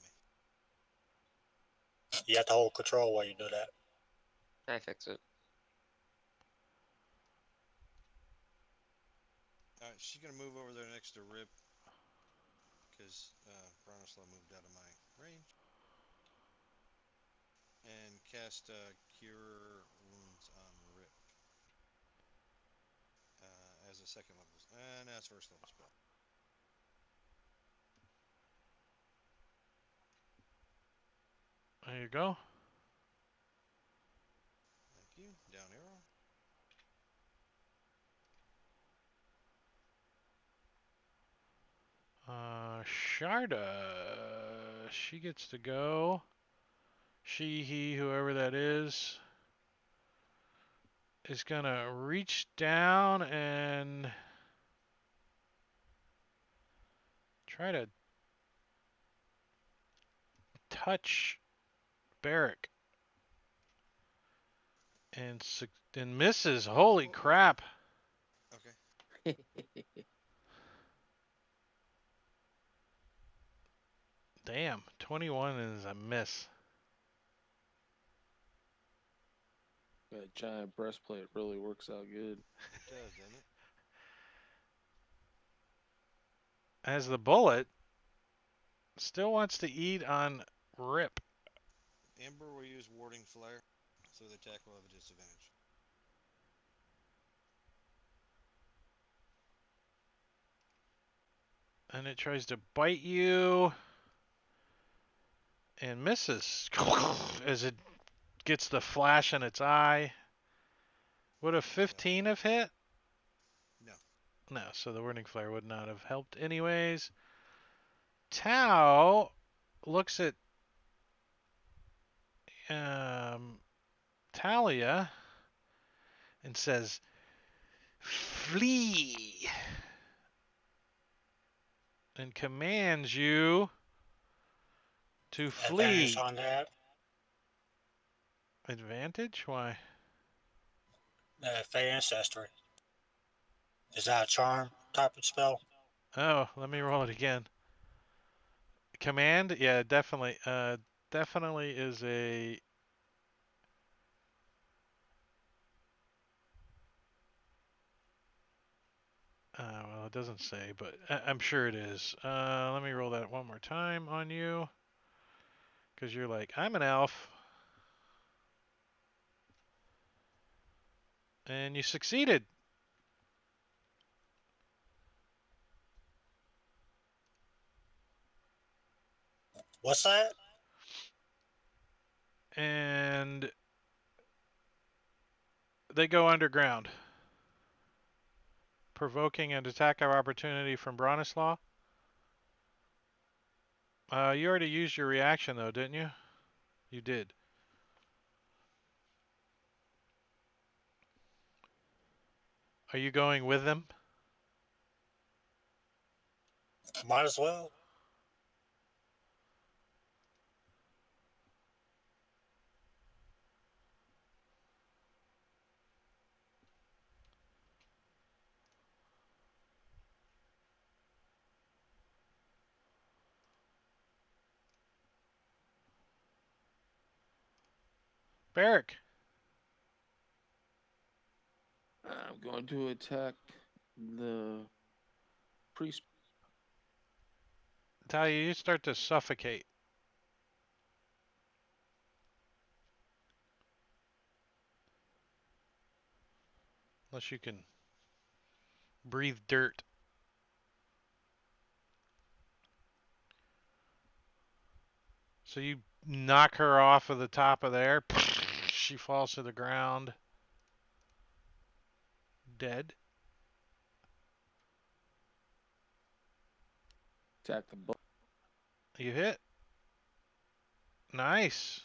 me. You have to hold control while you do that. I fix it. All right, she's gonna move over there next to Rip, because Bronislaw moved out of my range, and cast Cure Wounds on Rip as a second level, and that's first level spell. There you go. Thank you. Down arrow. Sharda. She gets to go. She, he, whoever that is gonna reach down and try to touch Barrick. And misses. Holy crap. Okay. Damn. 21 is a miss. That giant breastplate really works out good. It does, doesn't it? As the bullet still wants to eat on Rip. Amber will use Warding Flare, so the attack will have a disadvantage. And it tries to bite you. And misses. As it gets the flash in its eye. Would a 15 have hit? No. No, so the Warding Flare would not have helped anyways. Tau looks at Talia and says, "Flee!" and commands you to flee. Advantage on that. Advantage? Why? Fey Ancestry. Is that a charm type of spell? Oh, let me roll it again. Command? Yeah, definitely. Definitely is a. Well, it doesn't say, but I'm sure it is. Let me roll that one more time on you. Because you're like, I'm an elf. And you succeeded. What's that? And they go underground. Provoking an attack of opportunity from Bronislaw. You already used your reaction though, didn't you? You did. Are you going with them? Might as well. Barrick. I'm going to attack the priest. Talia, you start to suffocate. Unless you can breathe dirt. So you knock her off of the top of there. She falls to the ground. Dead. attack the bullet. You hit. Nice.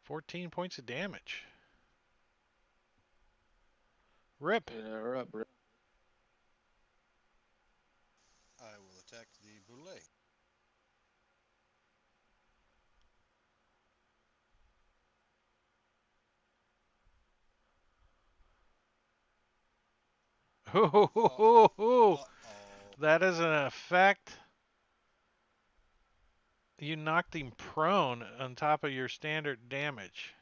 14 points of damage. Rip. Hit her up, Rip. I will attack the boulet. Ooh, Uh-oh. that is an effect. You knocked him prone on top of your standard damage.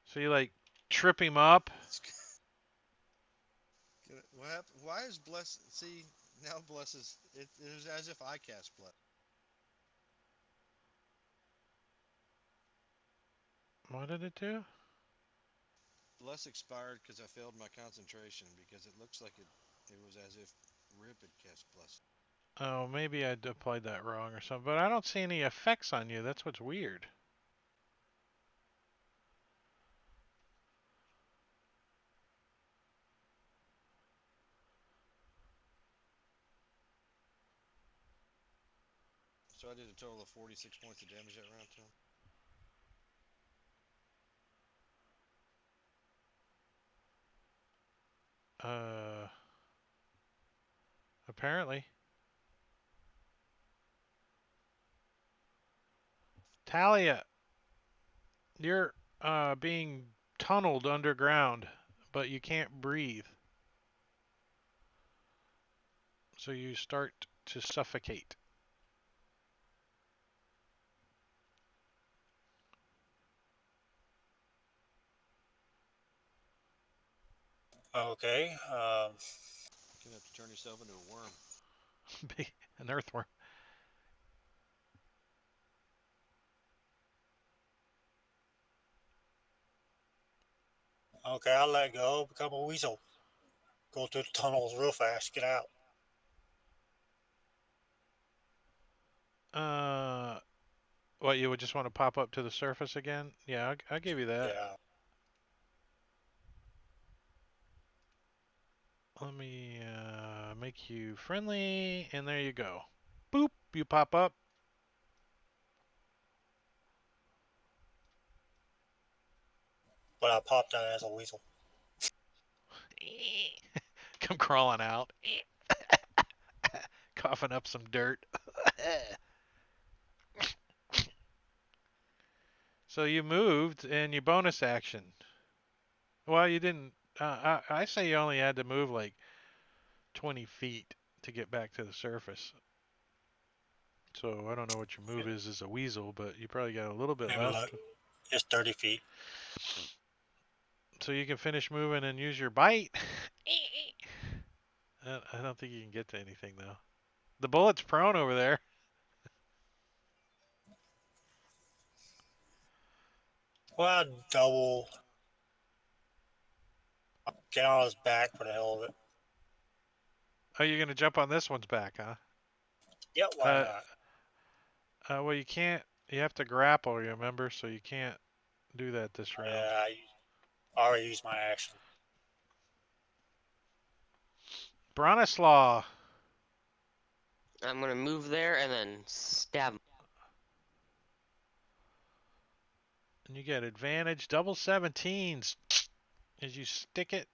So you like trip him up. What happened? Why is Bless? See, now Bless is. It is as if I cast Bless. What did it do? Bless expired because I failed my concentration because it looks like it was as if Rip had cast Bless. Oh, maybe I applied that wrong or something, but I don't see any effects on you. That's what's weird. So I did a total of 46 points of damage that round to him. Apparently. Talia, you're being tunneled underground, but you can't breathe. So you start to suffocate. Okay. You're gonna have to turn yourself into a worm. Be an earthworm. Okay, I'll let go. Become a weasel. Go through the tunnels real fast. Get out. What, you would just want to pop up to the surface again? Yeah, I'll give you that. Yeah. Let me make you friendly, and there you go. Boop, you pop up. But I popped out as a weasel. Come crawling out. Coughing up some dirt. So you moved, and you bonus action. Well, you didn't. I say you only had to move like 20 feet to get back to the surface. So I don't know what your move is as a weasel, but you probably got a little bit Maybe left. like it's 30 feet. So you can finish moving and use your bite. I don't think you can get to anything though. The bullet's prone over there. Well, I'd double. Get on his back for the hell of it. Oh, you're gonna jump on this one's back, huh? Yep, why Uh, not? well, you can't. You have to grapple, you remember? So you can't do that this round. Yeah, I already used my action. Bronislaw. I'm gonna move there and then stab him. And you get advantage double 17s as you stick it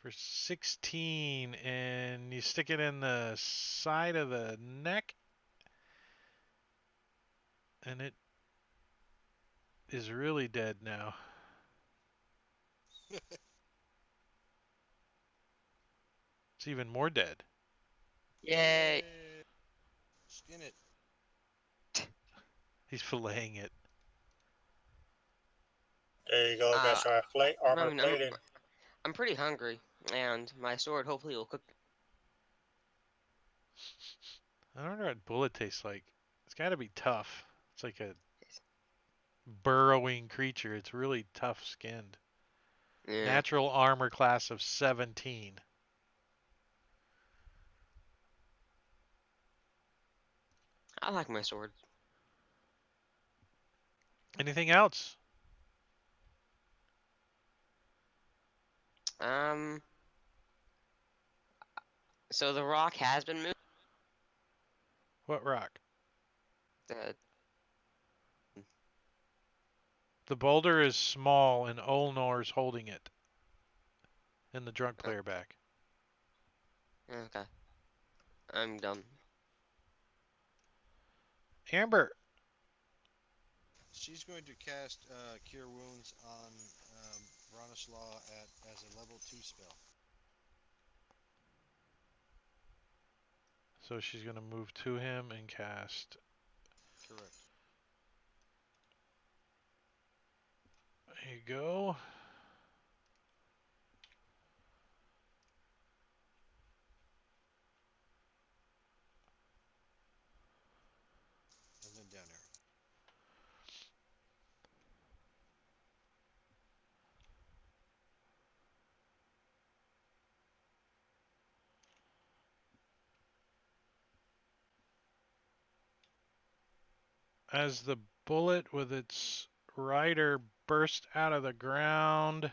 for 16, and you stick it in the side of the neck, and it is really dead now. It's even more dead. Yay! Skin it. He's filleting it. There you go. Got your armor I'm, I'm, plating. I'm pretty hungry, and my sword hopefully will cook. I wonder what bullet tastes like. It's got to be tough. It's like a burrowing creature. It's really tough skinned. Yeah, Natural armor class of 17. I like my sword. Anything else? So the rock has been moved. What rock? The The boulder is small and Olnor's holding it in the drunk Oh. player back. Okay. I'm done. Amber. She's going to cast Cure Wounds on Bronislaw as a level 2 spell. So she's going to move to him and cast. Correct. There you go. And then down arrow. As the bullet with its rider burst out of the ground.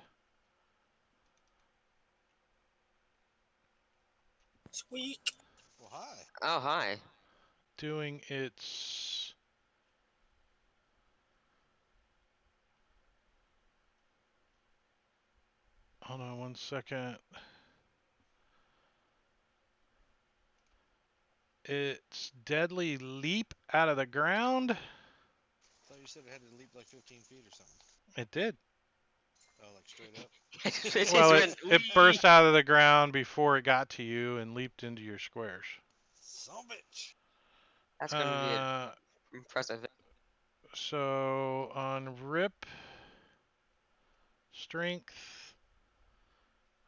Squeak. Well, hi. Oh, hi. Doing its. Hold on 1 second. Its deadly leap out of the ground. I thought you said it had to leap like 15 feet or something. It did. Oh, like straight up? It Well, just it went, burst out of the ground before it got to you and leaped into your squares. Son of a bitch. That's gonna be Uh, impressive. so on Rip, Strength,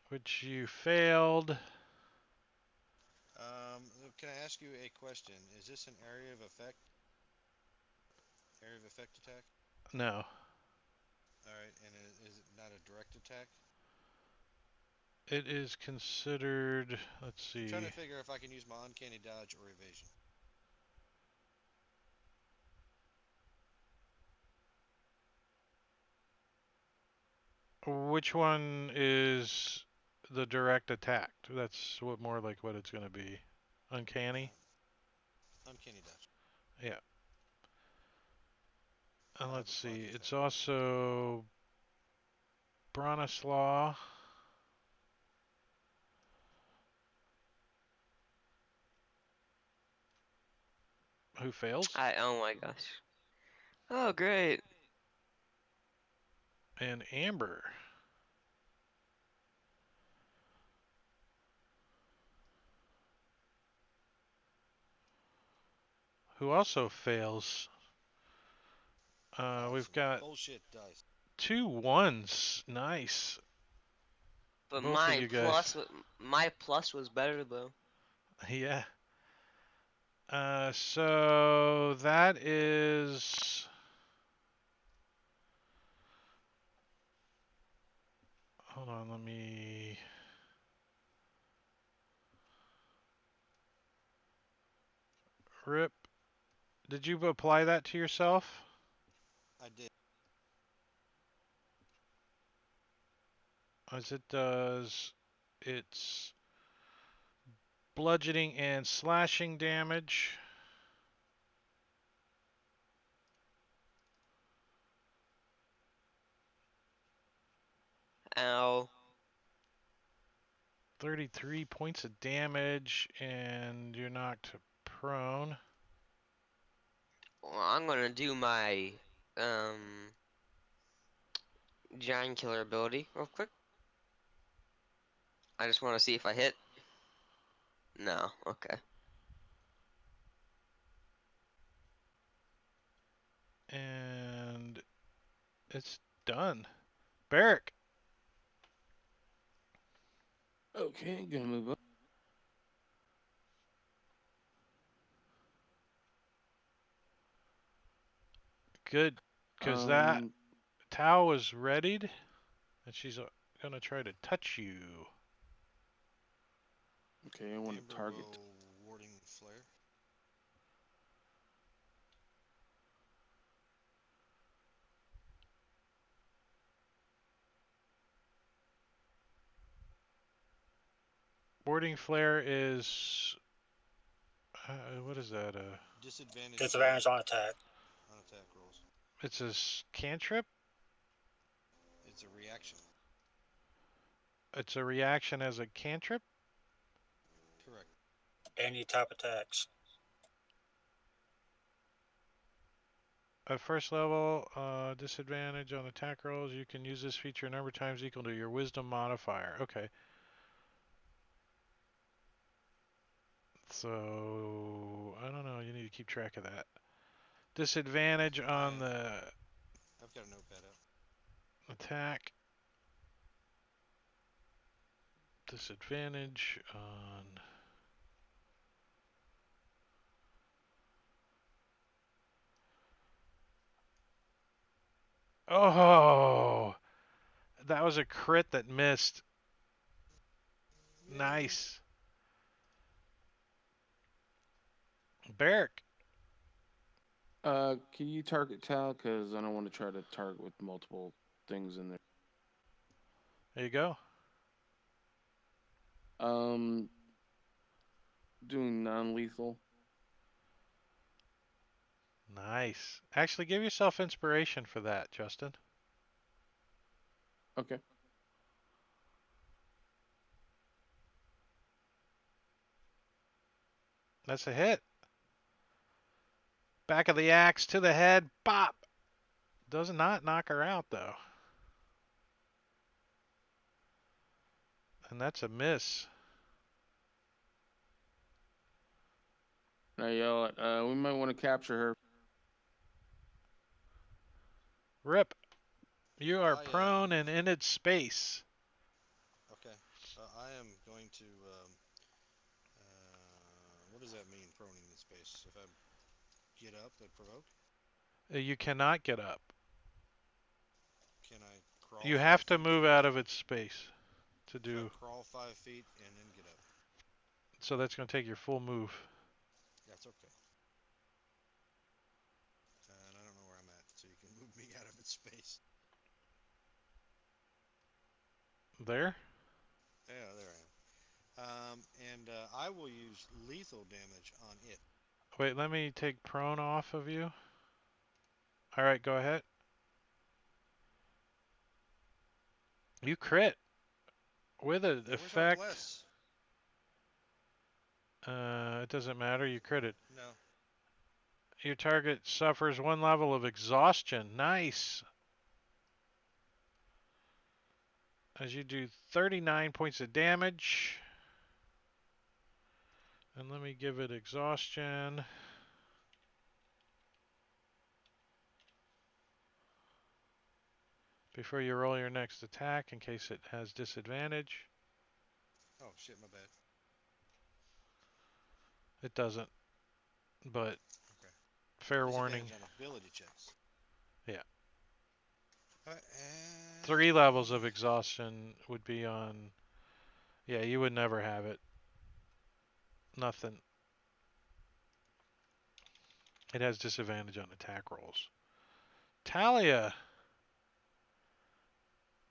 which you failed. Can I ask you a question? Is this an area of effect? Area of effect attack? No. Alright, and is it not a direct attack? It is considered. Let's I'm see. trying to figure if I can use my uncanny dodge or evasion. Which one is the direct attack? That's what more like what it's going to be. Uncanny? Uncanny dodge. Yeah. And I have let's a see. 5 It's attack. also Bronislaw. Who fails? Oh my gosh. Oh, great. And Amber. Who also fails. We've Awesome. got Bullshit dice. 2 1s. Nice. But Both of you guys. my plus was better though. Yeah. So that is. Hold on, let me. Rip. Did you apply that to yourself? I did. As it does, it's bludgeoning and slashing damage. Ow. 33 points of damage, and you're knocked prone. Well, I'm gonna do my giant killer ability real quick. I just want to see if I hit. No. Okay. And it's done. Barrick. Okay, gonna move up. Good. Because that Um, Tau was readied, and she's going to try to touch you. okay, I want Amber to target. will warding flare. Boarding flare is what is that? Disadvantage. Disadvantage on attack. On attack rolls. It's a cantrip. It's a reaction. It's a reaction as a cantrip. Correct. Any type attacks. At first level, disadvantage on attack rolls. You can use this feature a number of times equal to your wisdom modifier. Okay. So, I don't know. You need to keep track of that. Disadvantage on the I've got a notepad out. attack. Disadvantage on... Oh! That was a crit that missed. Nice. Barrick. Can you target Tal? Because I don't want to try to target with multiple things in there. There you go. Doing non-lethal. Nice. Actually, give yourself inspiration for that, Justin. Okay. That's a hit. Back of the axe to the head. Bop. Does not knock her out, though. And that's a miss. Now yell at, we might want to capture her. Rip. You are Oh, yeah. prone and in its space. Okay. I am going to. What does that mean, prone in space? If I get up, I provoke? You cannot get up. Can I crawl? You 5 have to feet? move out of its space to So I do. crawl 5 feet and then get up. So that's going to take your full move. That's okay. And I don't know where I'm at, so you can move me out of its space. There. Yeah, there I am. And I will use lethal damage on it. Wait, let me take prone off of you. All right, go ahead. You crit with an There was effect. less. It doesn't matter. You crit it. No. Your target suffers 1 level of exhaustion. Nice. As you do 39 points of damage. And let me give it exhaustion. Before you roll your next attack in case it has disadvantage. Oh, shit, my bad. It doesn't. But Okay. fair warning. Disadvantage on ability checks. Yeah. Alright, 3 levels of exhaustion would be on... Yeah, you would never have it. Nothing. It has disadvantage on attack rolls. Talia!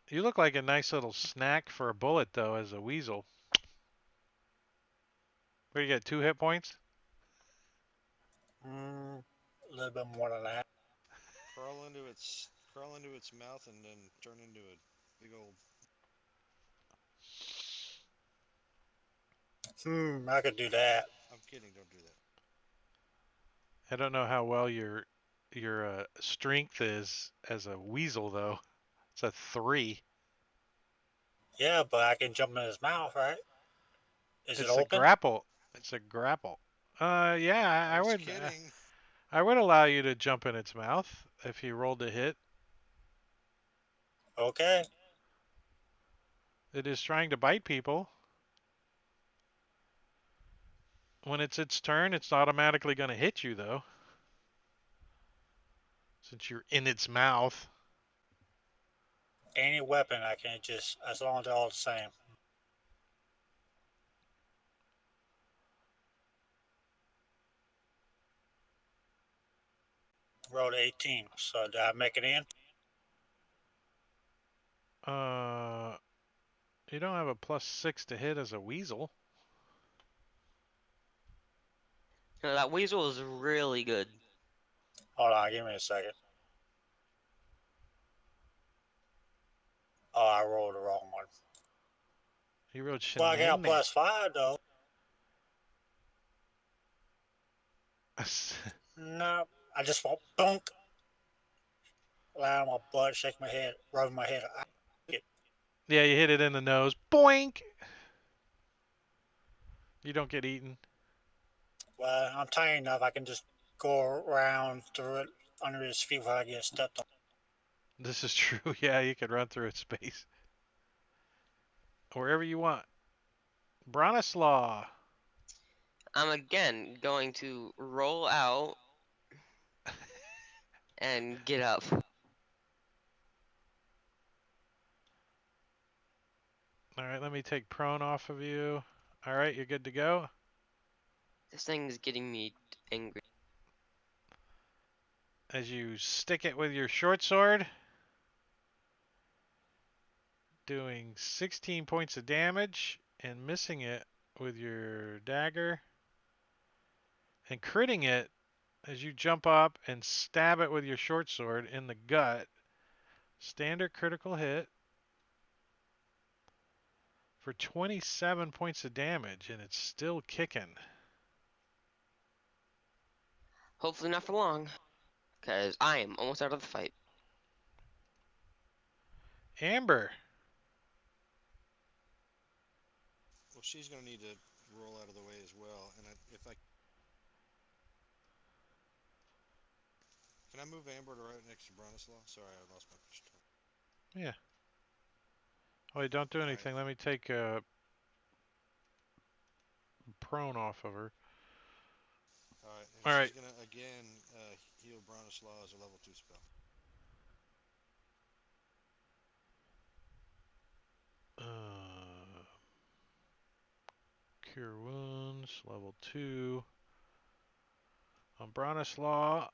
You look like a nice little snack for a bullet, though, as a weasel. Where you get 2 hit points? A little bit more than that. crawl into its mouth and then turn into a big old. I could do that. I'm kidding. Don't do that. I don't know how well your strength is as a weasel, though. It's a 3. Yeah, but I can jump in his mouth, right? Is It's it a open? grapple. It's a grapple. Yeah, I was would. kidding. I would allow you to jump in its mouth if you rolled a hit. Okay. It is trying to bite people. When it's its turn, it's automatically going to hit you, though. Since you're in its mouth. Any weapon I can just, as long as they're all the same. Rolled 18. So did I make it in? You don't have a +6 to hit as a weasel. No, that weasel is really good. Hold on, give me a second. Oh, I rolled the wrong one. He wrote Well, I got shenanigans. +5 though. No, I just won't bunk. Lie on my butt, shake my head, rubbing my head. Yeah, you hit it in the nose. Boink! You don't get eaten. Well, I'm tiny enough. I can just go around through it under his feet without I get stepped on. This is true. Yeah, you can run through its space. Wherever you want. Bronislaw. I'm again going to roll out and get up. Alright, let me take prone off of you. Alright, you're good to go. This thing is getting me angry. As you stick it with your short sword, doing 16 points of damage and missing it with your dagger and critting it as you jump up and stab it with your short sword in the gut. Standard critical hit for 27 points of damage, and it's still kicking. Hopefully not for long, because I am almost out of the fight. Amber. Well, she's going to need to roll out of the way as well. And if I can, I move Amber to right next to Bronislaw. Sorry, I lost my push turn. Yeah. Oh, wait, don't do All anything. right. Let me take prone off of her. All right, and All right. she's going to again heal Bronislaw as a level 2 spell. Cure wounds, level 2. On Bronislaw.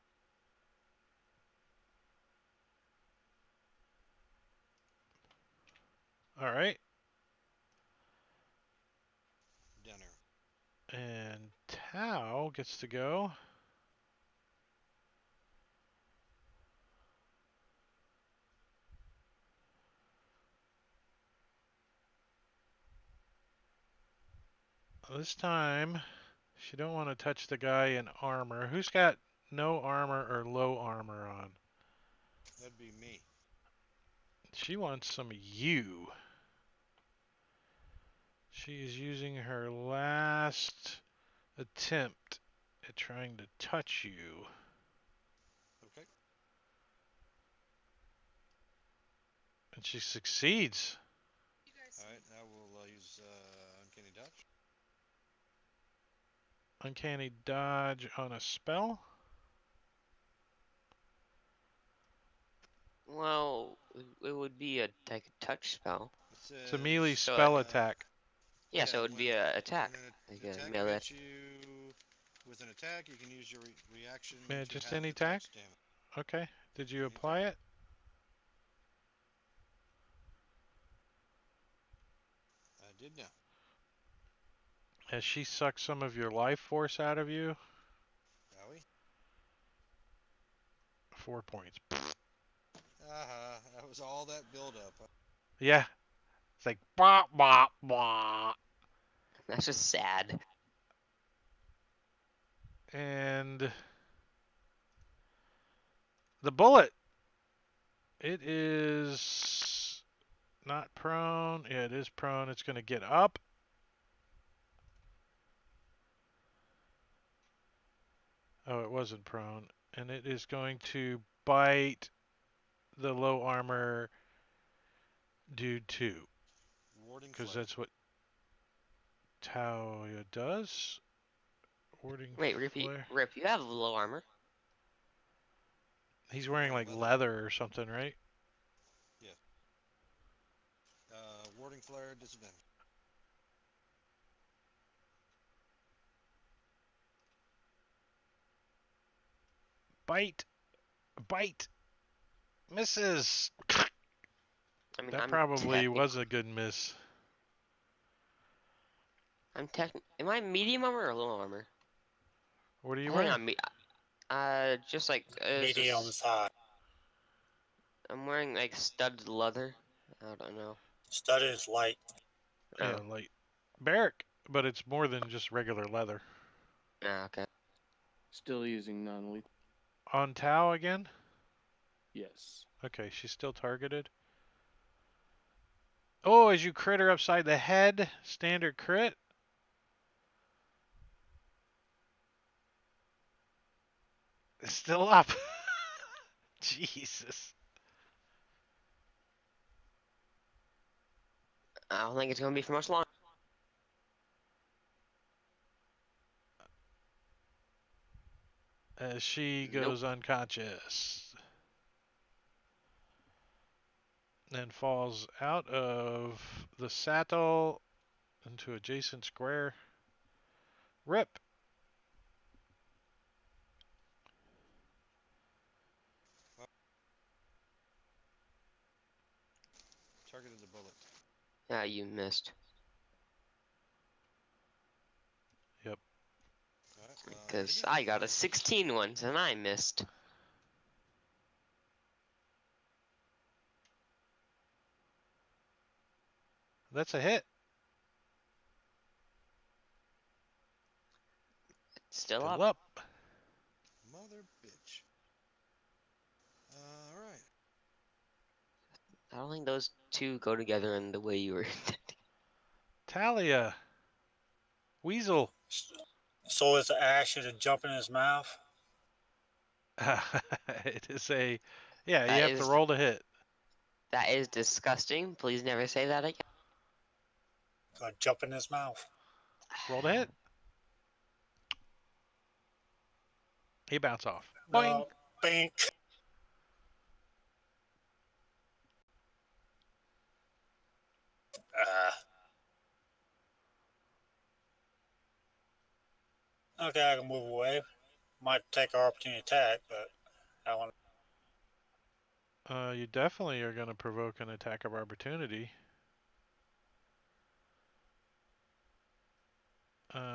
All right. Down there. And Tau gets to go. This time, she don't want to touch the guy in armor. Who's got no armor or low armor on? That'd be me. She wants some of you. She is using her last attempt at trying to touch you. Okay. And she succeeds. All right, I will use Uncanny Dodge. Uncanny dodge on a spell. Well, it would be a like a touch spell. It's a melee So, spell attack. Yeah, so it would be a attack, When like an a attack melee. hits you with an attack, you can use your reaction Yeah, to just half any the attack? touch damage. Okay. Did you Any apply it? I did now. Has she sucked some of your life force out of you? Howie? 4 points. That was all that build up. Yeah. It's like blah blah blah. That's just sad. And the bullet. It is not prone. Yeah, it is prone. It's going to get up. Oh, it wasn't prone. And it is going to bite the low armor dude too. Warding Because flare. that's what Taoya does. Warding Wait, flare. Rip, you have low armor. He's wearing like leather or something, right? Yeah. Warding flare disadvantage. Bite. Bite. Misses. I mean, That I'm probably was a good miss. Am I medium armor or low armor? What are you Hang wearing? on, me. Just like medium size. I'm wearing like studded leather. I don't know. Studded is light. Yeah, Oh, like Barrack, but it's more than just regular leather. okay. Still using non-lethal. On Tau again? Yes. Okay, she's still targeted. Oh, as you crit her upside the head, standard crit. It's still up. Jesus. I don't think it's gonna be for much longer. As she Nope. goes unconscious. And falls out of the saddle into adjacent square. Rip. Targeted the bullet. Yeah, you missed. Yep. Alright, hit Because again. I got a 16 once and I missed. That's a hit. Still up. up. Mother bitch. Alright. I don't think those two go together in the way you were. Talia. Weasel. So is the action to jump in his mouth? It is a. Yeah, you That have to is roll to hit. that is disgusting. Please never say that again. Jump in his mouth. Roll to hit. He bounce off. Boing. No. Bink. Okay, I can move away. Might take our opportunity attack, but I want. You definitely are going to provoke an attack of opportunity.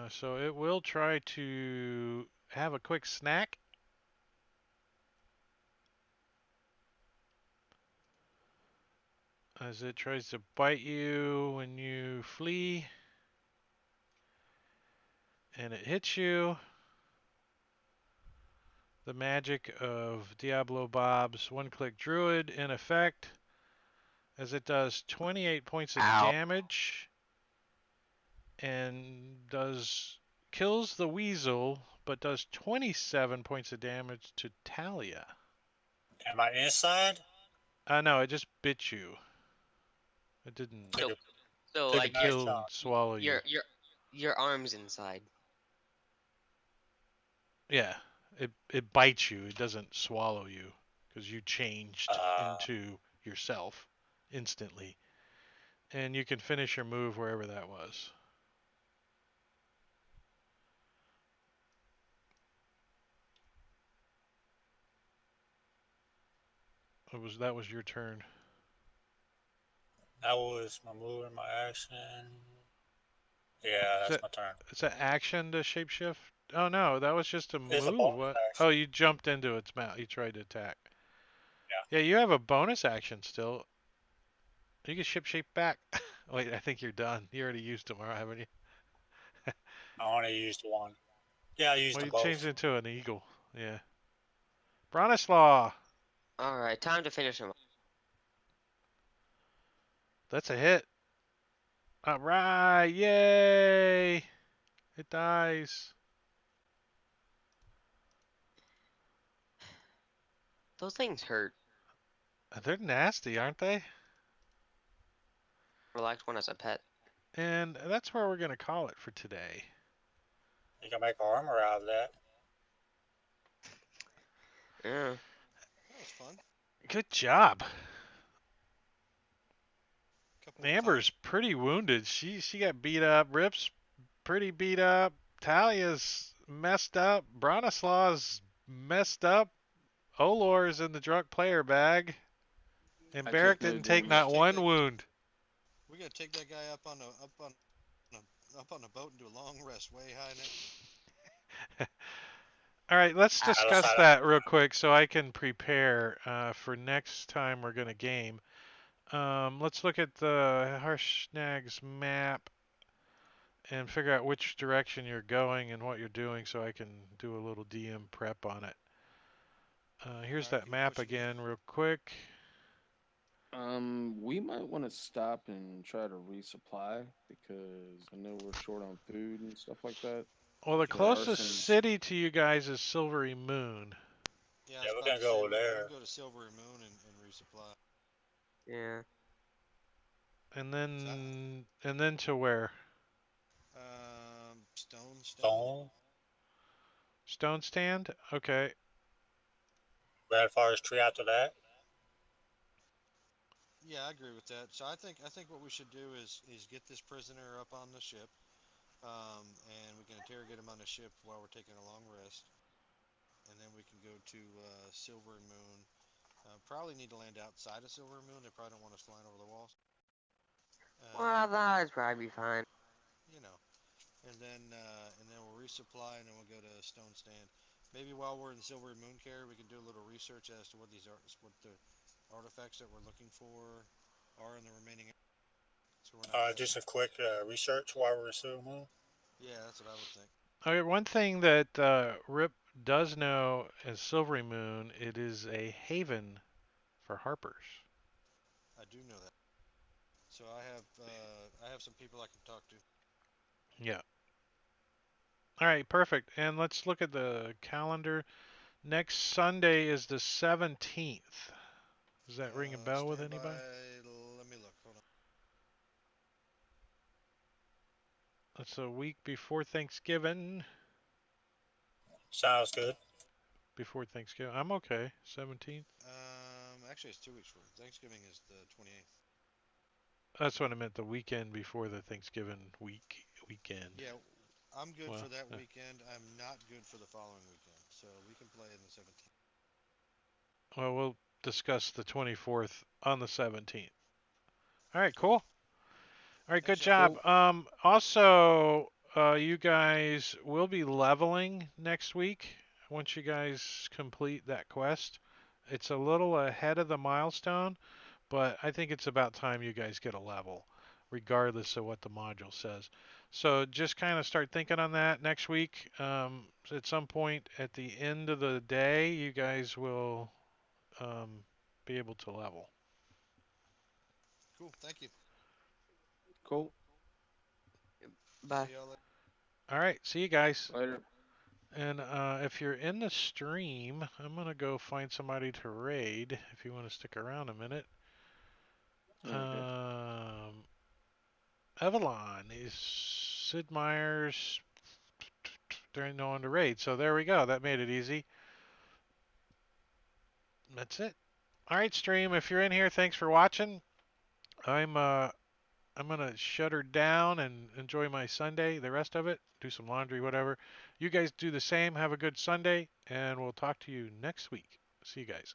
So it will try to have a quick snack. As it tries to bite you when you flee. And it hits you. The magic of Diablo Bob's one-click druid in effect. As it does 28 points of Ow. damage. And kills the weasel, but does 27 points of damage to Talia. Am I inside? No, it just bit you. It didn't Took a, So took a like nice kill shot. and swallow you. your arms inside. Yeah, it bites you. It doesn't swallow you because you changed into yourself instantly, and you can finish your move wherever that was. That was your turn. That was my move and my action. Yeah, that's my turn. It's an action to shapeshift. Oh no, that was just a It's a move. bonus What? action. Oh, you jumped into its mouth. You tried to attack. Yeah. Yeah, you have a bonus action still. You can shape back. Wait, I think you're done. You already used them, haven't you? I only used one. Yeah, I used Well, them you both. changed into an eagle. Yeah. Bronislaw. All right, time to finish him. That's a hit. All right. Yay. It dies. Those things hurt. They're nasty, aren't they? I liked one as a pet. And that's where we're going to call it for today. You can make armor out of that. Yeah. That was fun. Good job. Couple Amber's pretty wounded. She got beat up. Rip's pretty beat up. Talia's messed up. Bronislaw's messed up. Olor's in the drunk player bag. And I Barrack took no didn't take damage. not one wound. We gotta take that guy up on the boat and do a long rest way high now. All right, let's Ah. discuss Outside of- that real quick so I can prepare for next time we're gonna game. Let's look at the Harshnag's map and figure out which direction you're going and what you're doing so I can do a little DM prep on it. Here's Alright, that map what you got? again real quick. We might want to stop and try to resupply because I know we're short on food and stuff like that. Well, the Yeah, There are closest some. city to you guys is Silvery Moon. Yeah, I Yeah, was we're about gonna to say go over we there. can go to Silvery Moon and resupply. Yeah. And then to where? Stone Stand. Stone, Stone Stand? Okay. Red Forest Tree after that. Yeah, I agree with that. So I think what we should do is get this prisoner up on the ship, and we can interrogate him on the ship while we're taking a long rest, and then we can go to Silver Moon. Probably need to land outside of Silver Moon. They probably don't want us flying over the walls. Well, that'd probably be fine. You know, and then we'll resupply, and then we'll go to Stone Stand. Maybe while we're in Silver Moon Carrier, we can do a little research as to what what the artifacts that we're looking for are in the remaining. So we're not. Do some quick research while we're in Silver Moon. Yeah, that's what I would think. Okay, one thing that Rip does know is Silvery Moon, it is a haven for harpers. I do know that. So I have some people I can talk to. Yeah. All right, perfect. And let's look at the calendar. Next Sunday is the 17th. Does that ring a bell with Stand by. anybody? Let me look. Hold on. That's a week before Thanksgiving. Sounds good. Before Thanksgiving. I'm okay. 17th. Actually, it's 2 weeks from Thanksgiving is the 28th. That's what I meant. The weekend before the Thanksgiving weekend. Yeah, I'm good Well, for that yeah. weekend. I'm not good for the following weekend, so we can play in the 17th. Well, we'll discuss the 24th on the 17th. All right, Okay. cool. All right, good Thanks, y'all. job. Also, you guys will be leveling next week once you guys complete that quest. It's a little ahead of the milestone, but I think it's about time you guys get a level, regardless of what the module says. So just kind of start thinking on that next week. At some point at the end of the day, you guys will be able to level. Cool. Thank you. Cool. Bye. See y'all later. All right, see you guys. Later. And if you're in the stream, I'm gonna go find somebody to raid. If you want to stick around a minute, Okay. Evelyn is Sid Meier's. There ain't no one to raid, so there we go. That made it easy. That's it. All right, stream. If you're in here, thanks for watching. I'm gonna shut her down and enjoy my Sunday. The rest of it, do some laundry, whatever. You guys do the same. Have a good Sunday, and we'll talk to you next week. See you guys.